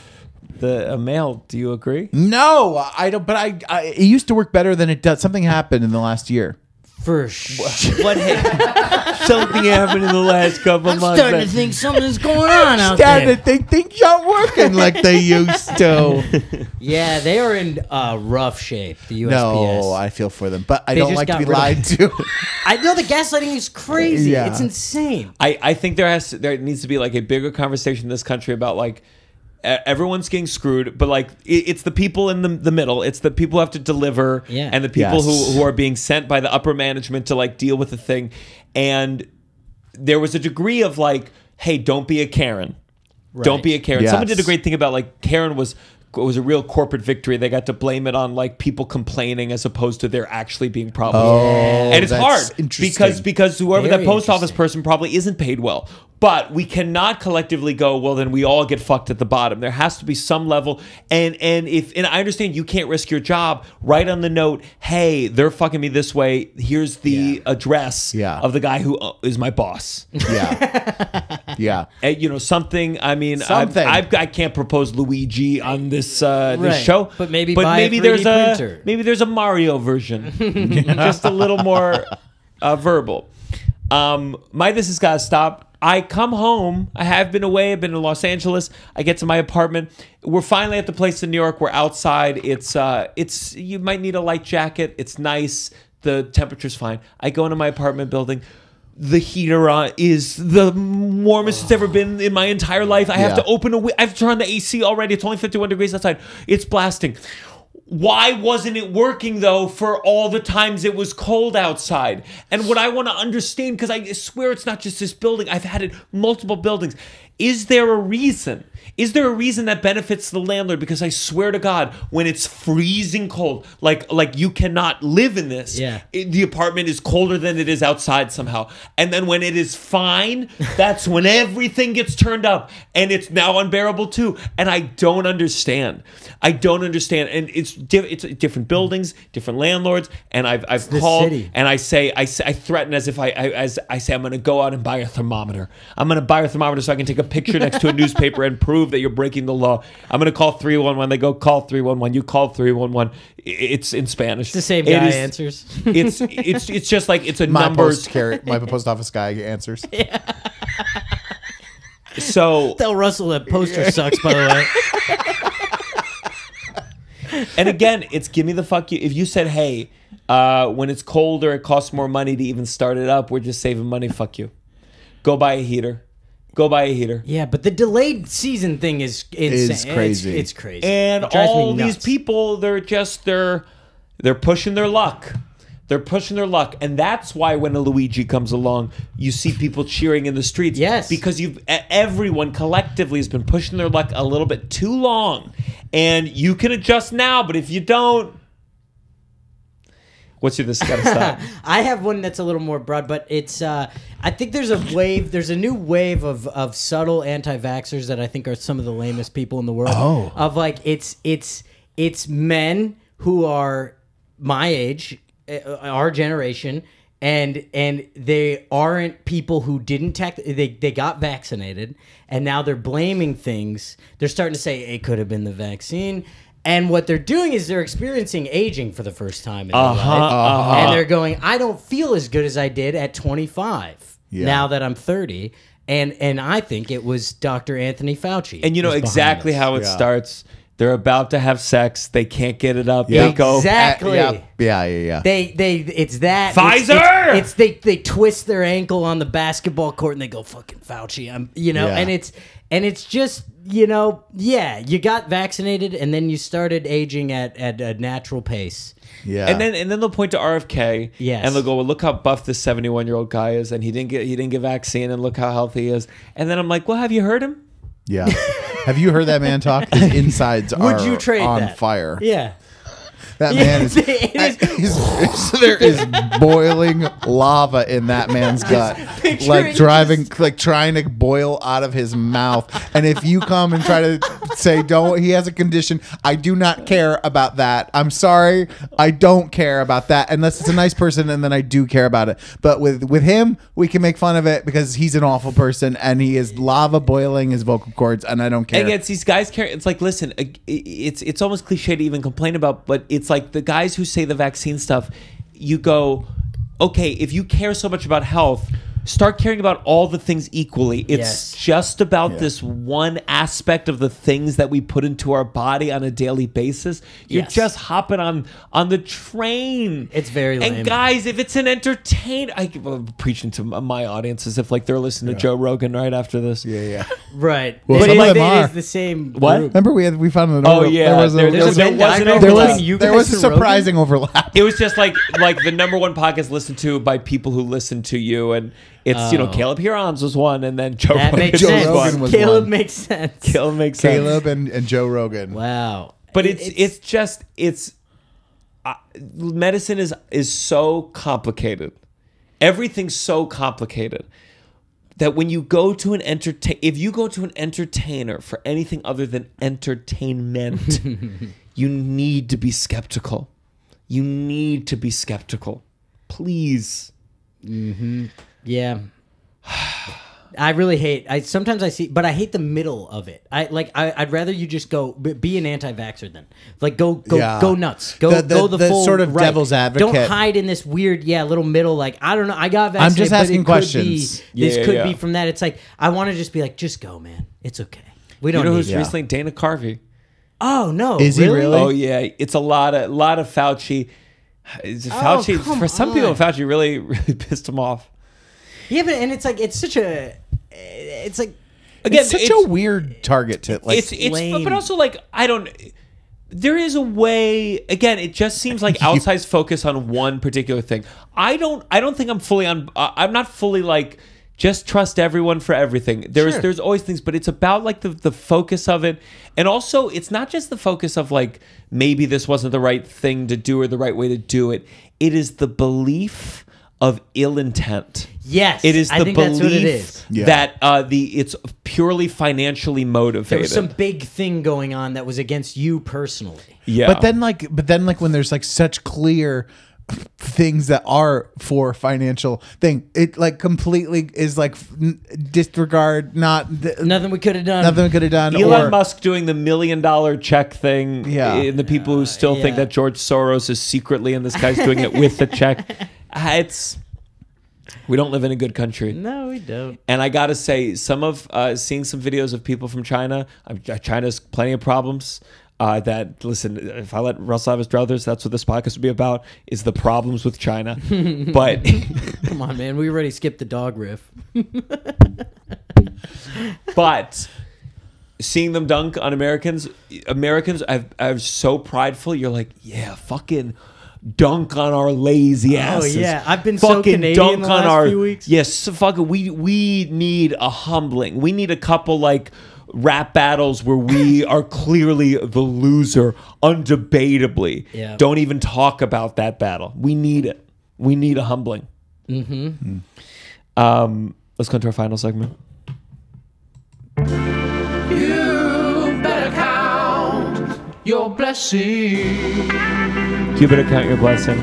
Speaker 2: the mail, do you agree?
Speaker 3: no, I don't. But it used to work better than it does. Something happened in the last year.
Speaker 1: For sure.
Speaker 2: What happened? Something happened in the last couple
Speaker 1: I'm
Speaker 2: months.
Speaker 1: starting to think something's going on out
Speaker 3: Starting
Speaker 1: there.
Speaker 3: to think things aren't working like they used to.
Speaker 1: Yeah, they are in rough shape. The USPS.
Speaker 3: No, I feel for them, but I
Speaker 1: They
Speaker 3: don't
Speaker 1: just
Speaker 3: like to
Speaker 1: got
Speaker 3: be
Speaker 1: rid of-
Speaker 3: lied to.
Speaker 1: I know the gaslighting is crazy.
Speaker 3: Yeah.
Speaker 1: It's insane.
Speaker 2: I think there needs to be like a bigger conversation in this country about like everyone's getting screwed, but like it's the people in the middle. It's the people who have to deliver,
Speaker 1: Yeah.
Speaker 2: and the people
Speaker 3: Yes.
Speaker 2: who are being sent by the upper management to like deal with the thing. And there was a degree of like, hey, don't be a Karen. Don't be a Karen.
Speaker 3: Yes.
Speaker 2: Someone did a great thing about like Karen was a real corporate victory. They got to blame it on like people complaining as opposed to there actually being problems. and it's
Speaker 3: that's
Speaker 2: hard
Speaker 3: interesting.
Speaker 2: because whoever
Speaker 1: Very
Speaker 2: that post office
Speaker 1: interesting.
Speaker 2: person probably isn't paid well. But we cannot collectively go, well, then we all get fucked at the bottom. There has to be some level. And I understand you can't risk your job. Write on the note, hey, they're fucking me this way. Here's the address
Speaker 3: Yeah.
Speaker 2: of the guy who is my boss.
Speaker 3: Yeah. Yeah.
Speaker 2: Something. I mean,
Speaker 3: Something.
Speaker 2: I can't propose Luigi on this
Speaker 1: Right.
Speaker 2: show,
Speaker 1: But maybe buy a 3D printer.
Speaker 2: there's a Mario version, just a little more verbal. My this has got to stop. I come home. I have been away. I've been in Los Angeles. I get to my apartment. We're finally at the place in New York. We're outside. It's you might need a light jacket. It's nice. The temperature's fine. I go into my apartment building. The heater is the warmest it's ever been in my entire life. I have to open I have to turn on the AC already. It's only 51 degrees outside. It's blasting. Why wasn't it working, though, for all the times it was cold outside? And what I want to understand, because I swear it's not just this building. I've had it multiple buildings. Is there a reason? Is there a reason that benefits the landlord? Because I swear to God, when it's freezing cold, like you cannot live in this.
Speaker 1: Yeah.
Speaker 2: The apartment is colder than it is outside somehow. And then when it is fine, that's when everything gets turned up. And it's now unbearable too. And I don't understand. And it's different buildings, different landlords. And I've called
Speaker 1: city.
Speaker 2: and I threaten as if I say I'm going to go out and buy a thermometer. I'm going to buy a thermometer so I can take a picture next to a newspaper and prove that you're breaking the law. I'm going to call 311. They go, call 311. You call 311. It's in Spanish.
Speaker 1: It's the same guy answers.
Speaker 2: It's just like it's a
Speaker 3: My
Speaker 2: numbers.
Speaker 3: my post office guy answers.
Speaker 2: So
Speaker 1: Del Russell, that poster sucks, by the way.
Speaker 2: and again, it's give me the fuck you. If you said, hey, when it's colder, it costs more money to even start it up. We're just saving money. Fuck you. Go buy a heater.
Speaker 1: Yeah, but the delayed season thing is insane.
Speaker 3: Is crazy.
Speaker 1: It's crazy.
Speaker 2: And
Speaker 1: It drives me
Speaker 2: all these
Speaker 1: nuts.
Speaker 2: people, they're pushing their luck. They're pushing their luck. And that's why when a Luigi comes along, you see people cheering in the streets.
Speaker 1: Yes.
Speaker 2: Because everyone collectively has been pushing their luck a little bit too long. And you can adjust now, but if you don't, what's your this gotta stop?
Speaker 1: I have one that's a little more broad, but it's I think there's a new wave of subtle anti-vaxxers that I think are some of the lamest people in the world.
Speaker 3: Oh.
Speaker 1: Of like it's men who are my age, our generation, and they aren't people who didn't they got vaccinated, and now they're blaming things. They're starting to say it could have been the vaccine. And what they're doing is they're experiencing aging for the first time in their life. And they're going, I don't feel as good as I did at 25 now that I'm 30. And I think it was Dr. Anthony Fauci.
Speaker 2: And you know exactly how it starts. They're about to have sex. They can't get it up.
Speaker 3: Yeah.
Speaker 2: They go,
Speaker 1: Exactly.
Speaker 3: Yeah.
Speaker 1: It's that
Speaker 2: Pfizer!
Speaker 1: It's they twist their ankle on the basketball court and they go fucking Fauci. And it's just, you got vaccinated and then you started aging at a natural pace.
Speaker 3: Yeah.
Speaker 2: And then they'll point to RFK.
Speaker 1: Yes.
Speaker 2: And they'll go, well, look how buff this 71-year-old guy is, and he didn't get vaccine, and look how healthy he is. And then I'm like, well, have you heard him?
Speaker 3: Yeah. Have you heard that man talk? His insides
Speaker 1: Would
Speaker 3: are
Speaker 1: you trade
Speaker 3: on
Speaker 1: that?
Speaker 3: fire.
Speaker 1: Yeah.
Speaker 3: That man is, there is boiling lava in that man's gut, like trying to boil out of his mouth. And if you come and try to say, he has a condition, I do not care about that. I'm sorry, I don't care about that unless it's a nice person, and then I do care about it. But with him, we can make fun of it because he's an awful person and he is lava boiling his vocal cords, and I don't care.
Speaker 2: And it's these guys care. It's like, listen, it's almost cliche to even complain about, but it's like the guys who say the vaccine stuff, you go, okay, if you care so much about health, start caring about all the things equally. It's just about this one aspect of the things that we put into our body on a daily basis. You're just hopping on the train.
Speaker 1: It's very lame.
Speaker 2: And guys, if it's an entertainer, I'm preaching to my audience as if like they're listening to Joe Rogan right after this.
Speaker 3: Yeah.
Speaker 1: Right.
Speaker 3: Well,
Speaker 1: But
Speaker 3: some of them
Speaker 1: it
Speaker 3: are.
Speaker 1: is the same
Speaker 2: What?
Speaker 1: group.
Speaker 3: Remember we found an
Speaker 2: Oh, yeah.
Speaker 3: there was a
Speaker 2: There was a
Speaker 3: surprising overlap.
Speaker 2: It was just like the number one podcast listened to by people who listen to you, and it's Caleb Huron's was one, and then Joe
Speaker 1: That
Speaker 2: Rogan
Speaker 1: makes
Speaker 3: Joe
Speaker 1: sense.
Speaker 3: Rogan was
Speaker 1: Caleb
Speaker 3: one.
Speaker 1: makes sense.
Speaker 2: Caleb makes sense.
Speaker 3: Caleb and Joe Rogan.
Speaker 1: Wow.
Speaker 2: But medicine is so complicated. Everything's so complicated that when you go to if you go to an entertainer for anything other than entertainment, you need to be skeptical. You need to be skeptical. Please.
Speaker 1: Mm-hmm. Yeah. I really hate. Sometimes I see, but I hate the middle of it. I'd rather you just go be an anti-vaxxer then. Like go nuts. Go the full
Speaker 3: sort of
Speaker 1: right.
Speaker 3: devil's advocate.
Speaker 1: Don't hide in this weird little middle. Like I don't know. I got vaccinated.
Speaker 3: I'm just asking questions.
Speaker 1: This could be from that. It's like I want to just be like, just go, man. It's okay. We don't.
Speaker 2: You know
Speaker 1: need
Speaker 2: who's
Speaker 1: you.
Speaker 2: recently Dana Carvey?
Speaker 1: Oh no!
Speaker 3: Is he really?
Speaker 2: Oh yeah, it's a lot of Fauci. Fauci for some people, Fauci really pissed him off.
Speaker 1: Yeah, but and it's like it's such a. It's like
Speaker 2: again,
Speaker 3: it's such a weird target to like.
Speaker 2: It's but also like I don't. There is a way. Again, it just seems like outsized focus on one particular thing. I don't think I'm fully on. I'm not fully like. Just trust everyone for everything. There's always things, but it's about like the focus of it. And also it's not just the focus of like maybe this wasn't the right thing to do or the right way to do it. It is the belief of ill intent.
Speaker 1: Yes.
Speaker 2: It is
Speaker 1: I
Speaker 2: the
Speaker 1: think
Speaker 2: belief
Speaker 1: that's what it is.
Speaker 2: that it's purely financially motivated.
Speaker 1: There was some big thing going on that was against you personally.
Speaker 2: Yeah.
Speaker 3: But then like when there's like such clear things that are for financial thing, it like completely is like disregard
Speaker 1: nothing we could have done.
Speaker 2: Elon Musk doing the $1 million check thing.
Speaker 3: Yeah.
Speaker 2: And the people who still think that George Soros is secretly and this guy's doing it with the check. We don't live in a good country.
Speaker 1: No, we don't.
Speaker 2: And I gotta say, seeing some videos of people from China. China's plenty of problems. Listen, if I let Russell have his druthers, that's what this podcast would be about, is the problems with China. But
Speaker 1: come on, man, we already skipped the dog riff.
Speaker 2: But seeing them dunk on Americans are so prideful. You're like, yeah, fucking dunk on our lazy asses.
Speaker 1: Oh yeah, I've been
Speaker 2: fucking
Speaker 1: so Canadian the last few weeks.
Speaker 2: Yes, fucking we need a humbling. We need a couple like rap battles where we are clearly the loser, undebatably.
Speaker 1: Yeah.
Speaker 2: Don't even talk about that battle. We need it. We need a humbling.
Speaker 1: Mm-hmm.
Speaker 2: Let's go into our final segment.
Speaker 4: You better count your blessings.
Speaker 2: You better count your blessing.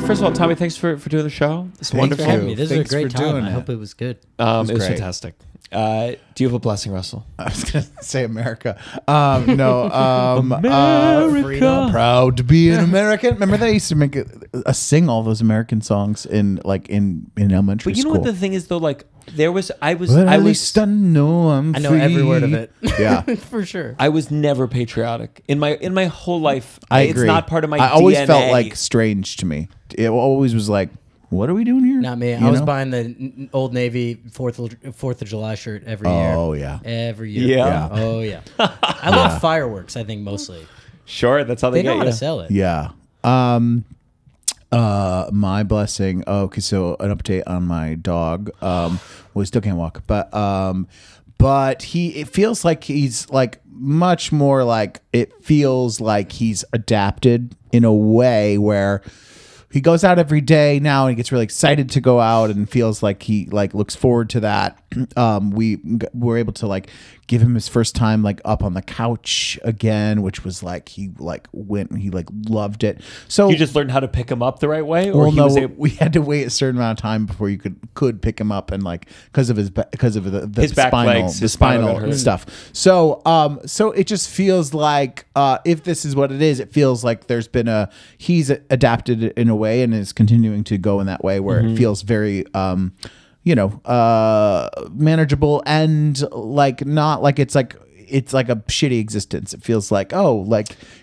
Speaker 2: First of all, Tommy, thanks for doing the show. It's wonderful.
Speaker 1: For having me. This was a
Speaker 3: Thanks
Speaker 1: great
Speaker 3: for
Speaker 1: time.
Speaker 3: doing
Speaker 1: I
Speaker 3: it.
Speaker 1: hope it was good.
Speaker 2: It was
Speaker 3: great.
Speaker 2: fantastic. Do you have a blessing, Russell?
Speaker 3: I was gonna say America. No.
Speaker 1: Freedom.
Speaker 3: Proud to be an American. Remember they used to make sing all those American songs in elementary
Speaker 2: But you know
Speaker 3: school.
Speaker 2: what the thing is though, like
Speaker 3: But at least I know I'm
Speaker 1: I know
Speaker 3: free.
Speaker 1: every word of it.
Speaker 3: Yeah.
Speaker 1: For sure.
Speaker 2: I was never patriotic in my whole life.
Speaker 3: I
Speaker 2: It's
Speaker 3: agree.
Speaker 2: not part of my
Speaker 3: I always
Speaker 2: DNA.
Speaker 3: felt like strange to me. It always was like, what are we doing here?
Speaker 1: Not me.
Speaker 3: You
Speaker 1: I was
Speaker 3: know?
Speaker 1: buying the Old Navy Fourth of July shirt every year.
Speaker 3: Oh yeah.
Speaker 1: Every year.
Speaker 2: Yeah.
Speaker 1: Oh yeah. I love fireworks. I think mostly
Speaker 2: Sure, that's how
Speaker 1: they
Speaker 2: they
Speaker 1: know
Speaker 2: get
Speaker 1: how
Speaker 2: you.
Speaker 1: to sell it.
Speaker 3: Yeah. My blessing. Oh, okay, so an update on my dog. Well, he still can't walk, but it feels like he's like much more like it feels like he's adapted in a way where he goes out every day now and he gets really excited to go out and feels like he like looks forward to that. We were able to like give him his first time like up on the couch again, which was like he loved it. So
Speaker 2: You just learned how to pick him up the right way, or
Speaker 3: well,
Speaker 2: he
Speaker 3: no,
Speaker 2: was able.
Speaker 3: we had to wait a certain amount of time before you could pick him up, and like because of the
Speaker 2: His back
Speaker 3: spinal,
Speaker 2: legs,
Speaker 3: the
Speaker 2: his spinal
Speaker 3: spinal
Speaker 2: got hurt.
Speaker 3: stuff. So it just feels like if this is what it is, it feels like there's been he's adapted in a way and is continuing to go in that way where it feels very manageable and like not like it's like a shitty existence. It feels like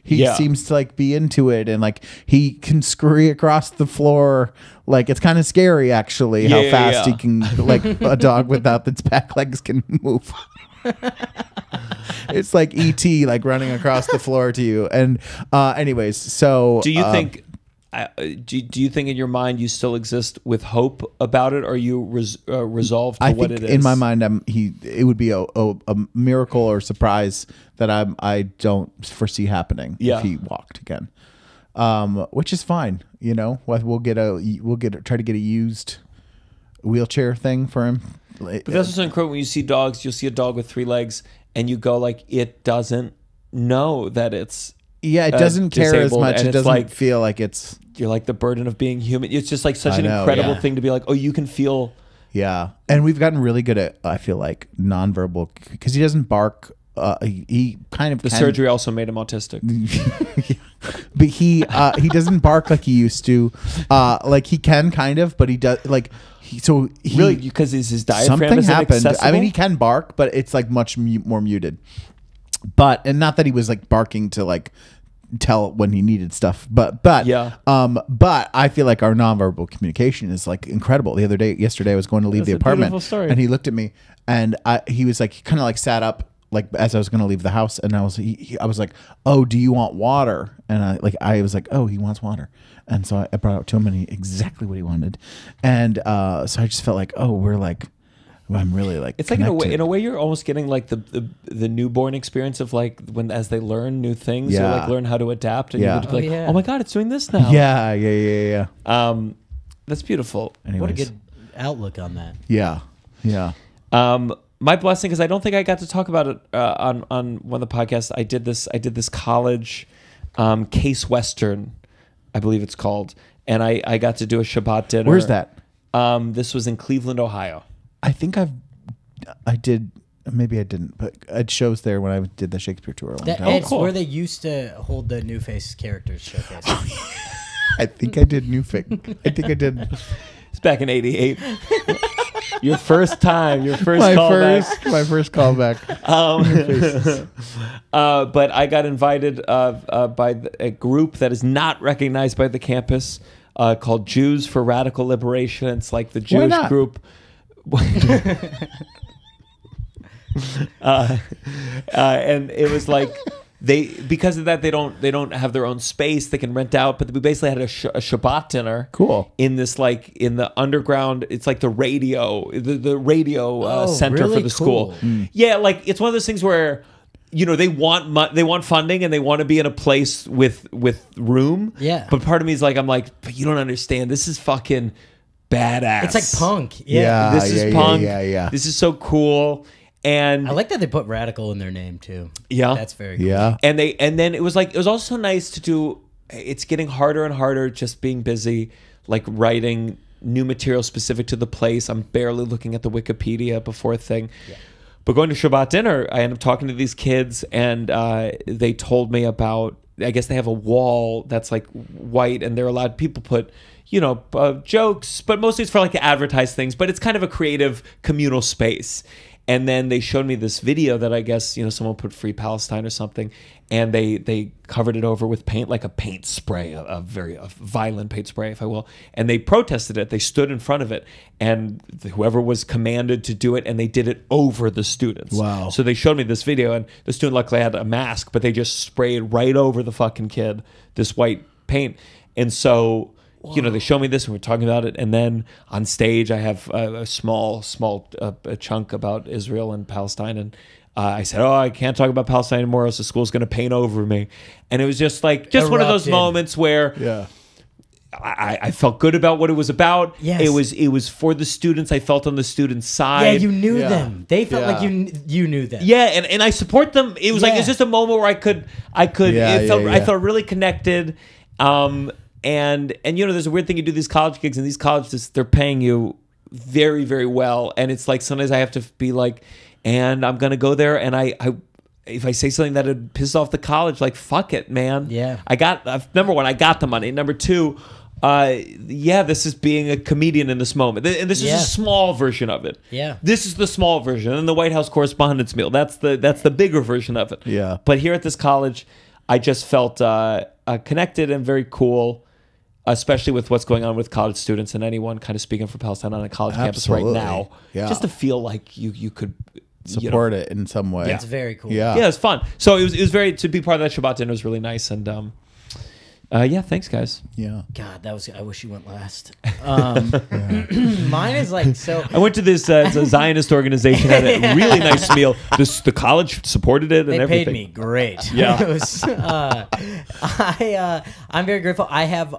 Speaker 3: he seems to like be into it and like he can scurry across the floor. Like it's kind of scary actually how fast he can like a dog without its back legs can move. It's like E.T. like running across the floor to you. And anyways, so
Speaker 2: Do you think? Do you think in your mind you still exist with hope about it, or are you resolved to
Speaker 3: I
Speaker 2: what
Speaker 3: think
Speaker 2: it is?
Speaker 3: in my mind, it would be a miracle or surprise that I don't foresee happening if he walked again, which is fine. You know, we'll try to get a used wheelchair thing for him.
Speaker 2: But that's what's incredible. When you see dogs, you'll see a dog with 3 legs, and you go like, it doesn't know that it's.
Speaker 3: Yeah, it doesn't care as
Speaker 2: disabled,
Speaker 3: much.
Speaker 2: and
Speaker 3: It
Speaker 2: it's
Speaker 3: doesn't
Speaker 2: like-
Speaker 3: feel like it's.
Speaker 2: You're like the burden of being human. It's just like such
Speaker 3: I
Speaker 2: an
Speaker 3: know,
Speaker 2: incredible
Speaker 3: yeah.
Speaker 2: thing to be like, oh, you can feel
Speaker 3: Yeah. And we've gotten really good at, I feel like, nonverbal, because he doesn't bark. He kind of
Speaker 2: The surgery also made him autistic.
Speaker 3: but he doesn't bark like he used to. Like he can kind of, but he does like he
Speaker 2: Really, because his diaphragm
Speaker 3: something
Speaker 2: isn't
Speaker 3: happened. I
Speaker 2: accessible?
Speaker 3: mean, he can bark, but it's like much more muted. But and not that he was like barking to like tell when he needed stuff, but
Speaker 2: Yeah.
Speaker 3: but I feel like our nonverbal communication is like incredible. Yesterday I was going to leave
Speaker 2: That's
Speaker 3: the
Speaker 2: a
Speaker 3: apartment,
Speaker 2: beautiful story.
Speaker 3: and he looked at me, and he was like, he kind of like sat up. Like as I was going to leave the house, and I was like, oh, do you want water? And I was like, oh, he wants water, and so I brought it to him, and exactly what he wanted, and so I just felt like, oh, we're like, I'm really like,
Speaker 2: It's like
Speaker 3: connected.
Speaker 2: in a way you're almost getting like the newborn experience of like when as they learn new things,
Speaker 3: Yeah.
Speaker 2: they like learn how to adapt, and
Speaker 3: Yeah.
Speaker 2: you get to be like,
Speaker 1: yeah.
Speaker 2: oh my god, it's doing this now.
Speaker 3: Yeah.
Speaker 2: That's beautiful.
Speaker 3: Anyways.
Speaker 1: What a good outlook on that.
Speaker 3: Yeah.
Speaker 2: My blessing is I don't think I got to talk about it on one of the podcasts. I did this college Case Western, I believe it's called, and I got to do a Shabbat dinner.
Speaker 3: Where's that?
Speaker 2: This was in Cleveland, Ohio.
Speaker 3: I think I did. Maybe I didn't, but it shows there when I did the Shakespeare tour. A long time.
Speaker 1: It's
Speaker 2: cool.
Speaker 1: where they used to hold the New Face characters showcase.
Speaker 3: I think I did New Face. I think I did.
Speaker 2: It's back in '88. Your first
Speaker 3: my
Speaker 2: callback.
Speaker 3: first callback.
Speaker 2: But I got invited by a group that is not recognized by the campus called Jews for Radical Liberation. It's like the Jewish
Speaker 3: not?
Speaker 2: group. And it was like because of that they don't have their own space they can rent out, but we basically had a Shabbat dinner.
Speaker 3: Cool.
Speaker 2: In this like in the underground, it's like the radio center
Speaker 1: really
Speaker 2: for the school. Yeah, like it's one of those things where they want funding and they want to be in a place with room.
Speaker 1: Yeah.
Speaker 2: But part of me is like, I'm like, but you don't understand. This is fucking badass.
Speaker 1: It's like punk.
Speaker 3: Yeah.
Speaker 2: This is punk.
Speaker 3: Yeah.
Speaker 2: This is so cool. And
Speaker 1: I like that they put radical in their name too.
Speaker 2: Yeah.
Speaker 1: That's very cool.
Speaker 3: Yeah.
Speaker 2: and then it was also nice to do. It's getting harder and harder just being busy, like writing new material specific to the place. I'm barely looking at the Wikipedia before a thing. Yeah. But going to Shabbat dinner, I ended up talking to these kids, and they told me about, I guess they have a wall that's like white, and they're allowed, people put, jokes, but mostly it's for like to advertise things, but it's kind of a creative communal space. And then they showed me this video that I guess, someone put Free Palestine or something, and they covered it over with paint, like a paint spray, a very violent paint spray, if I will. And they protested it. They stood in front of it, and whoever was commanded to do it, and they did it over the students.
Speaker 3: Wow.
Speaker 2: So they showed me this video, and the student luckily had a mask, but they just sprayed right over the fucking kid, this white paint. And so... they show me this and we're talking about it, and then on stage I have a small a chunk about Israel and Palestine, and I said, "Oh, I can't talk about Palestine anymore, else the school's going to paint over me." And it was just one of those
Speaker 1: Erupted.
Speaker 2: moments where I felt good about what it was about.
Speaker 1: Yes.
Speaker 2: It was for the students. I felt on the students' side.
Speaker 1: Yeah, you knew
Speaker 3: Yeah.
Speaker 1: them. They felt
Speaker 3: Yeah.
Speaker 1: like you knew them.
Speaker 2: Yeah, and I support them. It was like
Speaker 1: Yeah.
Speaker 2: it's just a moment where I felt really connected. And there's a weird thing, you do these college gigs, and these colleges, they're paying you very, very well, and it's like sometimes I have to be like, and I'm gonna go there, and I if I say something that would piss off the college, like fuck it, man.
Speaker 1: Yeah.
Speaker 2: Number one, I got the money. Number two, this is being a comedian in this moment, and this is
Speaker 1: Yeah.
Speaker 2: a small version of it.
Speaker 1: Yeah.
Speaker 2: This is the small version, and the White House Correspondents' Meal. That's the bigger version of it.
Speaker 3: Yeah.
Speaker 2: But here at this college, I just felt connected and very cool, especially with what's going on with college students and anyone kind of speaking for Palestine on a college campus right
Speaker 3: Absolutely.
Speaker 2: now.
Speaker 3: Yeah.
Speaker 2: just to feel like you could
Speaker 3: Support it in some way.
Speaker 1: It's very cool.
Speaker 3: Yeah.
Speaker 2: Yeah, it's fun. So it was very, to be part of that Shabbat dinner was really nice, and thanks guys.
Speaker 3: Yeah.
Speaker 1: God, I wish you went last. Mine is like so.
Speaker 2: I went to this it's a Zionist organization, had a really nice meal. The college supported it and
Speaker 1: They
Speaker 2: everything.
Speaker 1: paid me great.
Speaker 2: Yeah.
Speaker 1: It was, I'm very grateful. I have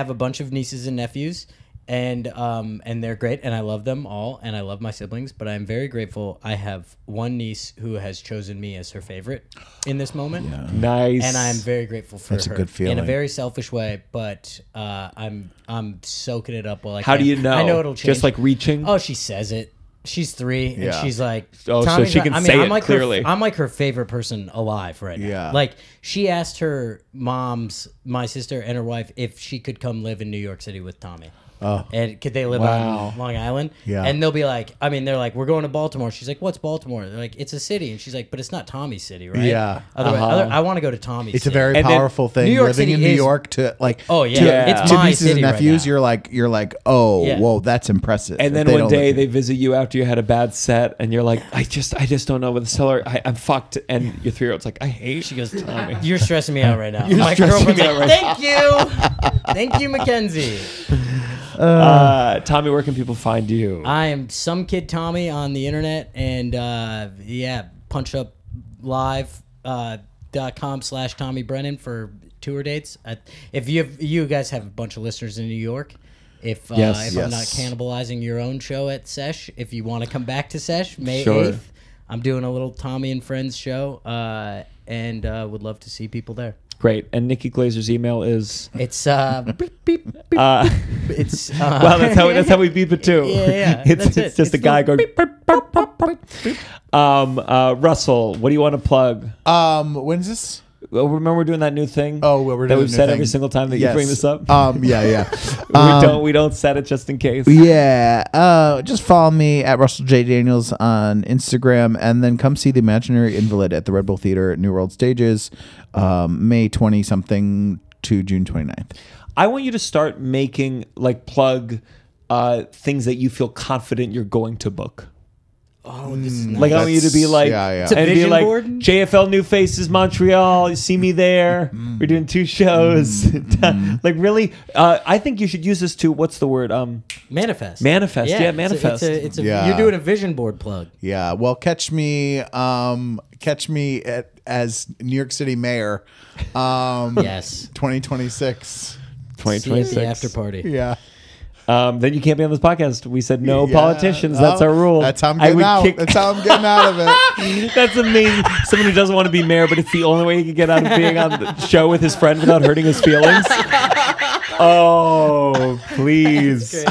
Speaker 1: a bunch of nieces and nephews, and they're great, and I love them all, and I love my siblings. But I'm very grateful. I have one niece who has chosen me as her favorite in this moment.
Speaker 3: Yeah.
Speaker 2: Nice.
Speaker 1: And I'm very grateful for
Speaker 3: That's
Speaker 1: her.
Speaker 3: a good feeling.
Speaker 1: In a very selfish way, but I'm soaking it up. Well,
Speaker 2: How do you know?
Speaker 1: I know it'll change.
Speaker 2: Just like reaching.
Speaker 1: Oh, she says it. She's 3, and
Speaker 3: Yeah.
Speaker 1: she's like,
Speaker 2: Oh, so
Speaker 1: Tommy's
Speaker 2: she
Speaker 1: not-
Speaker 2: can
Speaker 1: I mean,
Speaker 2: say
Speaker 1: I'm
Speaker 2: it
Speaker 1: like
Speaker 2: clearly.
Speaker 1: I'm like her favorite person alive right now.
Speaker 3: Yeah.
Speaker 1: Like, she asked her my sister and her wife, if she could come live in New York City with Tommy.
Speaker 3: Oh.
Speaker 1: And could they live
Speaker 2: Wow.
Speaker 1: on Long Island?
Speaker 3: Yeah.
Speaker 1: And they'll be like, they're like, we're going to Baltimore. She's like, what's Baltimore? They're like, it's a city. And she's like, but it's not Tommy's city, right?
Speaker 3: Yeah.
Speaker 1: I want to go to Tommy's
Speaker 3: It's a
Speaker 1: city.
Speaker 3: very
Speaker 2: And then
Speaker 3: powerful thing.
Speaker 1: New York
Speaker 3: Living
Speaker 1: City
Speaker 3: in New
Speaker 1: is-
Speaker 3: York to like.
Speaker 1: Oh, yeah.
Speaker 3: To,
Speaker 2: Yeah.
Speaker 1: It's
Speaker 3: to
Speaker 1: my
Speaker 3: nieces
Speaker 1: city
Speaker 3: and
Speaker 1: right
Speaker 3: nephews,
Speaker 1: now.
Speaker 3: you're like, oh,
Speaker 1: Yeah.
Speaker 3: whoa, that's impressive.
Speaker 2: And then
Speaker 3: If they
Speaker 2: one
Speaker 3: don't
Speaker 2: day
Speaker 3: live
Speaker 2: they
Speaker 3: here.
Speaker 2: visit you after you had a bad set, and you're like, I just don't know with the seller. I'm fucked. And your 3-year-old's like, I hate.
Speaker 1: She goes,
Speaker 2: Tommy.
Speaker 1: you're stressing me out right now.
Speaker 3: You're
Speaker 1: My
Speaker 3: stressing
Speaker 1: girlfriend's
Speaker 3: me
Speaker 1: like, thank you. Thank you, Mackenzie.
Speaker 2: Tommy, where can people find you?
Speaker 1: I am some kid Tommy on the internet, and punchuplive.com/Tommy Brennan for tour dates. If you guys have a bunch of listeners in New York, if I'm not
Speaker 3: Yes.
Speaker 1: cannibalizing your own show at Sesh, if you want to come back to Sesh May
Speaker 2: Sure.
Speaker 1: 8th, I'm doing a little Tommy and Friends show, and would love to see people there.
Speaker 2: Great. And Nikki Glazer's email is.
Speaker 1: It's beep, beep, beep. It's
Speaker 2: Well, that's how we beep it too.
Speaker 1: Yeah,
Speaker 2: it's
Speaker 1: that's
Speaker 2: it's
Speaker 1: it.
Speaker 2: just
Speaker 1: It's
Speaker 2: a guy
Speaker 1: little
Speaker 2: going. Russell, what do you want to plug?
Speaker 3: When's this?
Speaker 2: Well, remember we're doing that new thing.
Speaker 3: Oh, well, we're
Speaker 2: that
Speaker 3: doing
Speaker 2: we've
Speaker 3: a new
Speaker 2: said
Speaker 3: thing.
Speaker 2: every single time that
Speaker 3: Yes.
Speaker 2: you bring this up.
Speaker 3: Yeah.
Speaker 2: We don't set it just in case.
Speaker 3: Yeah. Just follow me at Russell J. Daniels on Instagram, and then come see The Imaginary Invalid at the Red Bull Theater at New World Stages, May 20-something to June 29th.
Speaker 2: I want you to start making plug things that you feel confident you're going to book.
Speaker 1: Oh, this is nice.
Speaker 2: Like I want you to be like,
Speaker 3: Yeah.
Speaker 1: It's a
Speaker 2: and be
Speaker 1: vision
Speaker 2: like
Speaker 1: board?
Speaker 2: JFL New Faces Montreal. You see me there. We're doing 2 shows. Like really, I think you should use this to what's the word?
Speaker 1: Manifest.
Speaker 2: Manifest. Yeah, manifest.
Speaker 1: It's a
Speaker 3: Yeah.
Speaker 1: You're doing a vision board plug.
Speaker 3: Yeah. Well, catch me as New York City mayor.
Speaker 1: Yes.
Speaker 3: 2026.
Speaker 2: 2026.
Speaker 1: See you at the after party.
Speaker 3: Yeah.
Speaker 2: Then you can't be on this podcast. We said no
Speaker 3: Yeah.
Speaker 2: politicians. That's our rule.
Speaker 3: That's how I'm getting out. That's how I'm getting out of it.
Speaker 2: That's amazing. Someone who doesn't want to be mayor, but it's the only way he can get out of being on the show with his friend without hurting his feelings. Oh, please.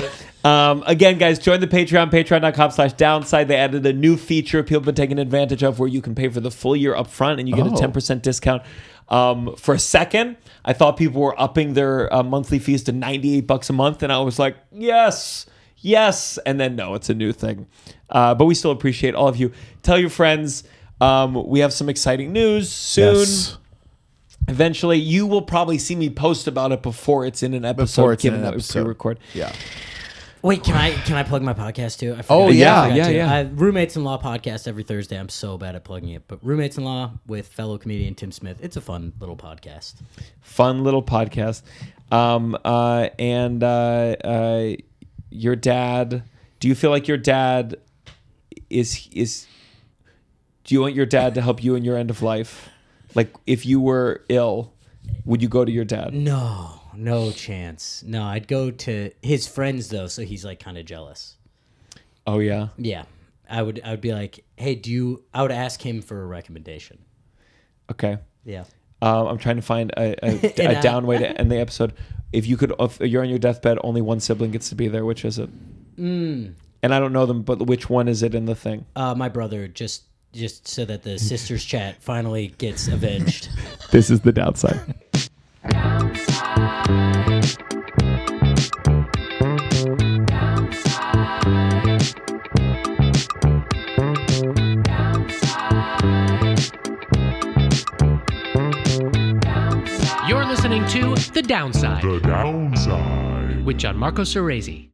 Speaker 2: Again, guys, join the Patreon, patreon.com/downside. They added a new feature people have been taking advantage of where you can pay for the full year up front and you get a 10% discount. For a second, I thought people were upping their monthly fees to $98 a month, and I was like, yes. And then, no, it's a new thing. But we still appreciate all of you. Tell your friends. We have some exciting news soon.
Speaker 3: Yes.
Speaker 2: Eventually, you will probably see me post about it before it's in an episode, given that we pre-record.
Speaker 3: Yeah.
Speaker 1: Wait, can I plug my podcast too? I forgot.
Speaker 3: Oh, yeah.
Speaker 1: I forgot to.
Speaker 2: Yeah.
Speaker 1: Roommates in Law podcast every Thursday. I'm so bad at plugging it, but Roommates in Law with fellow comedian Tim Smith. It's a fun little podcast.
Speaker 2: Fun little podcast. Your dad, do you feel like your dad is do you want your dad to help you in your end of life? Like if you were ill, would you go to your dad?
Speaker 1: No chance. No, I'd go to his friends though, so he's like kind of jealous.
Speaker 2: Oh yeah.
Speaker 1: Yeah. I would be like, "Hey, I would ask him for a recommendation."
Speaker 2: Okay.
Speaker 1: Yeah.
Speaker 2: I'm trying to find a down way to end the episode. If you're on your deathbed, only one sibling gets to be there. Which is it? And I don't know them, but which one is it in the thing?
Speaker 1: My brother, just so that the sisters chat finally gets avenged.
Speaker 2: This is the downside.
Speaker 4: You're listening to The Downside
Speaker 5: The Downside.
Speaker 4: with Gianmarco Soresi.